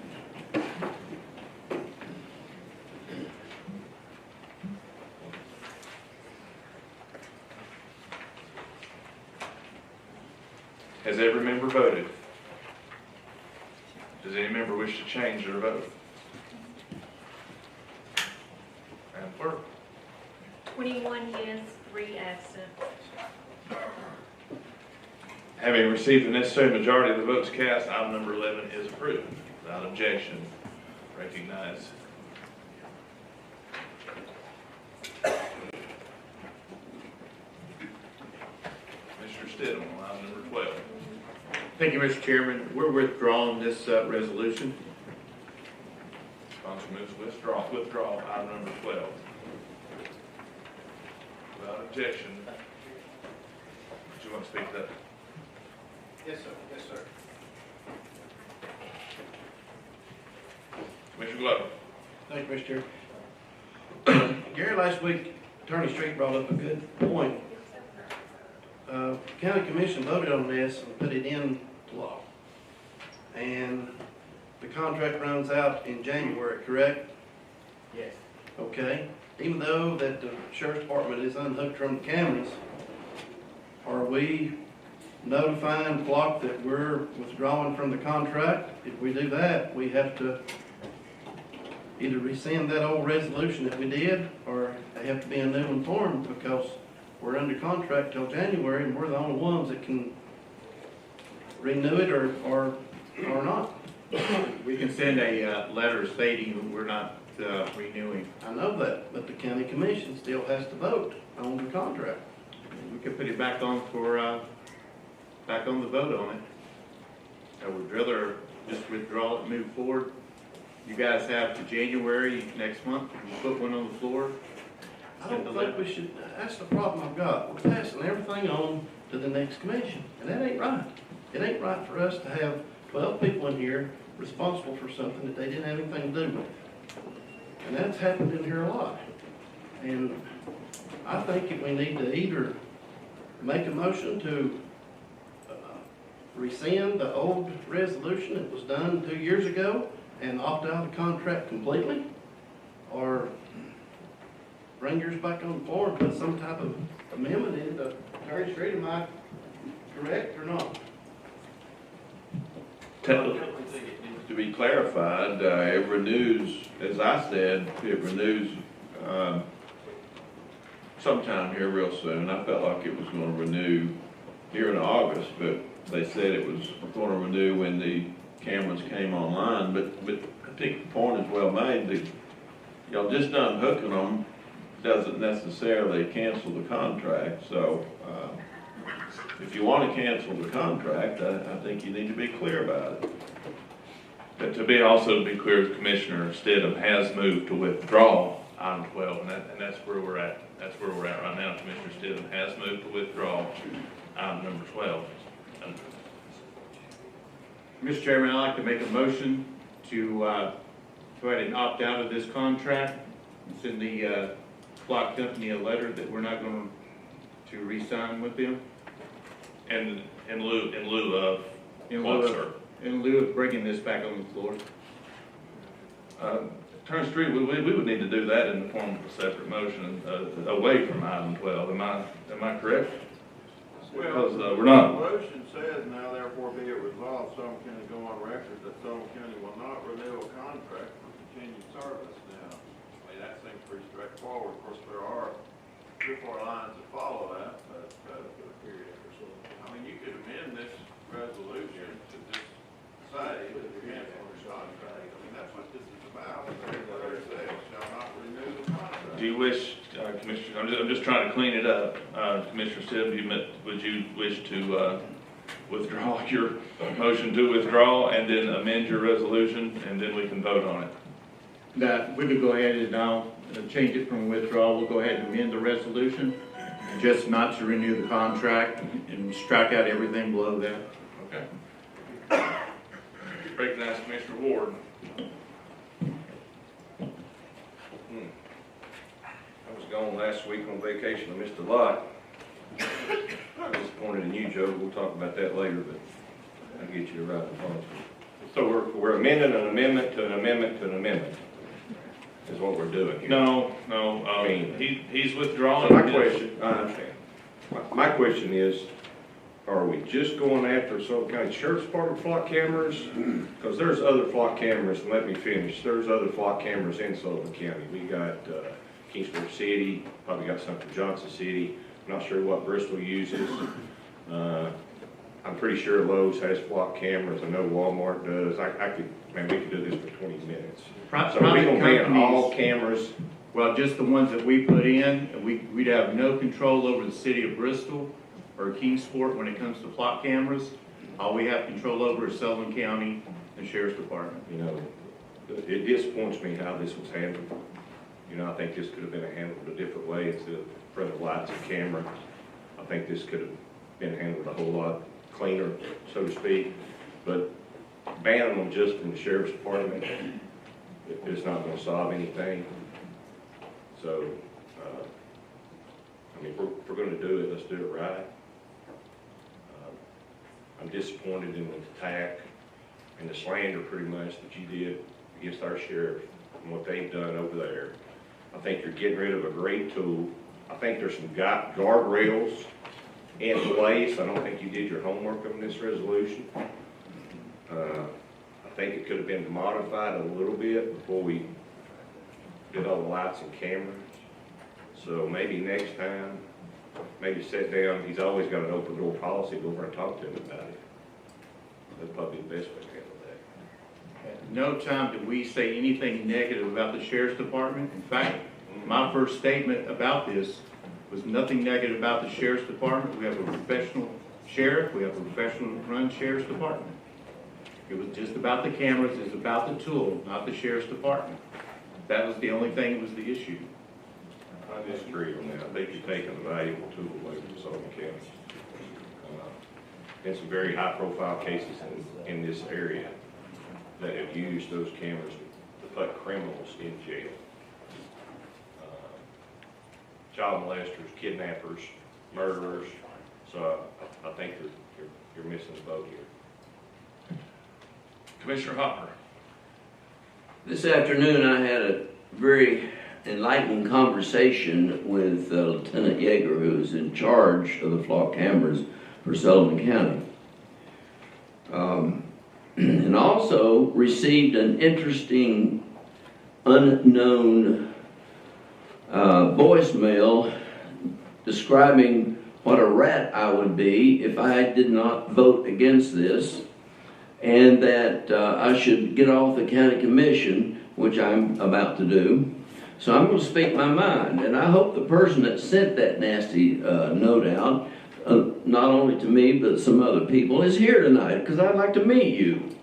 Has every member voted? Does any member wish to change their vote? Madam Clerk. 21 yes, 3 absent. Having received the necessary majority of the votes cast, item number 11 is approved. Without objection, recognize. Mr. Stidham on item number 12. Thank you, Mr. Chairman. We're withdrawing this resolution. Sponsor moves withdraw item number 12. Without objection. Do you want to speak to that? Yes, sir. Yes, sir. Commissioner Glover. Thank you, Mr. Chair. Gary, last week, Attorney Street brought up a good point. County Commission voted on this and put it in law. And the contract runs out in January, correct? Yes. Okay. Even though that the sheriff's department is unhooked from the cameras, are we notifying Flock that we're withdrawing from the contract? If we do that, we have to either rescind that old resolution that we did, or they have to be a new one formed, because we're under contract till January, and we're the only ones that can renew it or not. We can send a letter stating that we're not renewing. I know that, but the county commission still has to vote on the contract. We could put it back on for, back on the vote on it. I would rather just withdraw it and move forward. You guys have to January next month, and put one on the floor. I don't think we should, that's the problem I've got. We're passing everything on to the next commission, and that ain't right. It ain't right for us to have 12 people in here responsible for something that they didn't have anything to do with. And that's happened in here a lot. And I think that we need to either make a motion to rescind the old resolution that was done 2 years ago and opt out of the contract completely, or bring yours back on the floor and put some type of amendment in it. Attorney Street, am I correct or not? To be clarified, it renews, as I said, it renews sometime here real soon. I felt like it was going to renew here in August, but they said it was going to renew when the cameras came online. But I think the point is well made. That, just unhooking them doesn't necessarily cancel the contract. So if you want to cancel the contract, I think you need to be clear about it. But to be clear, the Commissioner Stidham has moved to withdraw item 12, and that's where we're at. That's where we're at right now. Commissioner Stidham has moved to withdraw item number 12. Mr. Chairman, I'd like to make a motion to go ahead and opt out of this contract and send the clock company a letter that we're not going to re-sign with them. And in lieu of what, sir? In lieu of bringing this back on the floor. Attorney Street, we would need to do that in the form of a separate motion away from item 12. Am I correct? Because we're not. The motion says now therefore be it resolved, Sullivan County go on record that Sullivan County will not renew a contract for continued service. Now, I mean, that seems pretty straightforward. Of course, there are 3 or 4 lines that follow that, but I mean, you could amend this resolution to just say that you're canceling the contract. I mean, that's what this is about. It says shall not renew the contract. Do you wish, Commissioner, I'm just trying to clean it up. Commissioner Stidham, would you wish to withdraw your motion to withdraw and then amend your resolution, and then we can vote on it? That we could go ahead and now change it from withdrawal. We'll go ahead and amend the resolution, just not to renew the contract and strike out everything below that. Okay. Recognize Commissioner Ward. I was gone last week on vacation. I missed a lot. I'm disappointed in you, Joe. We'll talk about that later, but I'll get you the right response. So we're amending an amendment to an amendment to an amendment, is what we're doing here. No, he's withdrawing. So my question, I understand. My question is, are we just going after Sullivan County Sheriff's Department flock cameras? Because there's other flock cameras, and let me finish, there's other flock cameras in Sullivan County. We got Kingsport City, probably got some from Johnson City. I'm not sure what Bristol uses. I'm pretty sure Lowe's has flock cameras. I know Walmart does. We could do this for 20 minutes. So we're going to ban all cameras. Well, just the ones that we put in. We'd have no control over the city of Bristol or Kingsport when it comes to plot cameras. All we have control over is Sullivan County and Sheriff's Department. It disappoints me how this was handled. I think this could have been handled a different way instead of front of lights and camera. I think this could have been handled a whole lot cleaner, so to speak. But banning them just from the Sheriff's Department is not going to solve anything. So, I mean, if we're gonna do it, let's do it right. I'm disappointed in the attack and the slander pretty much that you did against our sheriff and what they've done over there. I think you're getting rid of a great tool. I think there's some guardrails in place. I don't think you did your homework on this resolution. I think it could have been modified a little bit before we did all the lights and cameras. So maybe next time, maybe sit down. He's always got an open door policy. Go over and talk to him about it. That'd probably be the best way to handle that. At no time did we say anything negative about the sheriff's department. In fact, my first statement about this was nothing negative about the sheriff's department. We have a professional sheriff. We have a professional run sheriff's department. It was just about the cameras. It's about the tool, not the sheriff's department. That was the only thing that was the issue. I disagree on that. I think you're taking a valuable tool away from Sullivan County. Been some very high-profile cases in this area that have used those cameras to put criminals in jail. Child molesters, kidnappers, murderers. So I think you're missing the boat here. Commissioner Hopper. This afternoon, I had a very enlightening conversation with Lieutenant Yeager, who is in charge of the flock cameras for Sullivan County. And also received an interesting, unknown voicemail describing what a rat I would be if I did not vote against this, and that I should get off the county commission, which I'm about to do. So I'm going to speak my mind, and I hope the person that sent that nasty note out, not only to me but some other people, is here tonight, because I'd like to meet you.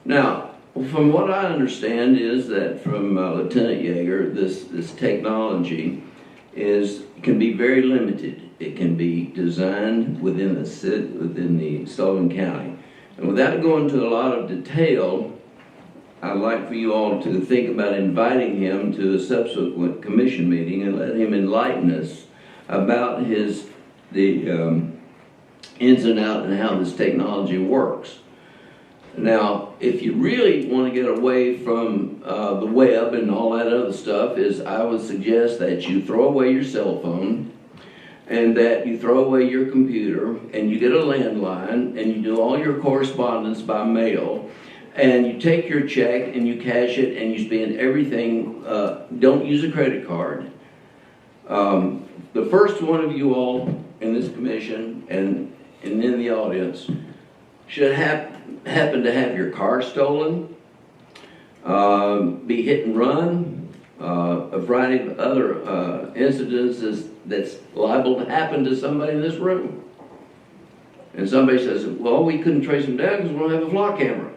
Now, from what I understand is that from Lieutenant Yeager, this technology can be very limited. It can be designed within the Sullivan County. And without going into a lot of detail, I'd like for you all to think about inviting him to a subsequent commission meeting and let him enlighten us about the ins and outs and how this technology works. Now, if you really want to get away from the web and all that other stuff, I would suggest that you throw away your cell phone and that you throw away your computer and you get a landline and you do all your correspondence by mail. And you take your check and you cash it and you spend everything. Don't use a credit card. The first one of you all in this commission and in the audience should happen to have your car stolen, be hit and run, a variety of other incidences that's liable to happen to somebody in this room. And somebody says, well, we couldn't trace them down because we don't have a flock camera.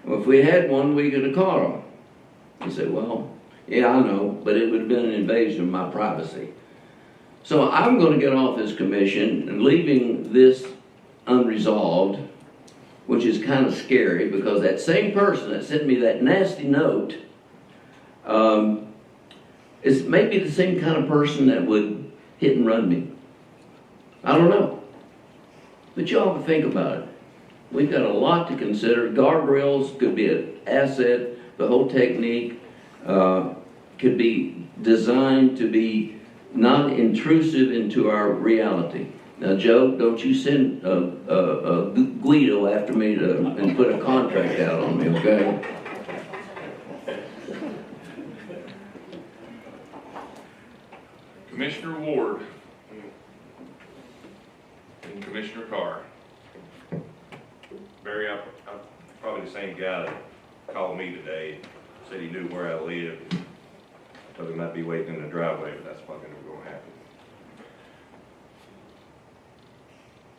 Well, if we had one, we could have caught them. You say, well, yeah, I know, but it would have been an invasion of my privacy. So I'm going to get off this commission and leaving this unresolved, which is kind of scary because that same person that sent me that nasty note is maybe the same kind of person that would hit and run me. I don't know. But you ought to think about it. We've got a lot to consider. Guardrails could be an asset. The whole technique could be designed to be not intrusive into our reality. Now, Joe, don't you send Guido after me and put a contract out on me, okay? Commissioner Ward and Commissioner Carr. Barry, I'm probably the same guy that called me today, said he knew where I lived. I told him I'd be waiting in the driveway, but that's probably never going to happen.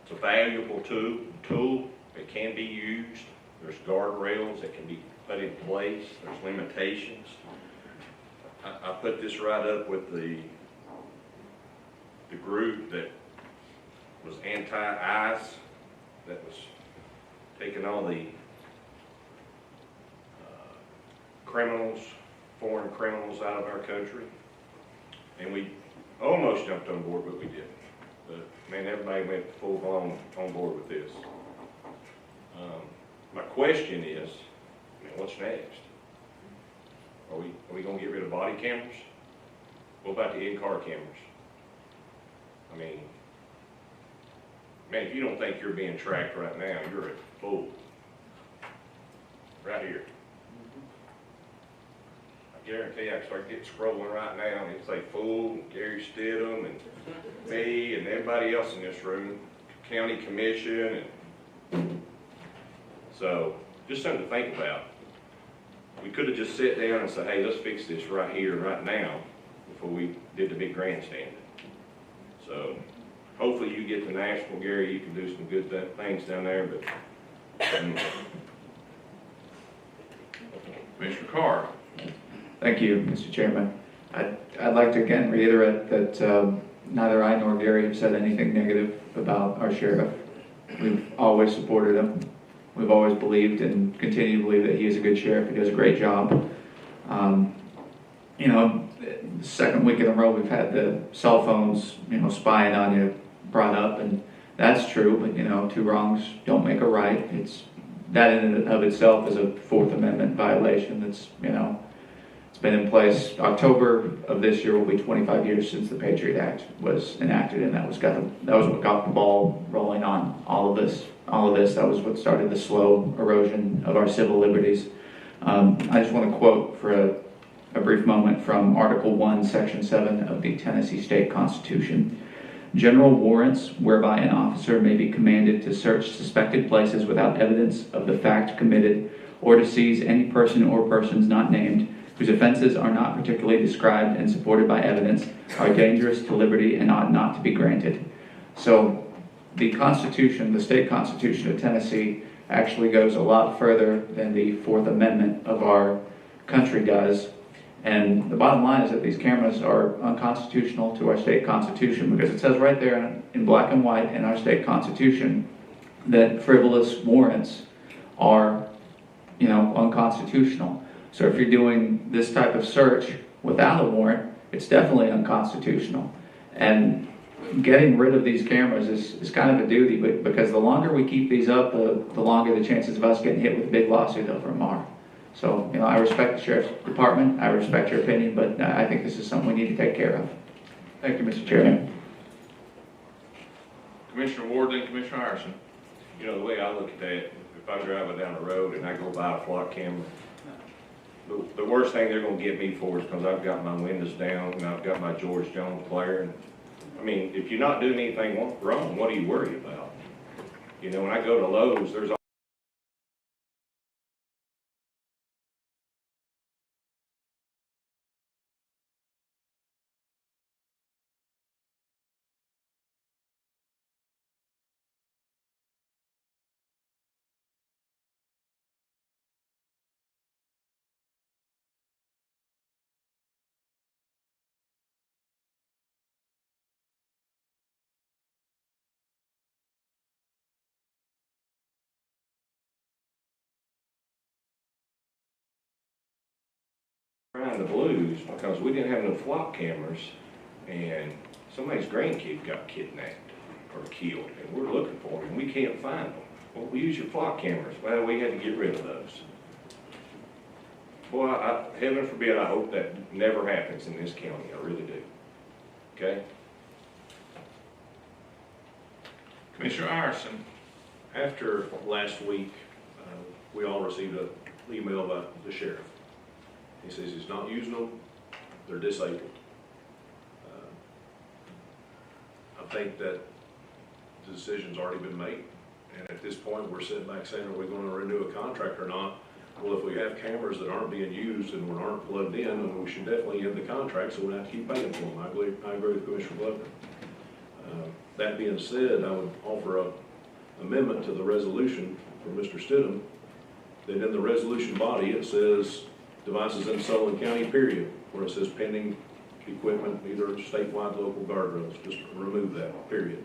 It's a valuable tool. It can be used. There's guardrails that can be put in place. There's limitations. I put this right up with the group that was anti-ICE, that was taking all the criminals foreign criminals out of our country. And we almost jumped on board, but we didn't. But man, everybody went full blown on board with this. My question is, man, what's next? Are we gonna get rid of body cameras? What about the in-car cameras? I mean, man, if you don't think you're being tracked right now, you're a fool. Right here. I guarantee I can start getting scrolling right now and it's like fool, Gary Stidham and me and everybody else in this room, county commission, and so just something to think about. We could have just sat down and said, hey, let's fix this right here, right now, before we did the big grandstand. So hopefully you get to Nashville, Gary, you can do some good things down there, but Mr. Carr. Thank you, Mr. Chairman. I'd like to again reiterate that neither I nor Gary have said anything negative about our sheriff. We've always supported him. We've always believed and continue to believe that he is a good sheriff. He does a great job. You know, the second week in a row we've had the cell phones, you know, spying on you brought up, and that's true, but you know, two wrongs don't make a right. It's that in and of itself is a Fourth Amendment violation. That's, you know, it's been in place. October of this year will be 25 years since the Patriot Act was enacted, and that was what got the ball rolling on all of this. That was what started the slow erosion of our civil liberties. I just want to quote for a brief moment from Article 1, Section 7 of the Tennessee State Constitution. General warrants whereby an officer may be commanded to search suspected places without evidence of the fact committed, or to seize any person or persons not named, whose offenses are not particularly described and supported by evidence, are dangerous to liberty and ought not to be granted. So the Constitution, the state Constitution of Tennessee, actually goes a lot further than the Fourth Amendment of our country does. And the bottom line is that these cameras are unconstitutional to our state constitution, because it says right there in black and white in our state constitution that frivolous warrants are, you know, unconstitutional. So if you're doing this type of search without a warrant, it's definitely unconstitutional. And getting rid of these cameras is kind of a duty, but because the longer we keep these up, the longer the chances of us getting hit with a big lawsuit over them are. So, you know, I respect the Sheriff's Department, I respect your opinion, but I think this is something we need to take care of. Thank you, Mr. Chairman. Commissioner Ward, then Commissioner Harrison. You know, the way I look at that, if I'm driving down the road and I go by a flock camera, the worst thing they're gonna get me for is because I've got my windows down and I've got my George Jones blaring. I mean, if you're not doing anything wrong, what are you worried about? You know, when I go to Lowe's, there's crying the blues because we didn't have no flock cameras and somebody's grandkid got kidnapped or killed and we're looking for them and we can't find them. Well, we use your flock cameras. Well, we had to get rid of those. Boy, heaven forbid, I hope that never happens in this county. I really do. Okay? Commissioner Iverson. After last week, we all received an email about the sheriff. He says he's not using them, they're disabled. I think that the decision's already been made. And at this point, we're sitting back saying, are we going to renew a contract or not? Well, if we have cameras that aren't being used and aren't plugged in, then we should definitely end the contract so we don't have to keep paying for them. I agree with Commissioner Glover. That being said, I would offer an amendment to the resolution for Mr. Stidham, that in the resolution body, it says devices in Sullivan County, period, where it says pending equipment, either statewide, local guardrails, just remove that, period.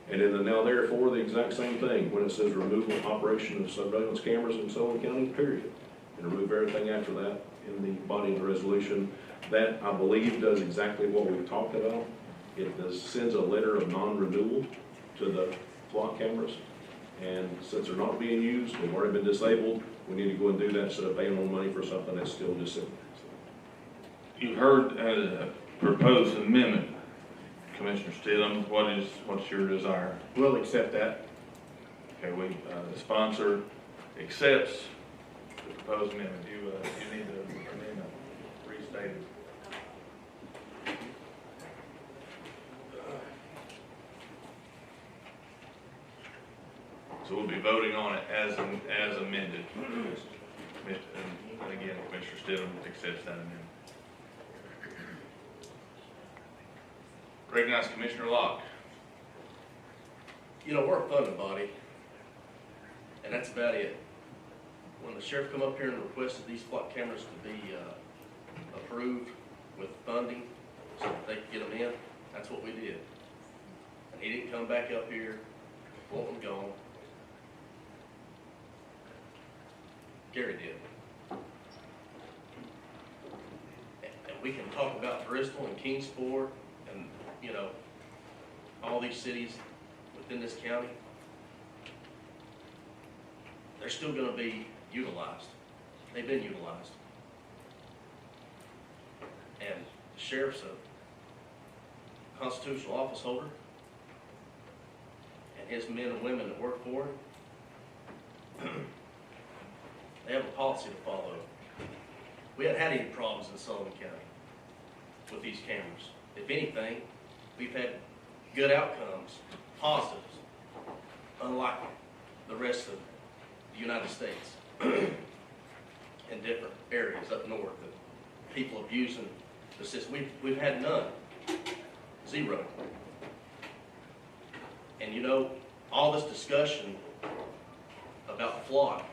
And in the now therefore, the exact same thing, when it says removal operation of surveillance cameras in Sullivan County, period. And remove everything after that in the body of the resolution. That, I believe, does exactly what we've talked about. It sends a letter of non-renewal to the flock cameras. And since they're not being used, they've already been disabled, we need to go and do that instead of paying more money for something that's still disabled. You heard a proposed amendment, Commissioner Stidham. What's your desire? We'll accept that. Okay, the sponsor accepts the proposed amendment. You need the amendment restated. So we'll be voting on it as amended. And again, Commissioner Stidham accepts that amendment. Recognize Commissioner Locke. You know, we're a funding body, and that's about it. When the sheriff come up here and requested these flock cameras to be approved with funding so that they could get them in, that's what we did. And he didn't come back up here, want them gone. Gary did. And we can talk about Bristol and Kingsport and, you know, all these cities within this county. They're still going to be utilized. They've been utilized. And the sheriff's a constitutional office holder, and his men and women that work for him, they have a policy to follow. We haven't had any problems in Sullivan County with these cameras. If anything, we've had good outcomes, positives, unlike the rest of the United States in different areas up north that people abusing the system. We've had none, zero. And you know, all this discussion about flock,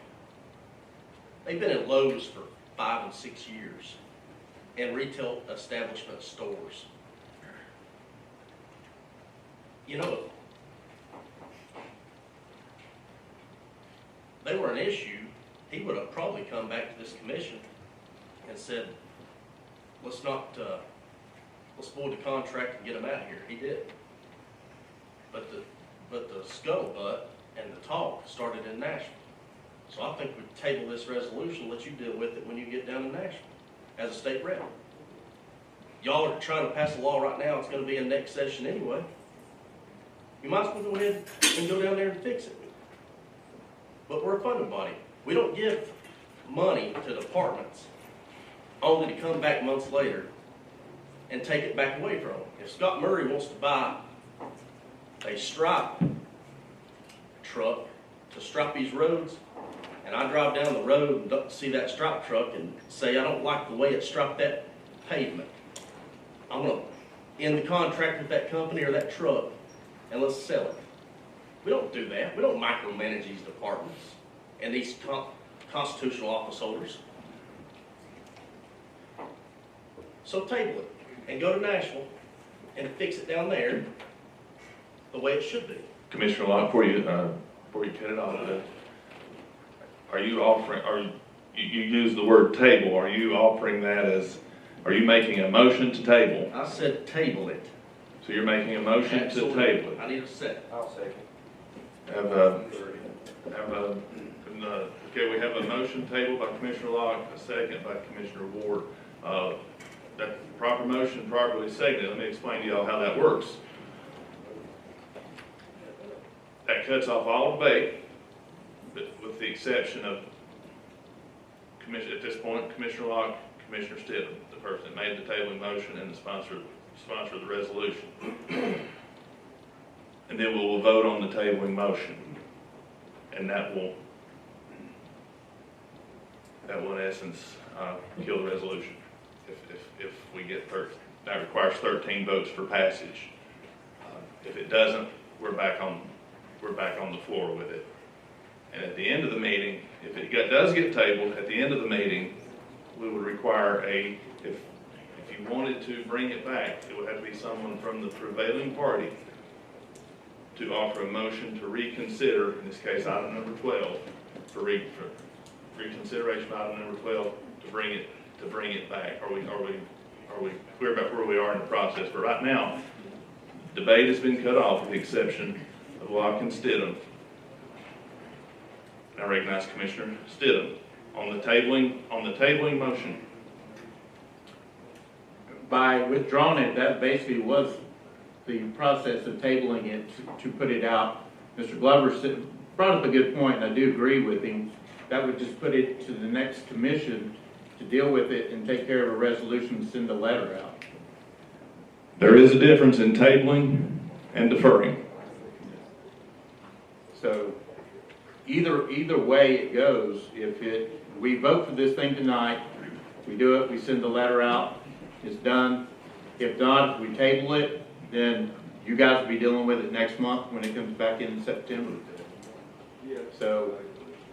they've been in Lowe's for 5 and 6 years, and retail establishment stores. You know, if they were an issue, he would have probably come back to this commission and said, let's void the contract and get them out of here. He did. But the scuttlebutt and the talk started in Nashville. So I think we table this resolution, let you deal with it when you get down to Nashville as a state rep. Y'all are trying to pass a law right now, it's gonna be in next session anyway. You might as well go ahead and go down there and fix it. But we're a funding body. We don't give money to departments only to come back months later and take it back away from them. If Scott Murray wants to buy a stripe truck to stripe these roads, and I drive down the road and don't see that stripe truck and say, I don't like the way it striped that pavement, I'm gonna end the contract with that company or that truck and let's sell it. We don't do that. We don't micromanage these departments and these constitutional office holders. So table it and go to Nashville and fix it down there the way it should be. Commissioner Locke, before you cut it off, are you offering, you use the word table, are you offering that as, are you making a motion to table? I said table it. So you're making a motion Absolutely. to table it? I need a second. I'll second. Okay, we have a motion tabled by Commissioner Locke, a second by Commissioner Ward. That proper motion, properly seconded. Let me explain to y'all how that works. That cuts off all debate, but with the exception of, at this point, Commissioner Locke, Commissioner Stidham, the person that made the tabling motion and the sponsor of the resolution. And then we will vote on the tabling motion. And that will in essence kill the resolution. If we get that requires 13 votes for passage. If it doesn't, we're back on the floor with it. And at the end of the meeting, if it does get tabled, at the end of the meeting, we would require if you wanted to bring it back, it would have to be someone from the prevailing party to offer a motion to reconsider, in this case, item number 12, for reconsideration of item number 12, to bring it to bring it back. Are we clear about where we are in the process? But right now, debate has been cut off with the exception of Locke and Stidham. I recognize Commissioner Stidham on the tabling motion. By withdrawing it, that basically was the process of tabling it to put it out. Mr. Glover brought up a good point, and I do agree with him. That would just put it to the next commission to deal with it and take care of a resolution and send a letter out. There is a difference in tabling and deferring. So either way it goes, we vote for this thing tonight, we do it, we send the letter out, it's done. If not, we table it, then you guys will be dealing with it next month when it comes back in September. So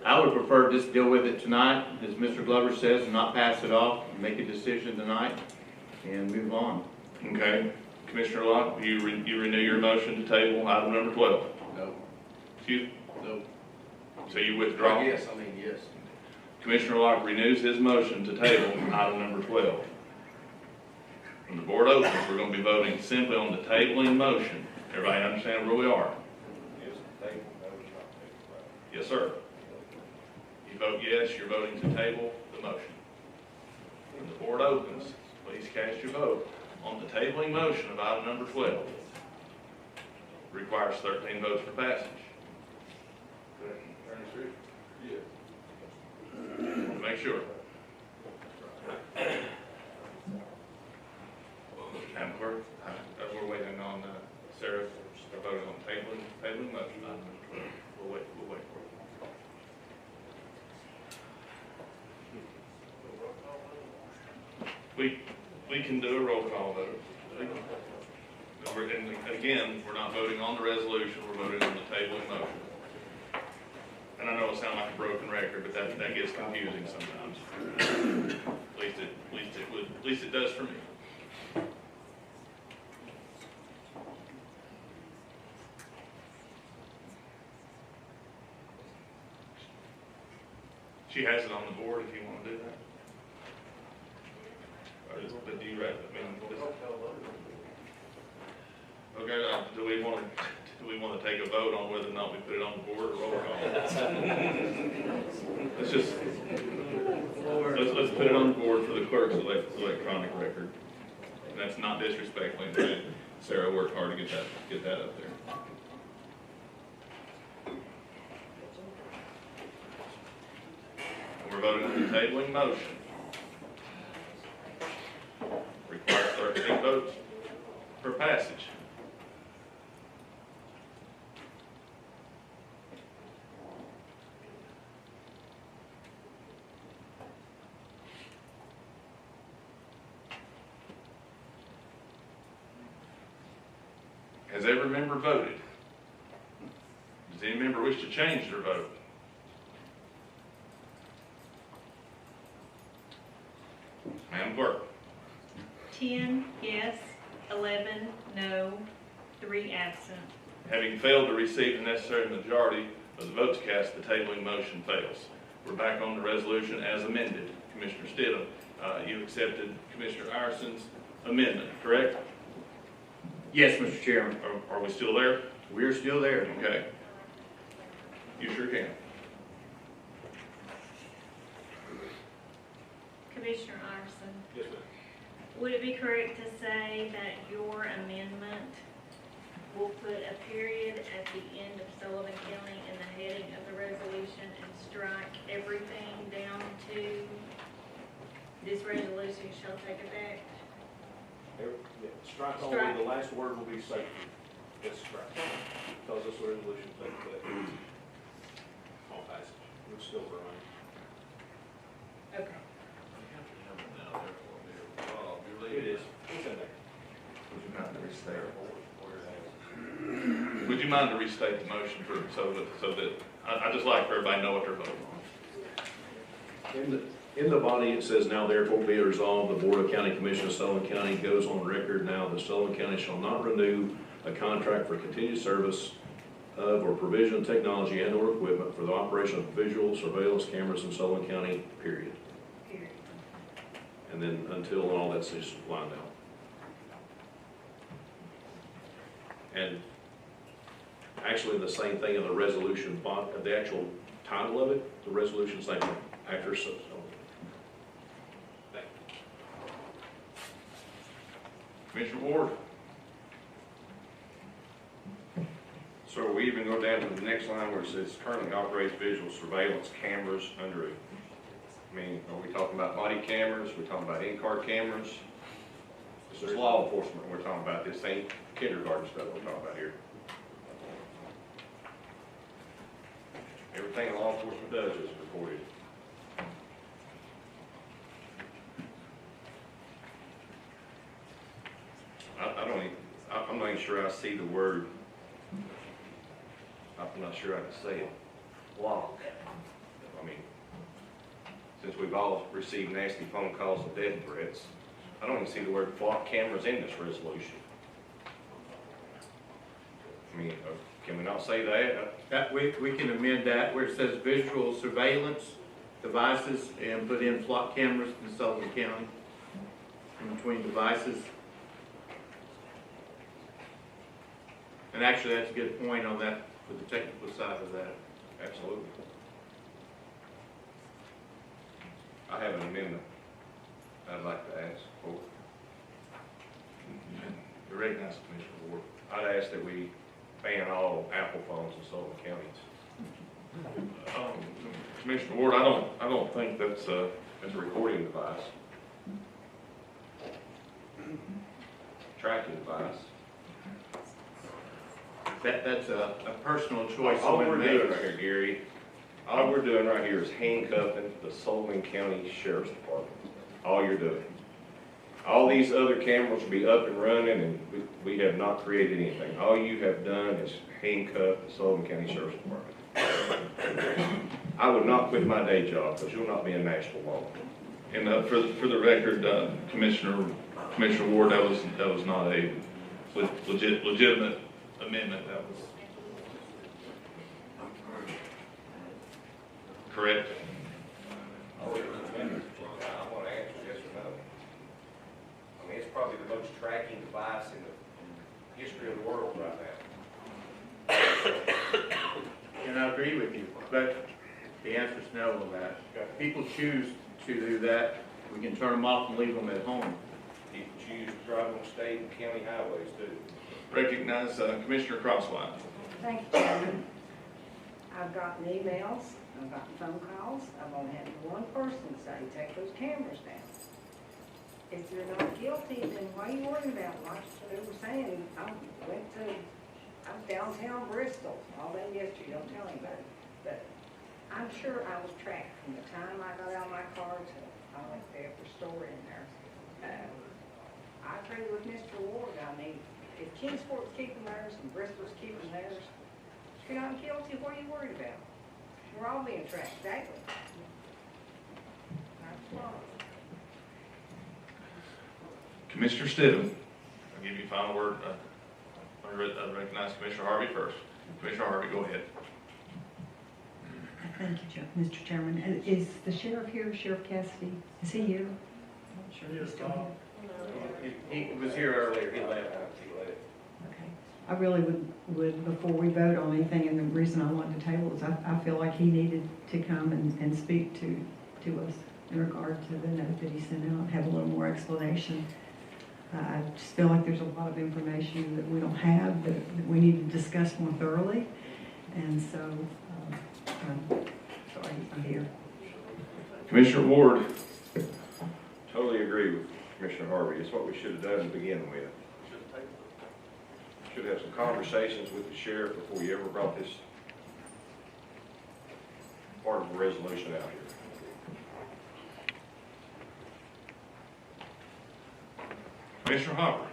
I would prefer just deal with it tonight, as Mr. Glover says, and not pass it off, make a decision tonight, and move on. Okay. Commissioner Locke, you renew your motion to table item number 12? No. Excuse? No. So you withdraw? Yes. Commissioner Locke renews his motion to table item number 12. When the board opens, we're going to be voting simply on the tabling motion. Everybody understand where we are? Yes, sir. You vote yes, you're voting to table the motion. When the board opens, please cast your vote on the tabling motion of item number 12. Requires 13 votes for passage. Want to make sure. Madam Clerk, we're waiting on Sarah to vote on tabling motion item number 12. We'll wait for it. We can do a roll call vote. And again, we're not voting on the resolution, we're voting on the tabling motion. And I know it sounds like a broken record, but that gets confusing sometimes. At least it does for me. She has it on the board if you want to do that. But do you rather, okay, do we want to take a vote on whether or not we put it on the board or roll call? Let's put it on the board for the clerk's electronic record. And that's not disrespectful. In fact, Sarah worked hard to get that up there. And we're voting on the tabling motion. Requires 13 votes for passage. Has every member voted? Does any member wish to change their vote? Madam Clerk. 10 yes, 11 no, 3 absent. Having failed to receive the necessary majority of the votes cast, the tabling motion fails. We're back on the resolution as amended. Commissioner Stidham, you accepted Commissioner Ireson's amendment, correct? Yes, Mr. Chairman. Are we still there? We're still there. Okay. You sure can. Commissioner Iverson, Yes, ma'am. would it be correct to say that your amendment will put a period at the end of Sullivan County in the heading of the resolution and strike everything down to this resolution shall take effect? Strike all, the last word will be safety. That's strike. Because this resolution takes effect on passage. It's still running. Okay. It is. It's in there. Would you mind to restate? Would you mind to restate the motion so that I just like for everybody to know what they're voting on? In the body, it says, now therefore be it resolved, the Board of County Commissioners of Sullivan County goes on record now that Sullivan County shall not renew a contract for continued service of or provision of technology and or equipment for the operation of visual surveillance cameras in Sullivan County, period. and then until all that's just lined out. And actually, the same thing in the resolution, the actual title of it, the resolution, same thing, after so. Commissioner Ward? So we even go down to the next line where it says currently operates visual surveillance cameras under it. I mean, are we talking about body cameras? We're talking about in-car cameras? This is law enforcement we're talking about. This ain't kindergarten stuff we're talking about here. Everything law enforcement does is recorded. I'm not even sure I see the word, I'm not sure I can say it, block. I mean, since we've all received nasty phone calls and death threats, I don't even see the word block cameras in this resolution. I mean, can we not say that? That we can amend that where it says visual surveillance devices and put in flock cameras in Sullivan County in between devices. And actually, that's a good point on that for the technical side of that. Absolutely. I have an amendment I'd like to ask for. You recognize Commissioner Ward. I'd ask that we ban all Apple phones in Sullivan County. Commissioner Ward, I don't think that's a recording device. Tracking device. That's a personal choice. All we're someone doing makes. right here, Gary, all we're doing right here is handcuffing the Sullivan County Sheriff's Department. All you're doing. All these other cameras will be up and running, and we have not created anything. All you have done is handcuff the Sullivan County Sheriff's Department. I would not quit my day job, because you'll not be in Nashville long. And for the record, Commissioner Ward, that was not a legitimate amendment. That was correct. I want to answer yes or no. I mean, it's probably the most tracking device in the history of the world right now. And I agree with you, but the answer is no on that. If people choose to do that, we can turn them off and leave them at home. People choose to drive on state and county highways too. Recognize Commissioner Crosswhite. Thank you, Chairman. I've gotten emails, I've gotten phone calls, I've only had one person say, take those cameras down. If you're not guilty, then why are you worrying about it? Like they were saying, I was downtown Bristol, all day yesterday, don't tell anybody. But I'm sure I was tracked from the time I got out of my car till I went to every store in there. I agree with Mr. Ward. I mean, if Kingsport's keeping theirs and Bristol's keeping theirs, if you're not guilty, what are you worried about? We're all being tracked daily. That's wrong. Commissioner Stidham, I'll give you final word. I recognize Commissioner Harvey first. Commissioner Harvey, go ahead. Thank you, Mr. Chairman. Is the sheriff here, Sheriff Cassidy? Is he here? I'm not sure he's still here. He was here earlier, he left. Okay. I really would, before we vote on anything, and the reason I wanted to table is I feel like he needed to come and speak to us in regard to the note that he sent out, have a little more explanation. I just feel like there's a lot of information that we don't have that we need to discuss more thoroughly. And so, sorry, I'm here. Commissioner Ward. Totally agree with Commissioner Harvey. It's what we should have done to begin with. Should have some conversations with the sheriff before you ever brought this part of the resolution out here. Commissioner Hopper.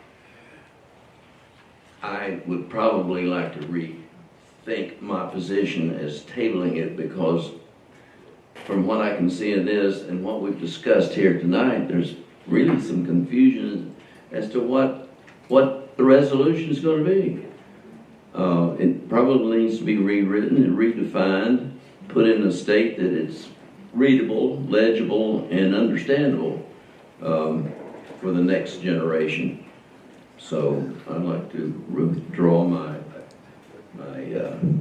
I would probably like to rethink my position as tabling it, because from what I can see in this and what we've discussed here tonight, there's really some confusion as to what the resolution is going to be. It probably needs to be rewritten and redefined, put in a state that it's readable, legible, and understandable. for the next generation. So I'd like to withdraw my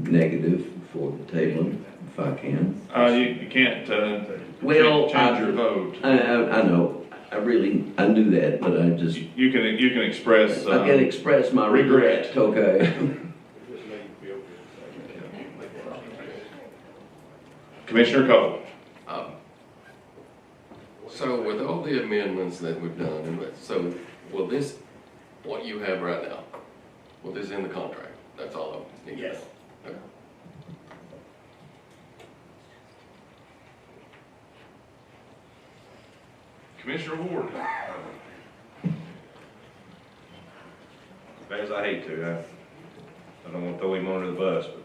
negative for the tabling, if I can. You can't, Well, change your vote. I know, I knew that, but I just, You can express, I can express my regret, okay? Commissioner Cole. So with all the amendments that we've done, so will this, what you have right now, will this in the contract? That's all I need to know. Yes. Okay. Commissioner Ward. As bad as I hate to, I don't want to throw him under the bus, but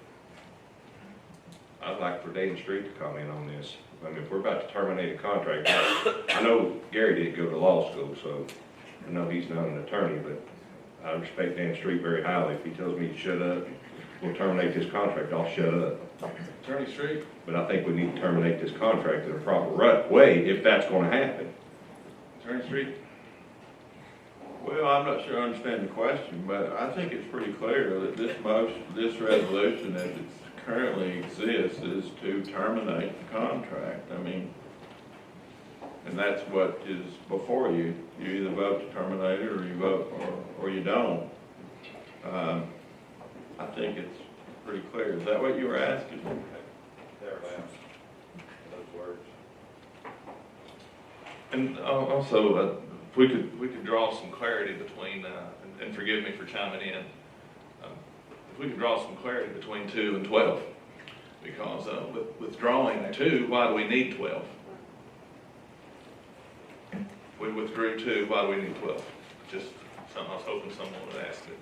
I'd like for Dan Street to comment on this. I mean, if we're about to terminate a contract, I know Gary didn't go to law school, so I know he's not an attorney, but I respect Dan Street very highly. If he tells me to shut up, we'll terminate this contract, I'll shut up. Attorney Street. But I think we need to terminate this contract in a proper way if that's going to happen. Attorney Street. Well, I'm not sure I understand the question, but I think it's pretty clear that this resolution as it currently exists is to terminate the contract. I mean, and that's what is before you. You either vote to terminate it or you vote or you don't. I think it's pretty clear. Is that what you were asking? Those words. And also, if we could draw some clarity between, and forgive me for chiming in, if we could draw some clarity between 2 and 12, because with withdrawing 2, why do we need 12? If we withdrew 2, why do we need 12? Just something I was hoping someone would ask me.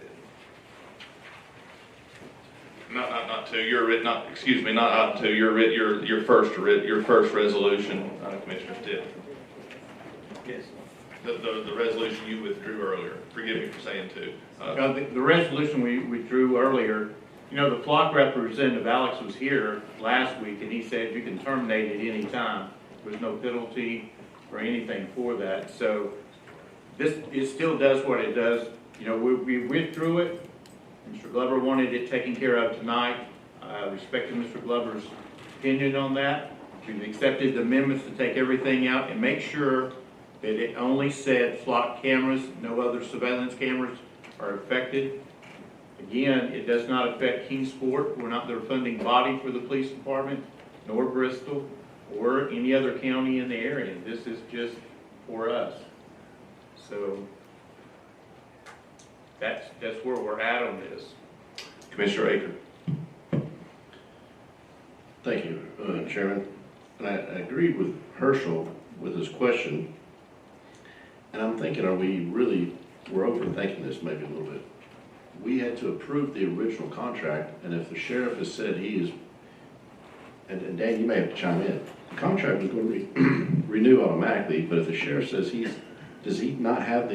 Not 2. Not 2. Your first resolution, Commissioner Stitt. Yes. The resolution you withdrew earlier. Forgive me for saying 2. The resolution we withdrew earlier, you know, the flock representative, Alex, was here last week, and he said you can terminate at any time. There's no penalty or anything for that. So it still does what it does. You know, we withdrew it. Mr. Glover wanted it taken care of tonight. I respected Mr. Glover's opinion on that. We've accepted the amendments to take everything out and make sure that it only said flock cameras, no other surveillance cameras are affected. Again, it does not affect Kingsport. We're not their funding body for the police department, nor Bristol, or any other county in the area. This is just for us. So that's where we're at on this. Commissioner Aker. Thank you, Chairman. And I agreed with Herschel with his question. And I'm thinking, we're overthinking this maybe a little bit. We had to approve the original contract, and if the sheriff has said he is, and Dan, you may have to chime in, the contract was going to renew automatically, but if the sheriff says does he not have the